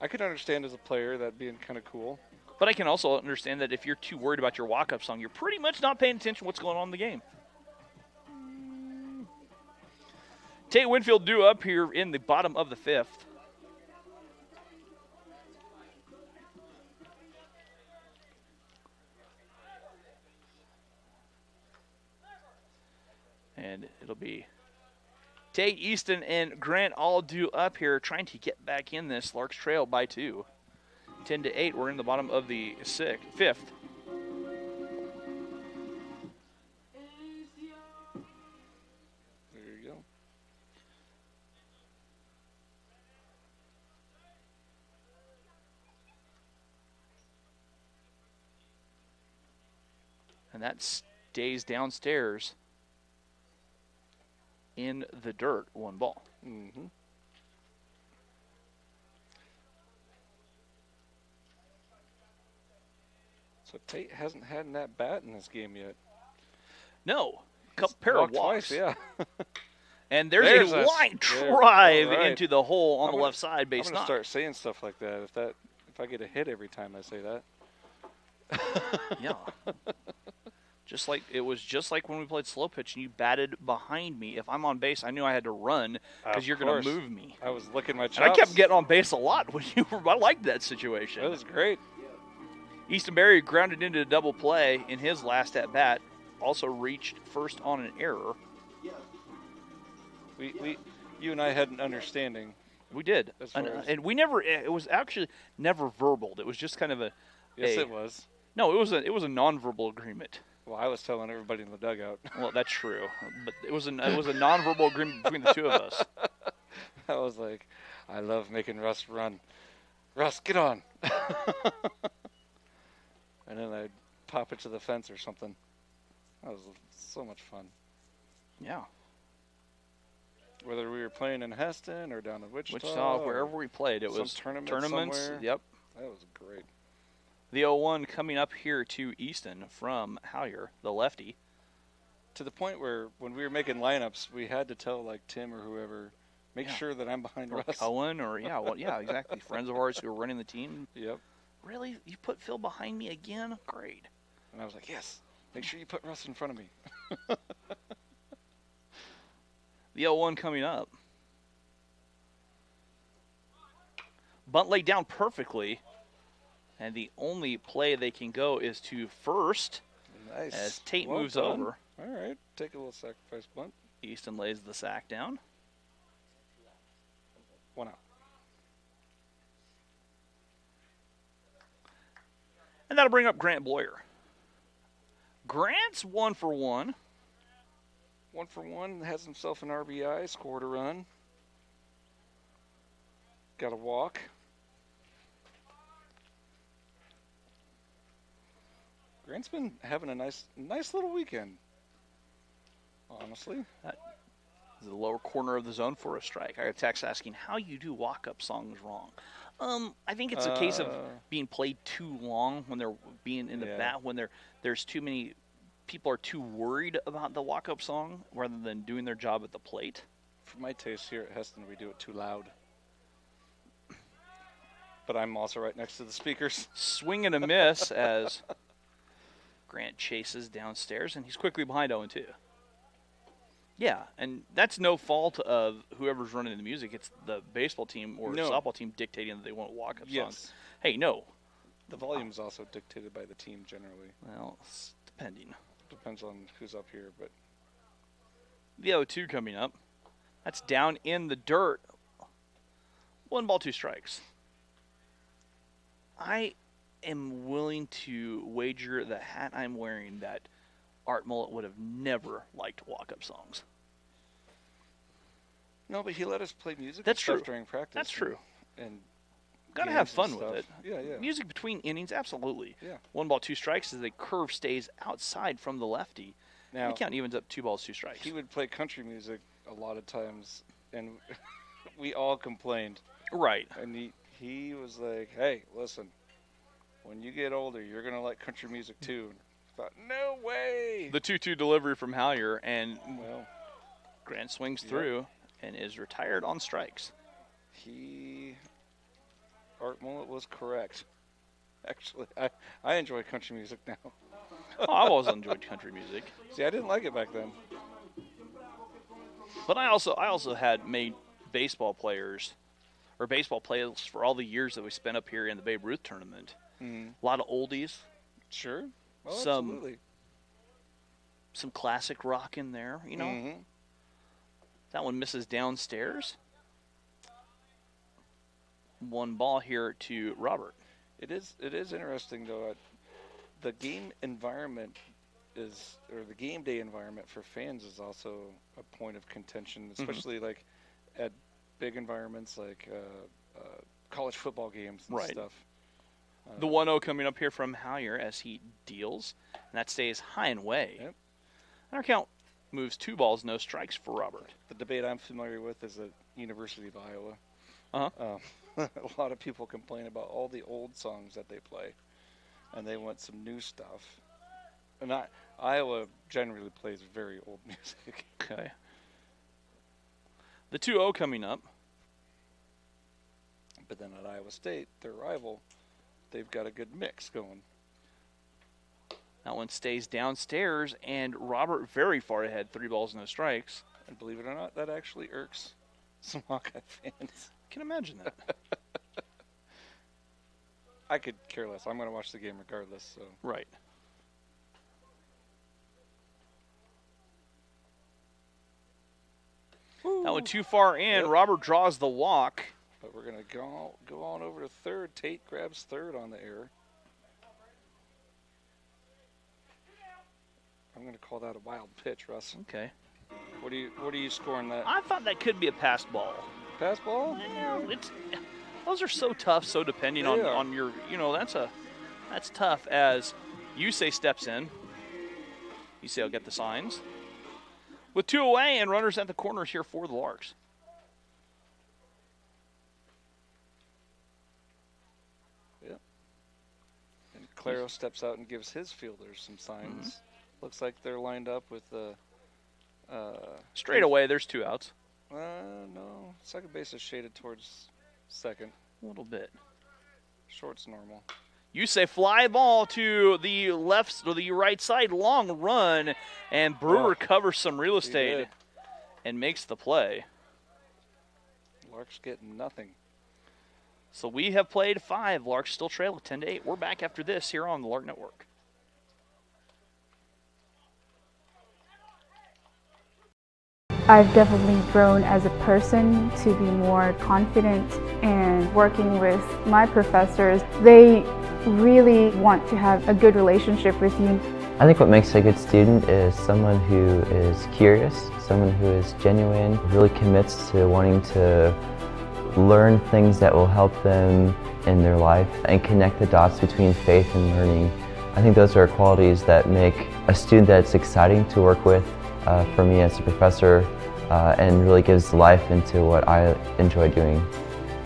I could understand as a player that being kind of cool. But I can also understand that if you're too worried about your walk-up song, you're pretty much not paying attention to what's going on in the game. Tate Winfield due up here in the bottom of the 5th. And it'll be Tate, Easton, and Grant all due up here trying to get back in this. Larks trail by 2. 10-8, we're in the bottom of the 5th. And that stays downstairs in the dirt, 1 ball. Mm-hmm. So Tate hasn't had that bat in this game yet. No. Couple pair of walks. Twice, yeah. And there's a line drive into the hole on the left side base. I'm going to start saying stuff like that if I get a hit every time I say that. Yeah. It was just like when we played slow pitch and you batted behind me. If I'm on base, I knew I had to run because you're going to move me. I was licking my chops. And I kept getting on base a lot when you were. I liked that situation. That was great. Easton Berry grounded into a double play in his last at bat. Also reached first on an error. You and I had an understanding. We did, and we never. It was actually never verbal. It was just kind of a. Yes, it was. No, it was a nonverbal agreement. Well, I was telling everybody in the dugout. Well, that's true, but it was a nonverbal agreement between the two of us. I was like, I love making Russ run. Russ, get on. And then I'd pop it to the fence or something. That was so much fun. Yeah. Whether we were playing in Heston or down in Wichita, wherever we played, it was tournaments. Somewhere. Yep. That was great. The 0-1 coming up here to Easton from Howyer, the lefty. To the point where when we were making lineups, we had to tell like Tim or whoever, make sure that I'm behind or Russ. Cohen or exactly. Friends of ours who were running the team. Yep. Really? You put Phil behind me again? Great. And I was like, yes. Make sure you put Russ in front of me. The 0-1 coming up. Bunt laid down perfectly. And the only play they can go is to first. Nice. As Tate Well moves done. over. All right. Take a little sacrifice bunt. Easton lays the sack down. 1 out. And that'll bring up Grant Boyer. Grant's 1 for 1. 1 for 1. Has himself an RBI. Scored a run. Got a walk. Grant's been having a nice little weekend. Honestly. That is the lower corner of the zone for a strike. I got a text asking how you do walk-up songs wrong. I think it's a case of being played too long when they're being in the bat, when there's too many people are too worried about the walk-up song rather than doing their job at the plate. For my taste here at Heston, we do it too loud. But I'm also right next to the speakers. Swing and a miss as Grant chases downstairs, and he's quickly behind 0-2. Yeah, and that's no fault of whoever's running the music. It's the baseball team or softball team dictating that they want walk-up songs. Hey, no. The volume is also dictated by the team generally. Well, it's depending. Depends on who's up here, but the 0-2 coming up. That's down in the dirt. 1 ball, 2 strikes. I am willing to wager the hat I'm wearing that Art Mullet would have never liked walk-up songs. No, but he let us play music That's true. during practice. That's true. And gotta have fun with it. Yeah, yeah. Music between innings, absolutely. Yeah. 1 ball, 2 strikes as the curve stays outside from the lefty. Now, the count evens up 2 balls, 2 strikes. He would play country music a lot of times, and we all complained. Right. And he was like, hey, listen, when you get older, you're going to like country music too. I thought, no way. The 2-2 delivery from Howyer, and Grant swings through and is retired on strikes. Art Mullet was correct. Actually, I enjoy country music now. Oh, I've always enjoyed country music. See, I didn't like it back then. But I also had made baseball players or baseball players for all the years that we spent up here in the Babe Ruth tournament. Mm-hmm. A lot of oldies. Sure. Oh, absolutely. Some classic rock in there, you know. Mm-hmm. That one misses downstairs. 1 ball here to Robert. It is interesting though. The game environment or the game day environment for fans is also a point of contention, especially like at big environments like college football games and stuff. The 1-0 coming up here from Howyer as he deals, and that stays high and away. Yep. And our count moves 2 balls, no strikes for Robert. The debate I'm familiar with is at University of Iowa. Uh-huh. A lot of people complain about all the old songs that they play, and they want some new stuff. And Iowa generally plays very old music. Okay. The 2-0 coming up. But then at Iowa State, their rival, they've got a good mix going. That one stays downstairs, and Robert very far ahead, 3 balls, no strikes. And believe it or not, that actually irks some Hawkeye fans. I can imagine that. I could care less. I'm going to watch the game regardless. So. Right. That one too far in. Yep. Robert draws the walk. But we're going to go on over to third. Tate grabs third on the air. I'm going to call that a wild pitch, Russ. Okay. What are you scoring that? I thought that could be a pass ball. Pass ball? Yeah, those are so tough, so depending on your, that's tough as Yusei steps in. Yusei will get the signs. With 2 away and runners at the corners here for the Larks. Yep. And Claro steps out and gives his fielders some signs. Mm-hmm. Looks like they're lined up with the... straight away, there's 2 outs. No. Second base is shaded towards second. A little bit. Short's normal. You say fly ball to the left or the right side, long run, and Brewer covers some real estate and makes the play. Larks getting nothing. So we have played 5. Larks still trail 10-8. We're back after this here on the Lark Network. I've definitely grown as a person to be more confident, and working with my professors, they really want to have a good relationship with you. I think what makes a good student is someone who is curious, someone who is genuine, really commits to wanting to learn things that will help them in their life and connect the dots between faith and learning. I think those are qualities that make a student that's exciting to work with for me as a professor, and really gives life into what I enjoy doing.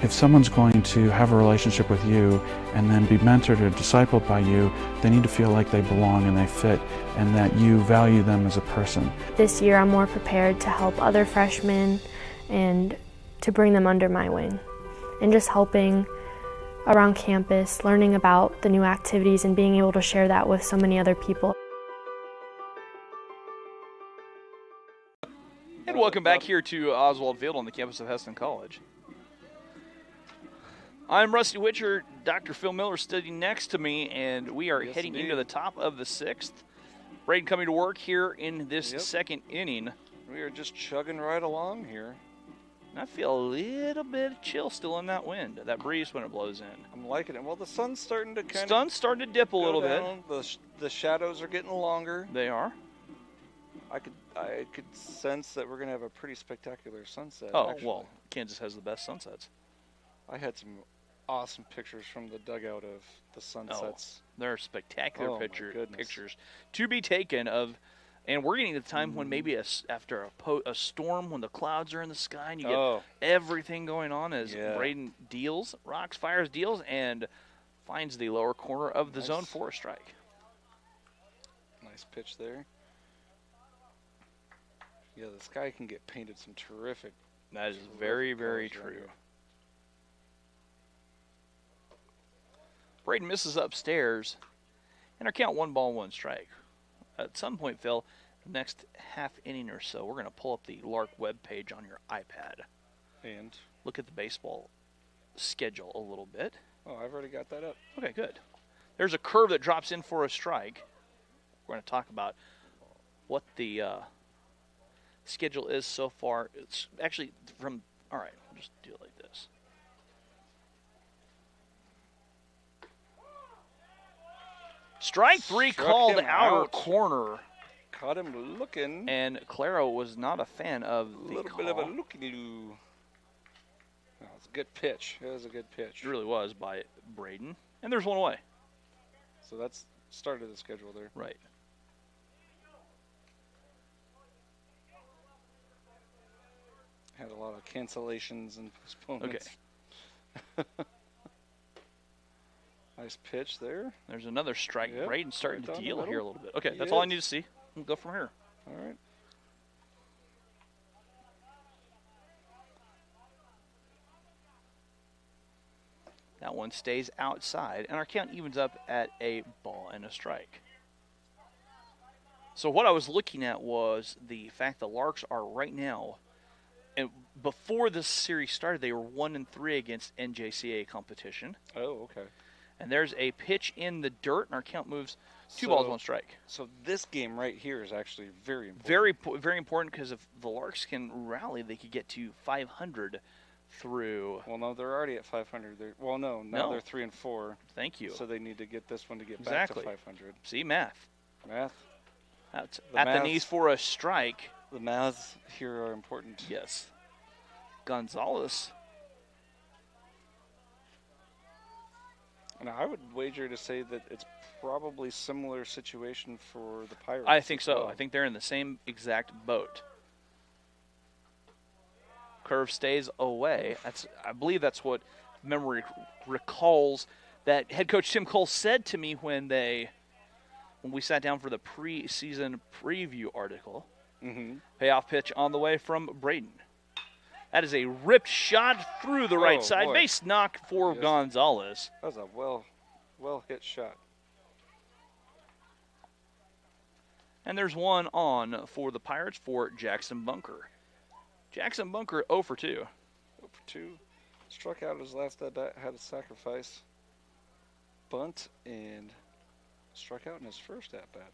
If someone's going to have a relationship with you and then be mentored or discipled by you, they need to feel like they belong and they fit and that you value them as a person. This year I'm more prepared to help other freshmen and to bring them under my wing. And just helping around campus, learning about the new activities and being able to share that with so many other people. And welcome back here to Oswald Field on the campus of Heston College. I'm Rusty Witcher, Dr. Phil Miller studying next to me, and we are heading into the top of the 6th. Braden coming to work here in this second inning. We are just chugging right along here. And I feel a little bit of chill still in that wind, that breeze when it blows in. I'm liking it. Well, the sun's starting to starting to dip a little bit. The shadows are getting longer. They are. I could sense that we're going to have a pretty spectacular sunset. Oh, actually. Well, Kansas has the best sunsets. I had some awesome pictures from the dugout of the sunsets. There are spectacular pictures to be taken of, and we're getting to the time when maybe after a storm, when the clouds are in the sky and you get everything going on as Braden deals, rocks, fires, deals, and finds the lower corner of the zone for a strike. Nice pitch there. Yeah, the sky can get painted some terrific. That is very, very true. Braden misses upstairs, and our count 1 ball, 1 strike. At some point, Phil, the next half inning or so, we're going to pull up the Lark web page on your iPad and look at the baseball schedule a little bit. Oh, I've already got that up. Okay, good. There's a curve that drops in for a strike. We're going to talk about what the schedule is so far. It's actually from, all right, we'll just do it like this. Strike 3 called outer corner. Caught him looking. And Claro was not a fan of the little call. bit of a looky-loo. That was a good pitch. It was a good pitch. It really was by Braden. And there's one away. So that's start of the schedule there. Right. Had a lot of cancellations and postponements. Okay. Nice pitch there. There's another strike. Yep, Braden's starting right to down the deal middle. here a little bit. Okay, He that's all I is. need to see. We'll go from here. All right. That one stays outside, and our count evens up at a ball and a strike. So what I was looking at was the fact the Larks are right now, and before this series started, they were 1-3 against NJCA competition. Oh, okay. And there's a pitch in the dirt, and our count moves 2 balls, 1 strike. So this game right here is actually very important. Very important, because if the Larks can rally, they could get to 500 through. Well, no, they're already at 500. Now they're 3-4. Thank you. So they need to get this one to get Exactly. back to 500. See, math. Math. That's at the knees for a strike. The maths here are important. Yes. Gonzalez. And I would wager to say that it's probably similar situation for the Pirates. I think as so. well. I think they're in the same exact boat. Curve stays away. I believe that's what memory recalls that head coach Tim Cole said to me when we sat down for the preseason preview article. Mm-hmm. Payoff pitch on the way from Braden. That is a ripped shot through the right side. Boy. Base knock for Yes. Gonzalez. That was a well hit shot. And there's one on for the Pirates for Jackson Bunker. Jackson Bunker 0 for 2. 0 for 2. Struck out his last at bat, had a sacrifice bunt, and struck out in his first at bat.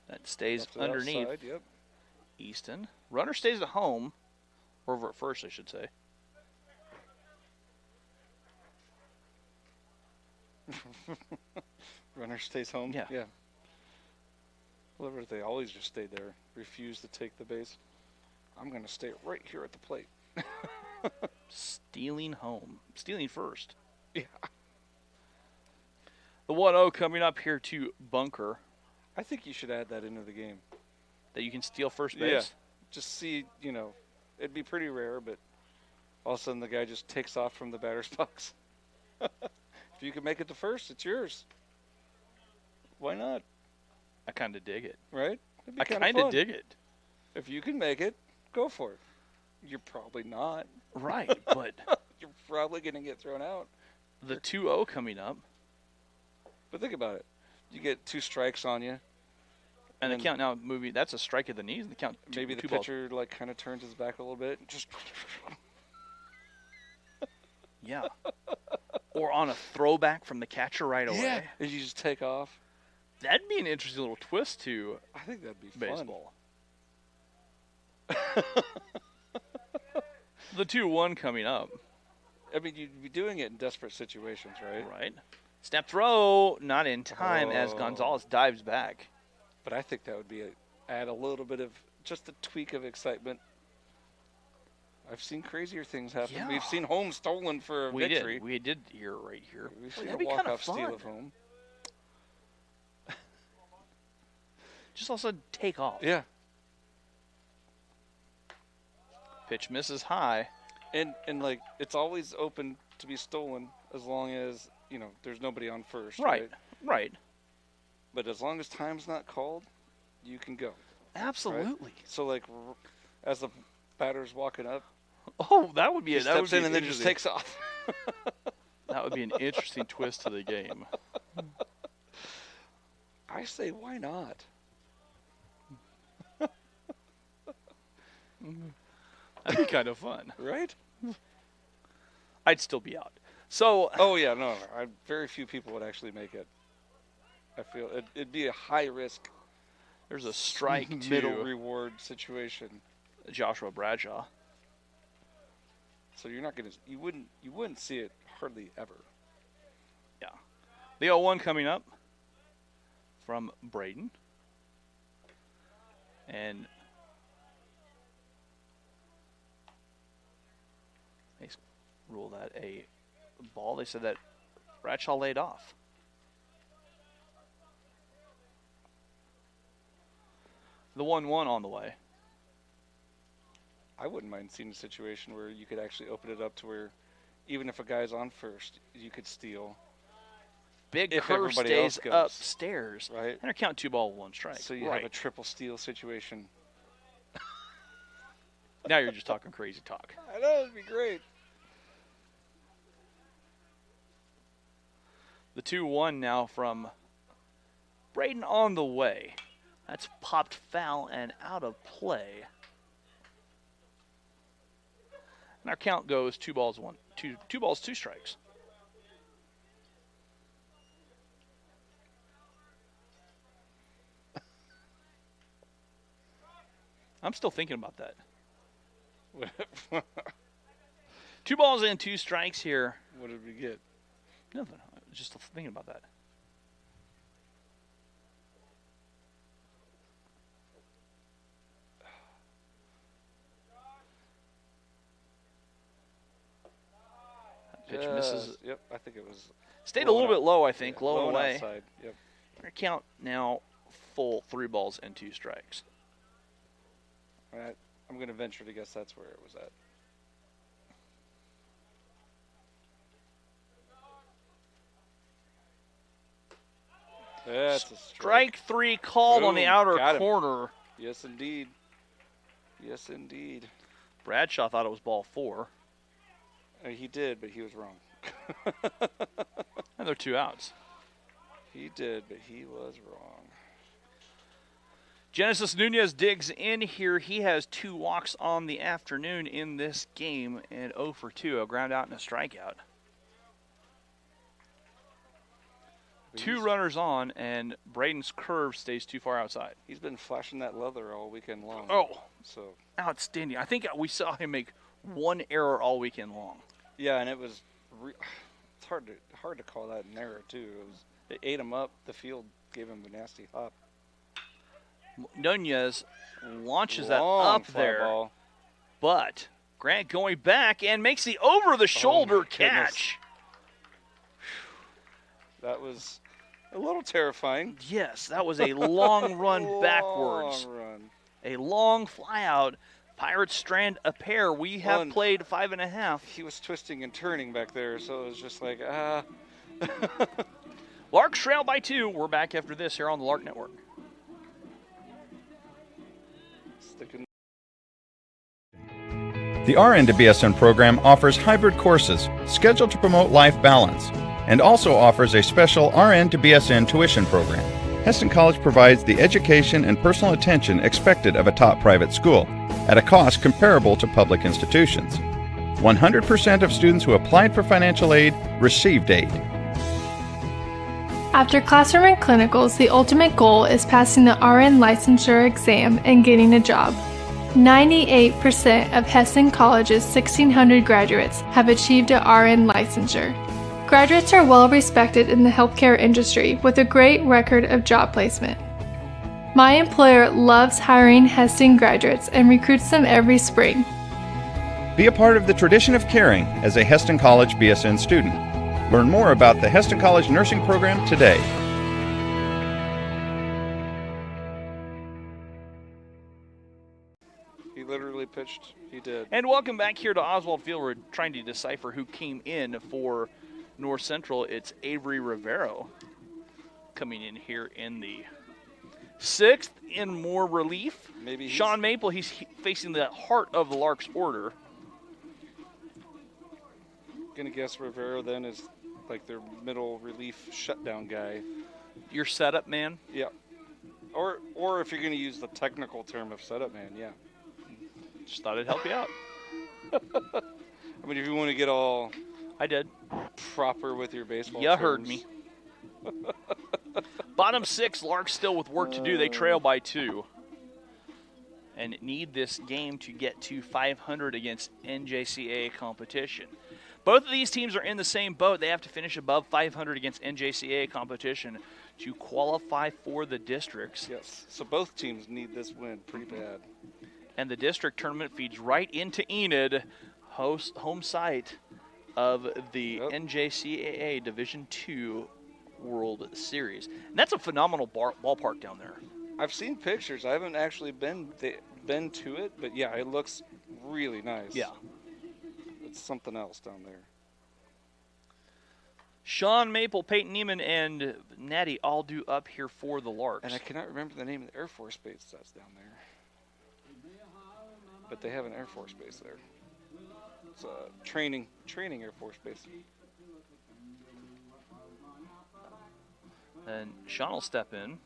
That stays Left it underneath outside, yep. Easton. Runner stays at home, or over at first, I should say. Runner stays home. Yeah. Yeah. Whatever, they always just stay there, refuse to take the base. I'm going to stay right here at the plate. Stealing home. Stealing first. Yeah. The 1-0 coming up here to Bunker. I think you should add that into the game. That you can steal first base? Yeah. Just see, it'd be pretty rare, but all of a sudden the guy just takes off from the batter's box. If you can make it to first, it's yours. Why not? I kind of dig it. Right? I kind of dig it. If you can make it, go for it. You're probably not. Right, but you're probably going to get thrown out. The 2-0 coming up. But think about it. You get 2 strikes on you. And the count now moving, that's a strike at the knees. And the count Maybe the two balls. pitcher kind of turns his back a little bit. And just yeah. Or on a throwback from the catcher right away. Yeah. And you just take off. That'd be an interesting little twist to I think that'd be baseball. The 2-1 coming up. I mean, you'd be doing it in desperate situations, right? Right. Snap throw, not in time as Gonzalez dives back. But I think that would be add a little bit of just a tweak of excitement. I've seen crazier things happen. Yeah. We've seen home stolen for a victory. We did here right here. We've seen That'd a be kinda walk-off steal fun. of home. Just also take off. Yeah. Pitch misses high. And like it's always open to be stolen as long as, there's nobody on first. Right. But as long as time's not called, you can go. Absolutely. Right? So like as the batter's walking up, oh, that would be he it. That steps would be in and then just takes off. That would be an interesting twist to the game. I say, why not? That'd be kind of fun. Right? I'd still be out. So. Oh, yeah, no. Very few people would actually make it. I feel it'd be a high risk. There's a strike to middle reward situation. Joshua Bradshaw. So you're not gonna you wouldn't see it hardly ever. The 0-1 coming up from Braden. And they rule that a ball. They said that Bradshaw laid off. The 1-1 on the way. I wouldn't mind seeing a situation where you could actually open it up to where even if a guy's on first, you could steal. Big if curve everybody stays else goes, upstairs. right? And count 2 ball, 1 strike. So you have a triple steal situation. Now you're just talking crazy talk. I know, it'd be great. The 2-1 now from Braden on the way. That's popped foul and out of play. And our count goes 2 balls, 2 strikes. I'm still thinking about that. 2 balls and 2 strikes here. What did we get? Nothing. I was just thinking about that. Pitch misses. Yep, I think it was. Stayed a little bit low, I think. Yeah, low and away. Outside. Yep. Our count now full 3 balls and 2 strikes. All right. I'm going to venture to guess that's where it was at. That's a strike 3 called on the outer Got him. corner. Yes, indeed. Yes, indeed. Bradshaw thought it was ball 4. He did, but he was wrong. And they're 2 outs. He did, but he was wrong. Genesis Nunez digs in here. He has 2 walks on the afternoon in this game and 0 for 2, a ground out and a strikeout. 2 runners on, and Braden's curve stays too far outside. He's been flashing that leather all weekend long. Oh, so outstanding. I think we saw him make 1 error all weekend long. Yeah, and it was it's hard to call that an error too. It ate him up. The field gave him a nasty hop. Nunez launches that Long up fly there, ball. but Grant going back and makes the over-the-shoulder catch. That was a little terrifying. Yes, that was a long run backwards. Long run. A long fly out. Pirates strand a pair. We have played 5.5. He was twisting and turning back there, so it was just like, Larks trail by 2. We're back after this here on the Lark Network. The RN to BSN program offers hybrid courses scheduled to promote life balance and also offers a special RN to BSN tuition program. Heston College provides the education and personal attention expected of a top private school at a cost comparable to public institutions. 100% of students who applied for financial aid received aid. After classroom and clinicals, the ultimate goal is passing the RN licensure exam and getting a job. 98% of Heston College's 1,600 graduates have achieved a RN licensure. Graduates are well respected in the healthcare industry with a great record of job placement. My employer loves hiring Heston graduates and recruits them every spring. Be a part of the tradition of caring as a Heston College BSN student. Learn more about the Heston College nursing program today. He literally pitched. He did. And welcome back here to Oswald Field. We're trying to decipher who came in for North Central. It's Avery Rivero coming in here in the 6th in more relief. Maybe Sean Maple, he's facing the heart of the Larks order. Gonna guess Rivero then is like their middle relief shutdown guy. Your setup man? Yeah. Or if you're gonna use the technical term of setup man, yeah. Just thought it'd help you out. I mean, if you want to get all I did proper with your baseball you terms. heard me. Bottom 6, Larks still with work to do. They trail by 2. And need this game to get to 500 against NJCAA competition. Both of these teams are in the same boat. They have to finish above 500 against NJCAA competition to qualify for the districts. Yes, so both teams need this win pretty bad. And the district tournament feeds right into Enid, home site of the NJCAA Division II World Series. And that's a phenomenal ballpark down there. I've seen pictures. I haven't actually been to it, but yeah, it looks really nice. Yeah. It's something else down there. Sean Maple, Peyton Neiman, and Natty all due up here for the Larks. And I cannot remember the name of the Air Force base that's down there. But they have an Air Force base there. It's a training Air Force base. And Sean will step in.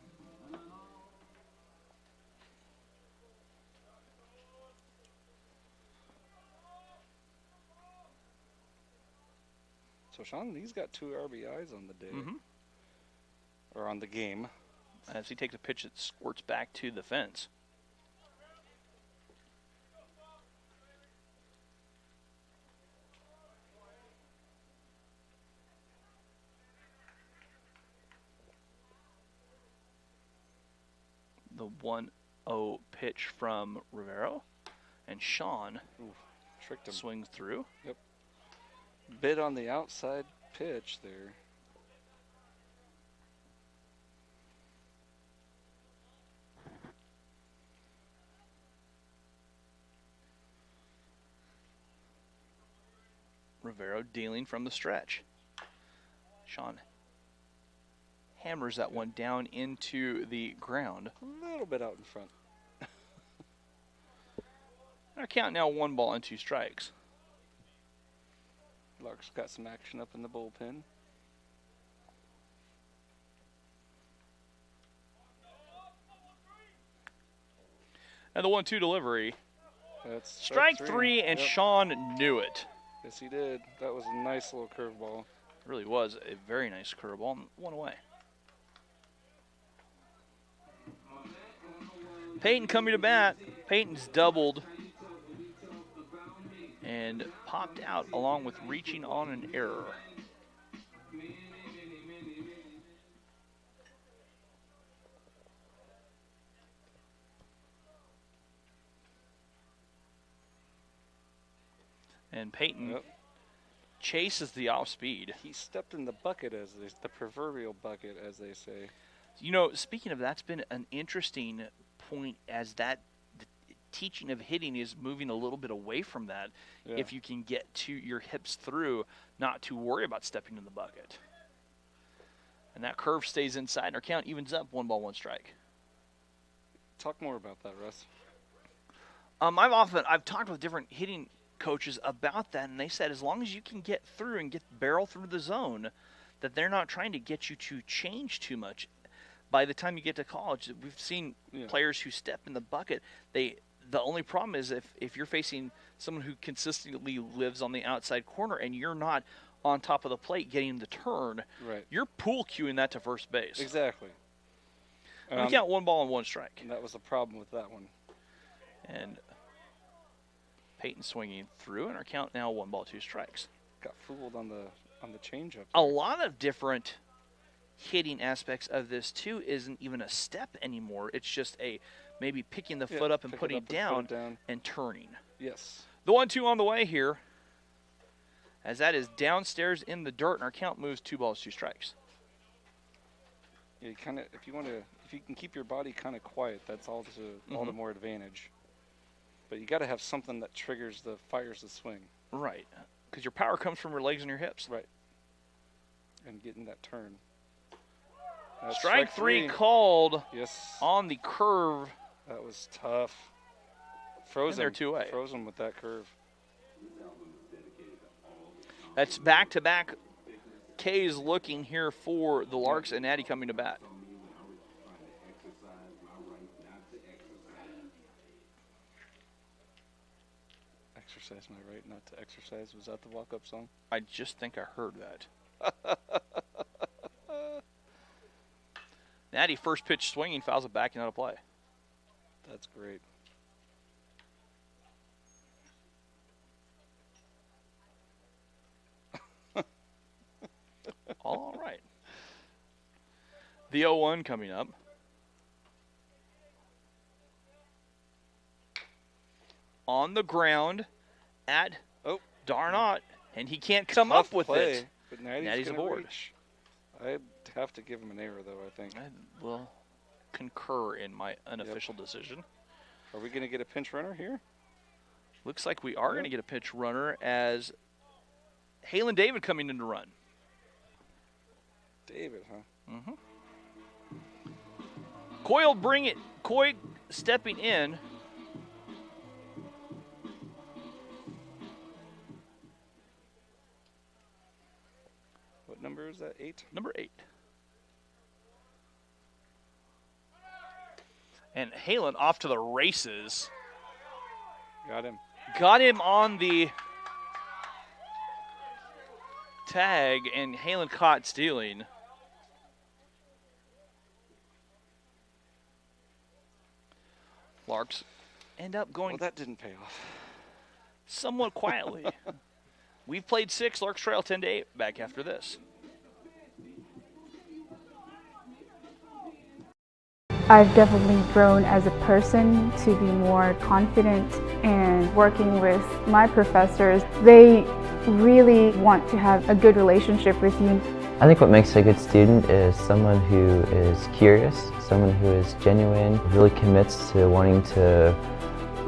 So Sean, he's got 2 RBIs on the day. Or on the game. As he takes a pitch that squirts back to the fence. The 1-0 pitch from Rivero. And Sean tricked him. Swings through. Yep. Bit on the outside pitch there. Rivero dealing from the stretch. Sean hammers that one down into the ground. A little bit out in front. Our count now 1 ball and 2 strikes. Lark's got some action up in the bullpen. And the 1-2 delivery. That's strike 3, and Sean knew it. Yes, he did. That was a nice little curveball. It really was a very nice curveball. 1 away. Peyton coming to bat. Peyton's doubled and popped out along with reaching on an error. And Peyton chases the off speed. He stepped in the bucket, the proverbial bucket, as they say. You know, speaking of that's been an interesting point as that the teaching of hitting is moving a little bit away from that. Yeah. If you can get to your hips through, not to worry about stepping in the bucket. And that curve stays inside, and our count evens up 1 ball, 1 strike. Talk more about that, Russ. I've talked with different hitting coaches about that, and they said as long as you can get through and get the barrel through the zone, that they're not trying to get you to change too much. By the time you get to college, we've seen players who step in the bucket. The only problem is if you're facing someone who consistently lives on the outside corner and you're not on top of the plate getting the turn, you're pool cueing that to first base. Exactly. We count 1 ball and 1 strike. And that was the problem with that one. And Peyton swinging through, and our count now 1 ball, 2 strikes. Got fooled on the changeup. A lot of different hitting aspects of this too isn't even a step anymore. It's just maybe picking the foot up and putting it down and turning. Yes. The 1-2 on the way here, as that is downstairs in the dirt, and our count moves 2 balls, 2 strikes. Yeah, if you can keep your body kind of quiet, that's all the more advantage. But you got to have something that fires the swing. Right, because your power comes from your legs and your hips. Right. And getting that turn. Strike 3 called. Yes. On the curve. That was tough. Frozen. And they're 2-away. Frozen with that curve. That's back-to-back K's looking here for the Larks, and Natty coming to bat. Exercise my right not to exercise. Was that the walk-up song? I just think I heard that. Natty first pitch swinging, fouls it back and out of play. That's great. The 0-1 coming up. On the ground at Darnot, and he can't come up with it. But Natty's aboard. Reach. I'd have to give him an error, though, I think. I will concur in my unofficial decision. Are we going to get a pinch runner here? Looks like we are going to get a pinch runner as Halen David coming in to run. David, huh? Mm-hmm. Coy will bring it. Coy stepping in. What number is that? 8? Number 8. And Halen off to the races. Got him. Got him on the tag, and Halen caught stealing. Larks end up going. Well, that didn't pay off. Somewhat quietly. We've played 6. Larks trail 10-8. Back after this. I've definitely grown as a person to be more confident, and working with my professors, they really want to have a good relationship with you. I think what makes a good student is someone who is curious, someone who is genuine, really commits to wanting to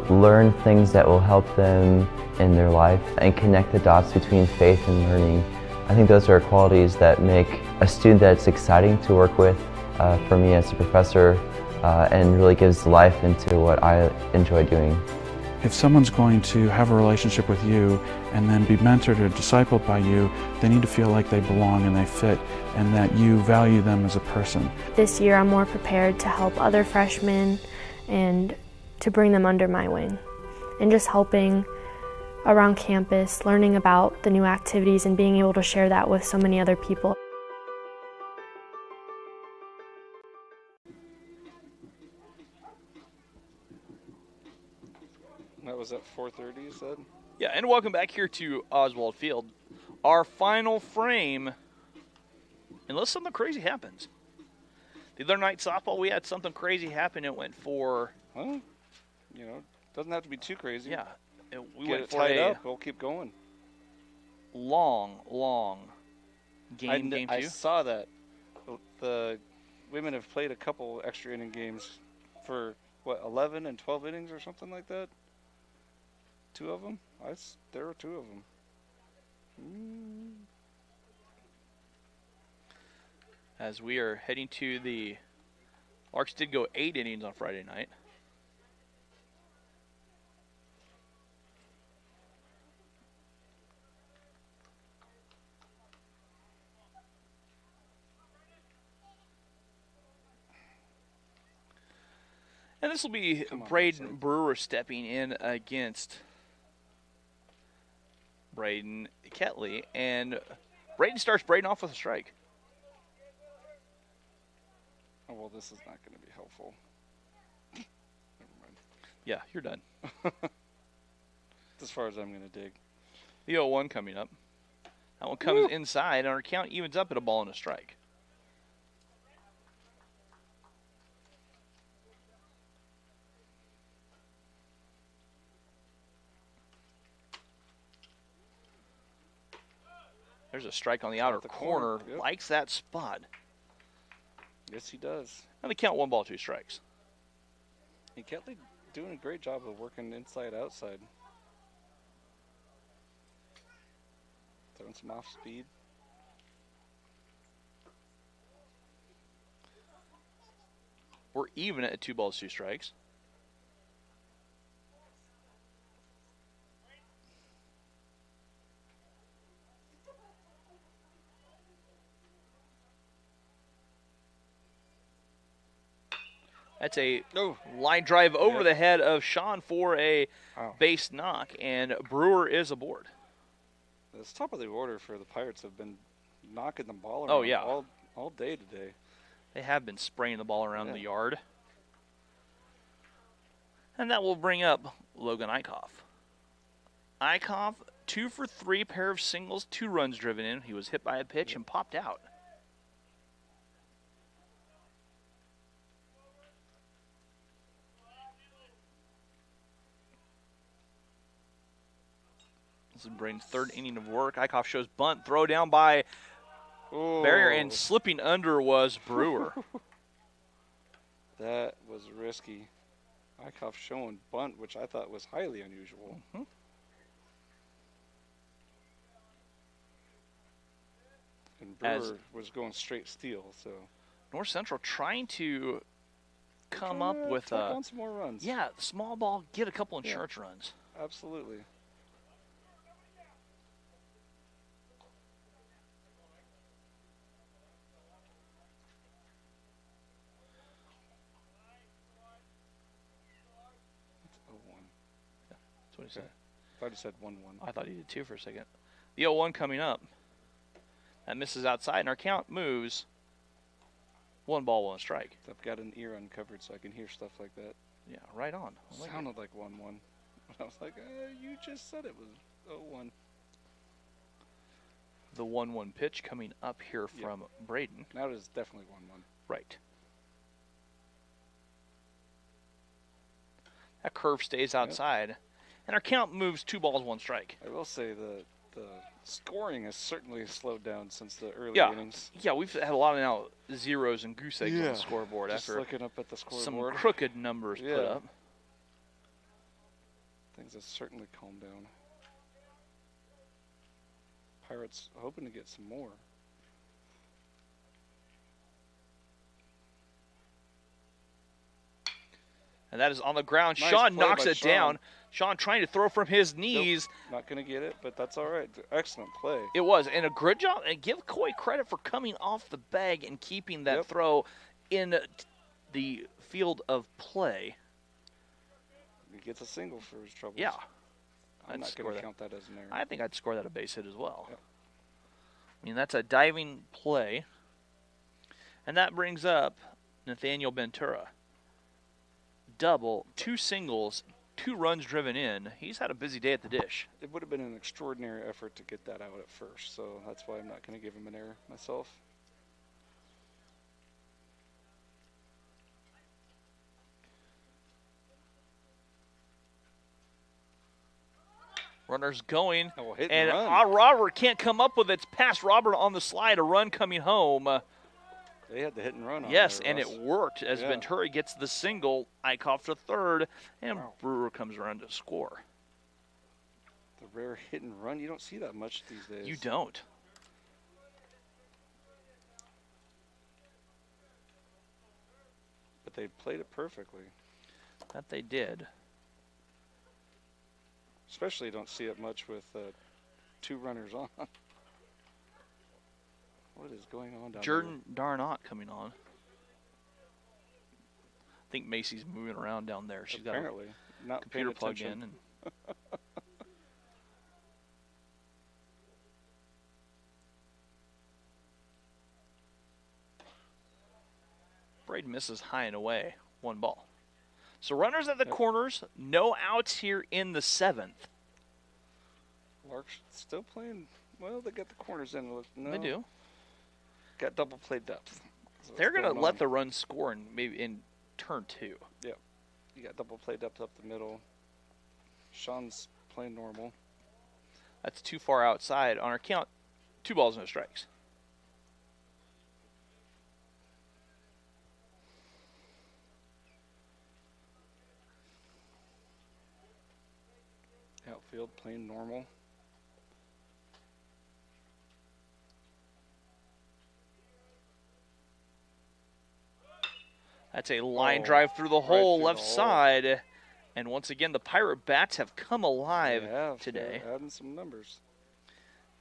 learn things that will help them in their life and connect the dots between faith and learning. I think those are qualities that make a student that's exciting to work with for me as a professor, and really gives life into what I enjoy doing. If someone's going to have a relationship with you and then be mentored or discipled by you, they need to feel like they belong and they fit and that you value them as a person. This year I'm more prepared to help other freshmen and to bring them under my wing. And just helping around campus, learning about the new activities and being able to share that with so many other people. That was at 4:30, you said? Yeah, and welcome back here to Oswald Field. Our final frame, unless something crazy happens. The other night softball, we had something crazy happen. It went for... Well, you know, doesn't have to be too crazy. Yeah. We Get went it for tied a up, we'll keep going. long game, game 2. I saw that. The women have played a couple extra inning games for, what, 11 and 12 innings or something like that? 2 of them? There were 2 of them. As we are heading to the... Larks did go 8 innings on Friday night. And this will be Braden Brewer stepping in against Braden Ketley. And Braden starts Braden off with a strike. Oh, well, this is not going to be helpful. Never mind. Yeah, you're done. As far as I'm going to dig. The 0-1 coming up. That one comes inside, and our count evens up at a ball and a strike. There's a strike on the outer corner. Yep. Likes that spot. Yes, he does. And they count 1 ball, 2 strikes. And Ketley doing a great job of working inside, outside. Throwing some off speed. We're even at 2 balls, 2 strikes. That's a line drive over the head of Sean for a base knock, and Brewer is aboard. The top of the order for the Pirates have been knocking the ball around all day today. They have been spraying the ball around the yard. And that will bring up Logan Eichhoff. Eichhoff, 2 for 3, pair of singles, 2 runs driven in. He was hit by a pitch and popped out. This is Braden's third inning of work. Eichhoff shows bunt, throw down by Barrier, and slipping under was Brewer. That was risky. Eichhoff showing bunt, which I thought was highly unusual. Mm-hmm. And Brewer was going straight steal, so. North Central trying to come up with on some more runs. Yeah, small ball, get a couple insurance runs. Absolutely. That's what he said. I thought he said 1-1. I thought he did too for a second. The 0-1 coming up. That misses outside, and our count moves 1 ball, 1 strike. I've got an ear uncovered so I can hear stuff like that. Yeah, right on. Sounded like 1-1. I was like, you just said it was 0-1. The 1-1 pitch coming up here from Braden. Now it is definitely 1-1. Right. That curve stays outside. And our count moves 2 balls, 1 strike. I will say the scoring has certainly slowed down since the early innings. Yeah, we've had a lot of now zeros and goose eggs on the scoreboard just after looking up at the scoreboard. Some crooked numbers put up. Things have certainly calmed down. Pirates hoping to get some more. And that is on the ground. Nice Sean play knocks by it Sean. down. Sean trying to throw from his knees. Nope, not going to get it, but that's all right. Excellent play. It was. And a good job. And give Coy credit for coming off the bag and keeping that throw in the field of play. He gets a single for his troubles. Yeah. I'm not going to count that as an error. I think I'd score that a base hit as well. Yep. I mean, that's a diving play. And that brings up Nathaniel Ventura. Double, 2 singles, 2 runs driven in. He's had a busy day at the dish. It would have been an extraordinary effort to get that out at first, so that's why I'm not going to give him an error myself. Runners going, hit and run. Robert can't come up with it. It's past Robert on the slide, a run coming home. They had the hit and run on Yes, there, and Russ. it worked as Ventura gets the single. Eichhoff to third, and Brewer comes around to score. The rare hit and run, you don't see that much these days. You don't. But they played it perfectly. That they did. Especially you don't see it much with 2 runners on. What is going on down Jordan Darnot coming on. I think Macy's moving around down there. She's Apparently, got a not computer paying plugged attention. in. And Braden misses high and away. 1 ball. So runners at the corners, no outs here in the 7th. Lark's still playing. Well, they got the corners in. No, They do. Got double play depth. So They're going to let the run score in maybe in turn 2. Yeah. You got double play depth up the middle. Sean's playing normal. That's too far outside. On our count, 2 balls, no strikes. Outfield playing normal. That's a line drive through the hole, through left the hole. side. And once again, the Pirate bats have come alive today. They're adding some numbers.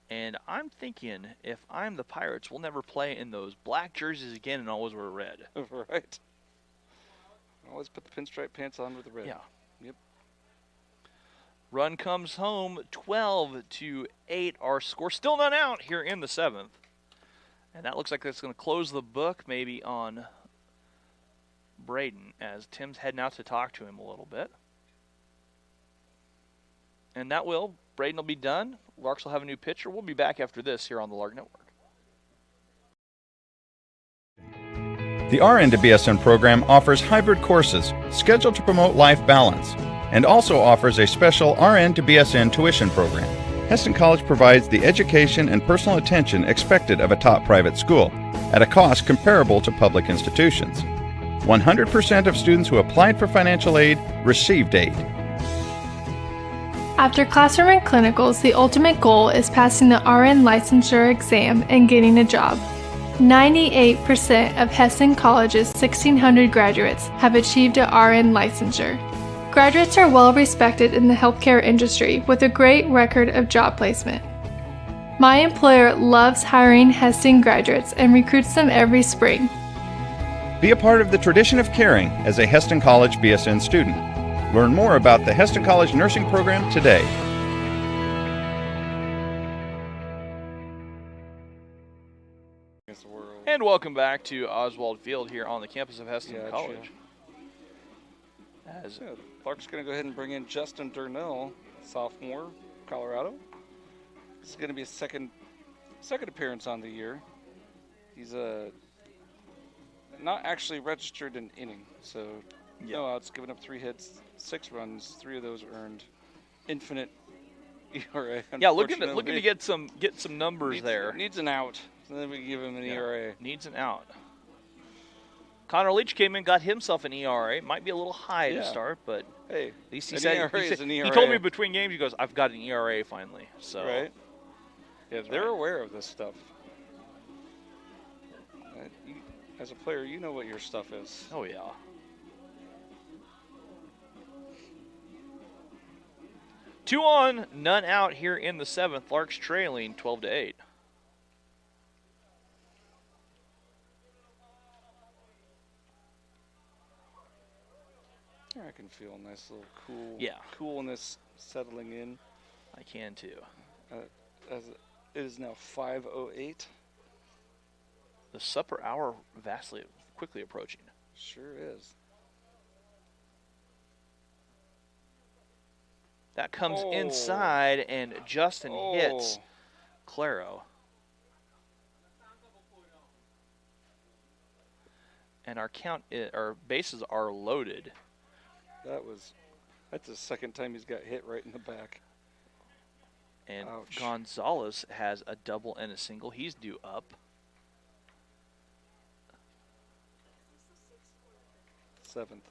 And I'm thinking, if I'm the Pirates, we'll never play in those black jerseys again and always wear red. Right. Always put the pinstripe pants on with the red. Yeah. Yep. Run comes home, 12-8. Our score still not out here in the 7th. And that looks like that's going to close the book maybe on Braden as Tim's heading out to talk to him a little bit. And that will. Braden will be done. Larks will have a new pitcher. We'll be back after this here on the Lark Network. The RN to BSN program offers hybrid courses scheduled to promote life balance and also offers a special RN to BSN tuition program. Heston College provides the education and personal attention expected of a top private school at a cost comparable to public institutions. 100% of students who applied for financial aid received aid. After classroom and clinicals, the ultimate goal is passing the RN licensure exam and getting a job. 98% of Heston College's 1,600 graduates have achieved a RN licensure. Graduates are well respected in the healthcare industry with a great record of job placement. My employer loves hiring Heston graduates and recruits them every spring. Be a part of the tradition of caring as a Heston College BSN student. Learn more about the Heston College nursing program today. And welcome back to Oswald Field here on the campus of Heston College. Clark's going to go ahead and bring in Justin Durnell, sophomore, Colorado. This is going to be his second appearance on the year. He's not actually registered an inning, so no outs, given up 3 hits, 6 runs, 3 of those earned. Infinite ERA. Yeah, looking to get some numbers there. Needs an out, so then we give him an ERA. Needs an out. Connor Leach came in, got himself an ERA. Might be a little high to start, but hey, at least he an said, ERA is an ERA. He told me between games, he goes, "I've got an ERA finally." So right. Yeah, they're aware of this stuff. As a player, you know what your stuff is. Oh, yeah. Two on, none out here in the 7th. Larks trailing 12-8. I can feel a nice little coolness settling in. I can too. As it is now 5:08. The supper hour quickly approaching. Sure is. That comes inside, and Justin hits Claro. And our bases are loaded. That's the second time he's got hit right in the back. And Gonzalez has a double and a single. He's due up. Seventh.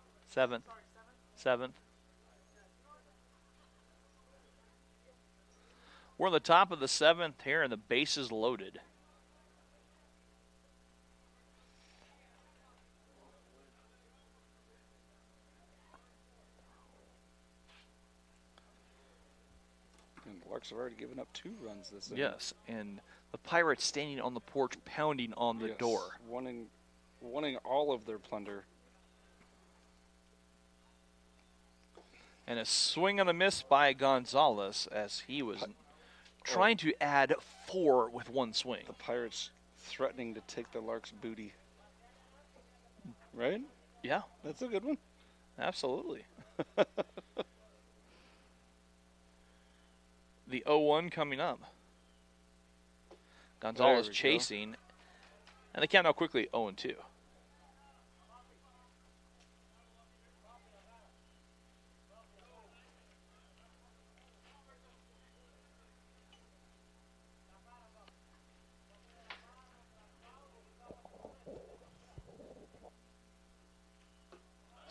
We're on the top of the 7th here, and the base is loaded. And the Larks have already given up 2 runs this inning. Yes, and the Pirates standing on the porch, pounding on the door. Wanting all of their plunder. And a swing and a miss by Gonzalez as he was trying to add 4 with 1 swing. The Pirates threatening to take the Larks' booty. Right? Yeah. That's a good one. Absolutely. The 0-1 coming up. Gonzalez chasing. And the count now quickly 0-2.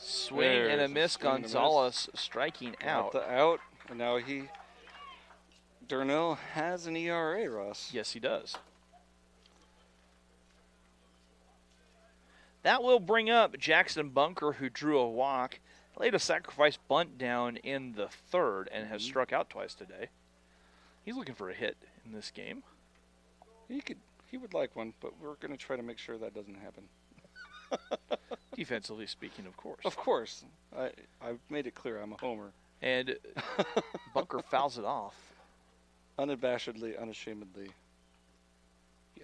Swing and a miss. Gonzalez striking out. The out, and now Durnell has an ERA, Ross. Yes, he does. That will bring up Jackson Bunker, who drew a walk, laid a sacrifice bunt down in the 3rd, and has struck out twice today. He's looking for a hit in this game. He would like one, but we're going to try to make sure that doesn't happen. Defensively speaking, of course. Of course. I've made it clear I'm a homer. And Bunker fouls it off. Unabashedly, unashamedly.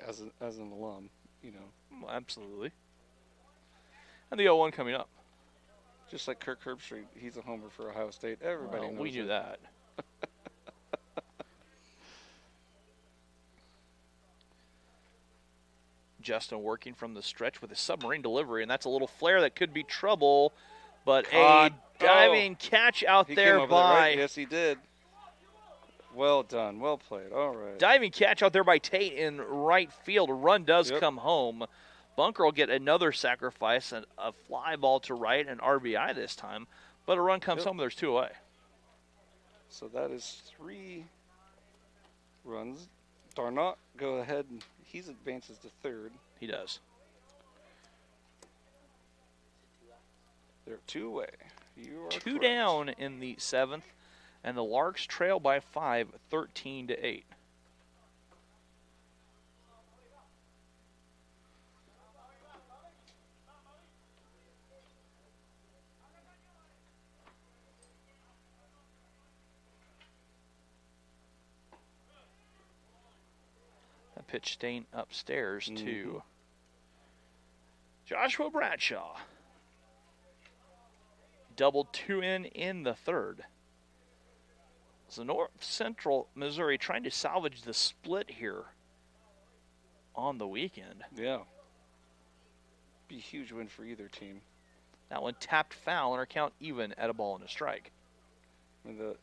As an alum, you know. Well, absolutely. And the 0-1 coming up. Just like Kirk Herbstreit, he's a homer for Ohio State. Everybody knows we knew that. Justin working from the stretch with a submarine delivery, and that's a little flare that could be trouble, but a diving catch out there by... Right? Yes, he did. Well done. Well played. All right. Diving catch out there by Tate in right field. A run does Yep. come home. Bunker will get another sacrifice, and a fly ball to right, an RBI this time. But a run comes home. There's 2 away. So that is 3 runs. Darnot go ahead and he advances to third. He does. They're 2 away. You are 2 correct. down in the 7th, and the Larks trail by 5, 13-8. That pitch staying upstairs to Joshua Bradshaw. Doubled 2 in the 3rd. So North Central Missouri trying to salvage the split here on the weekend. Yeah. Be a huge win for either team. That one tapped foul and our count even at a ball and a strike. I mean,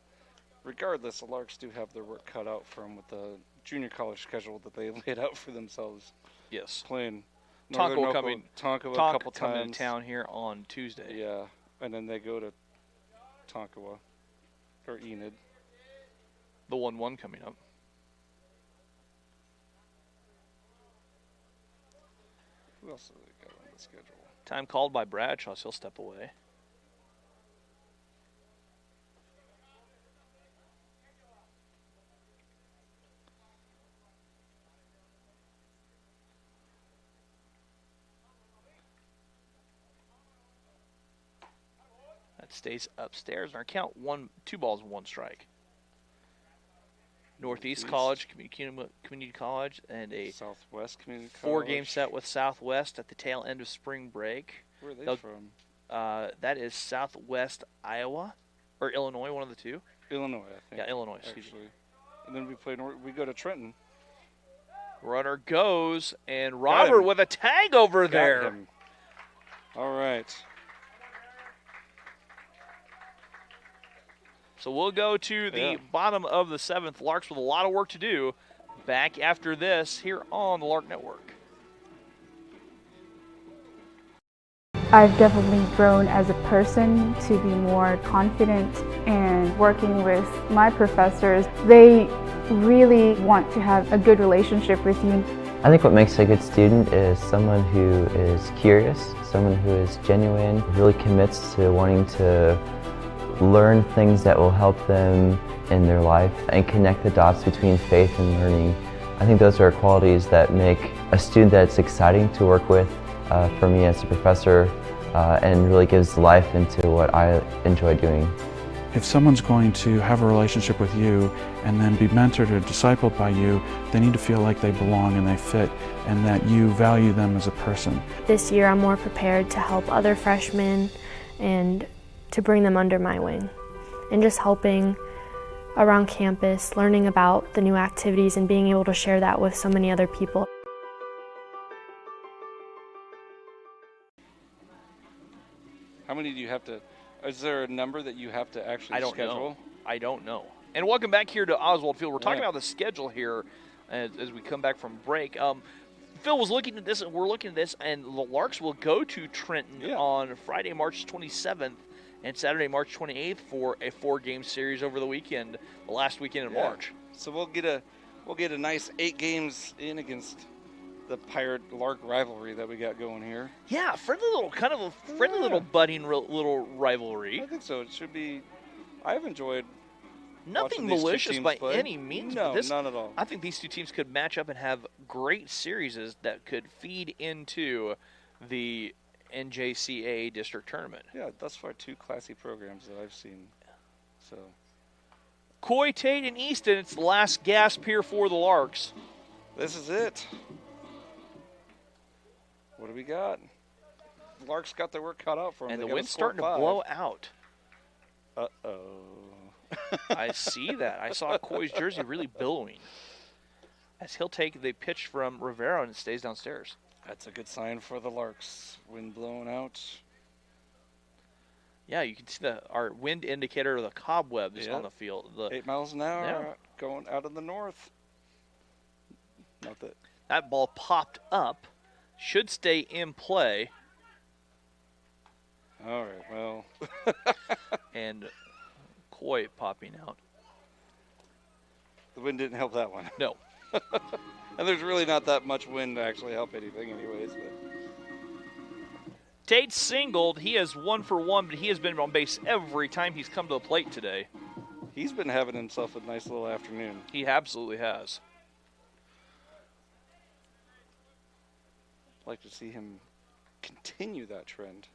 regardless, the Larks do have their work cut out for them with the junior college schedule that they laid out for themselves. Yes. Playing Tonka coming a couple coming times. to town here on Tuesday. Yeah, and then they go to Tonkawa or Enid. The 1-1 coming up. Who else have they got on the schedule? Time called by Bradshaw, so he'll step away. That stays upstairs, and our count 2 balls and 1 strike. Northeast College, Community College, and a Southwest Community College. 4-game set with Southwest at the tail end of spring break. Where are they from? That is Southwest Iowa, or Illinois, one of the two. Illinois, I think. Yeah, Illinois, excuse me. And then we go to Trenton. Runner goes, and Robert with a tag over there. Him. All right. So we'll go to the bottom of the 7th. Larks with a lot of work to do. Back after this here on the Lark Network. I've definitely grown as a person to be more confident, and working with my professors, they really want to have a good relationship with you. I think what makes a good student is someone who is curious, someone who is genuine, really commits to wanting to learn things that will help them in their life and connect the dots between faith and learning. I think those are qualities that make a student that's exciting to work with for me as a professor and really gives life into what I enjoy doing. If someone's going to have a relationship with you and then be mentored or discipled by you, they need to feel like they belong and they fit and that you value them as a person. This year I'm more prepared to help other freshmen and to bring them under my wing, and just helping around campus, learning about the new activities and being able to share that with so many other people. How many do you have to, is there a number that you have to actually schedule? I don't know. And welcome back here to Oswald Field. We're talking about the schedule here as we come back from break. Phil was looking at this, and we're looking at this, and the Larks will go to Trenton on Friday, March 27th, and Saturday, March 28th for a 4-game series over the weekend, the last weekend in March. So we'll get a nice 8 games in against the Pirate-Lark rivalry that we got going here. Yeah, kind of a friendly little budding little rivalry. I think so. It should be. I've enjoyed. Nothing malicious by any means. No, but none at all. I think these two teams could match up and have great series that could feed into the NJCA district tournament. Yeah, thus far 2 classy programs that I've seen. So, Coy, Tate, and Easton, it's the last gasp here for the Larks. This is it. What do we got? Larks got their work cut out for them. And the wind's starting to blow out. Uh-oh. I see that. I saw Coy's jersey really billowing. As he'll take the pitch from Rivera and it stays downstairs. That's a good sign for the Larks. Wind blowing out. Yeah, you can see our wind indicator of the cobwebs on the field. 8 miles an hour. going out of the north. Not that. That ball popped up. Should stay in play. All right, well. And Coy popping out. The wind didn't help that one. No. And there's really not that much wind to actually help anything anyways. But. Tate singled. He has 1 for 1, but he has been on base every time he's come to the plate today. He's been having himself a nice little afternoon. He absolutely has. I'd like to see him continue that trend.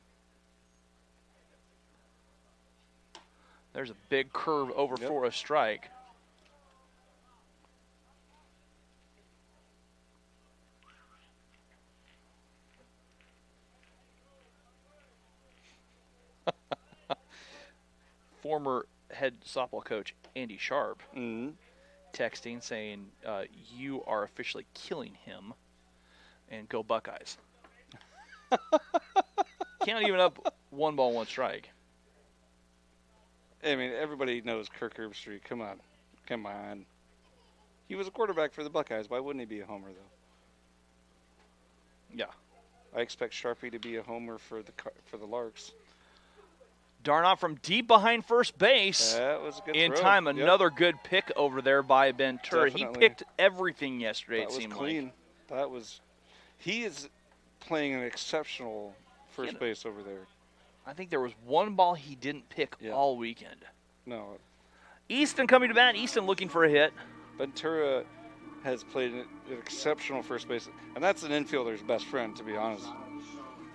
There's a big curve over for a strike. Former head softball coach Andy Sharp texting saying, you are officially killing him, and go Buckeyes. Can't even up 1 ball, 1 strike. I mean, everybody knows Kirk Herbstreit. Come on. Come on. He was a quarterback for the Buckeyes. Why wouldn't he be a homer, though? Yeah. I expect Sharpie to be a homer for the Larks. Darnoff from deep behind first base. That was a good in throw. time. Yep. Another good pick over there by Ben Turr. He Definitely. picked everything yesterday, That it was seemed clean. like. That was. He is playing an exceptional first base over there. I think there was 1 ball he didn't pick all weekend. No. Easton coming to bat. Easton looking for a hit. Ventura has played an exceptional first base, and that's an infielder's best friend, to be honest.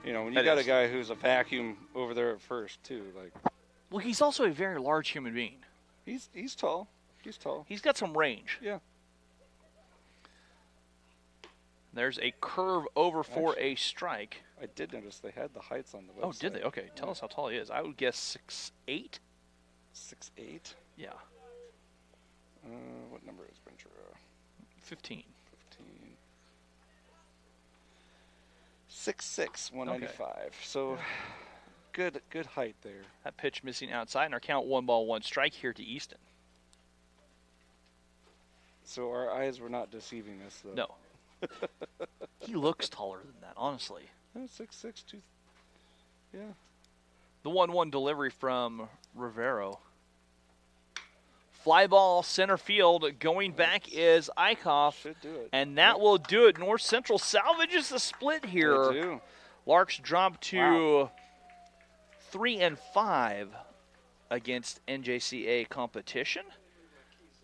You know, when you That got is. a guy who's a vacuum over there at first, too. Like, Well, he's also a very large human being. he's tall. He's tall. He's got some range. Yeah. There's a curve over for a strike. I did notice they had the heights on the website. Oh, did they? Okay, tell us how tall he is. I would guess 6'8". 6'8"? Yeah. What number is Ventura? 15. 6'6", 195. So good height there. That pitch missing outside, and our count 1 ball, 1 strike here to Easton. So our eyes were not deceiving us, though. No. He looks taller than that, honestly. 6'6", 2. Yeah. The 1-1 delivery from Rivero. Fly ball center field. Going back is Eichhoff. Should do it. And that will do it. North Central salvages the split here. They do. Larks drop to 3-5 against NJCA competition.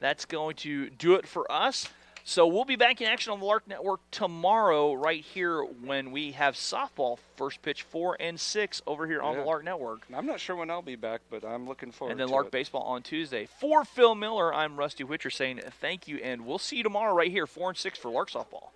That's going to do it for us. So we'll be back in action on the Lark Network tomorrow right here when we have softball first pitch 4 and 6 over here on the Lark Network. I'm not sure when I'll be back, but I'm looking forward And then to Lark it. Baseball on Tuesday. For Phil Miller, I'm Rusty Whitcher saying thank you, and we'll see you tomorrow right here, 4 and 6 for Lark Softball.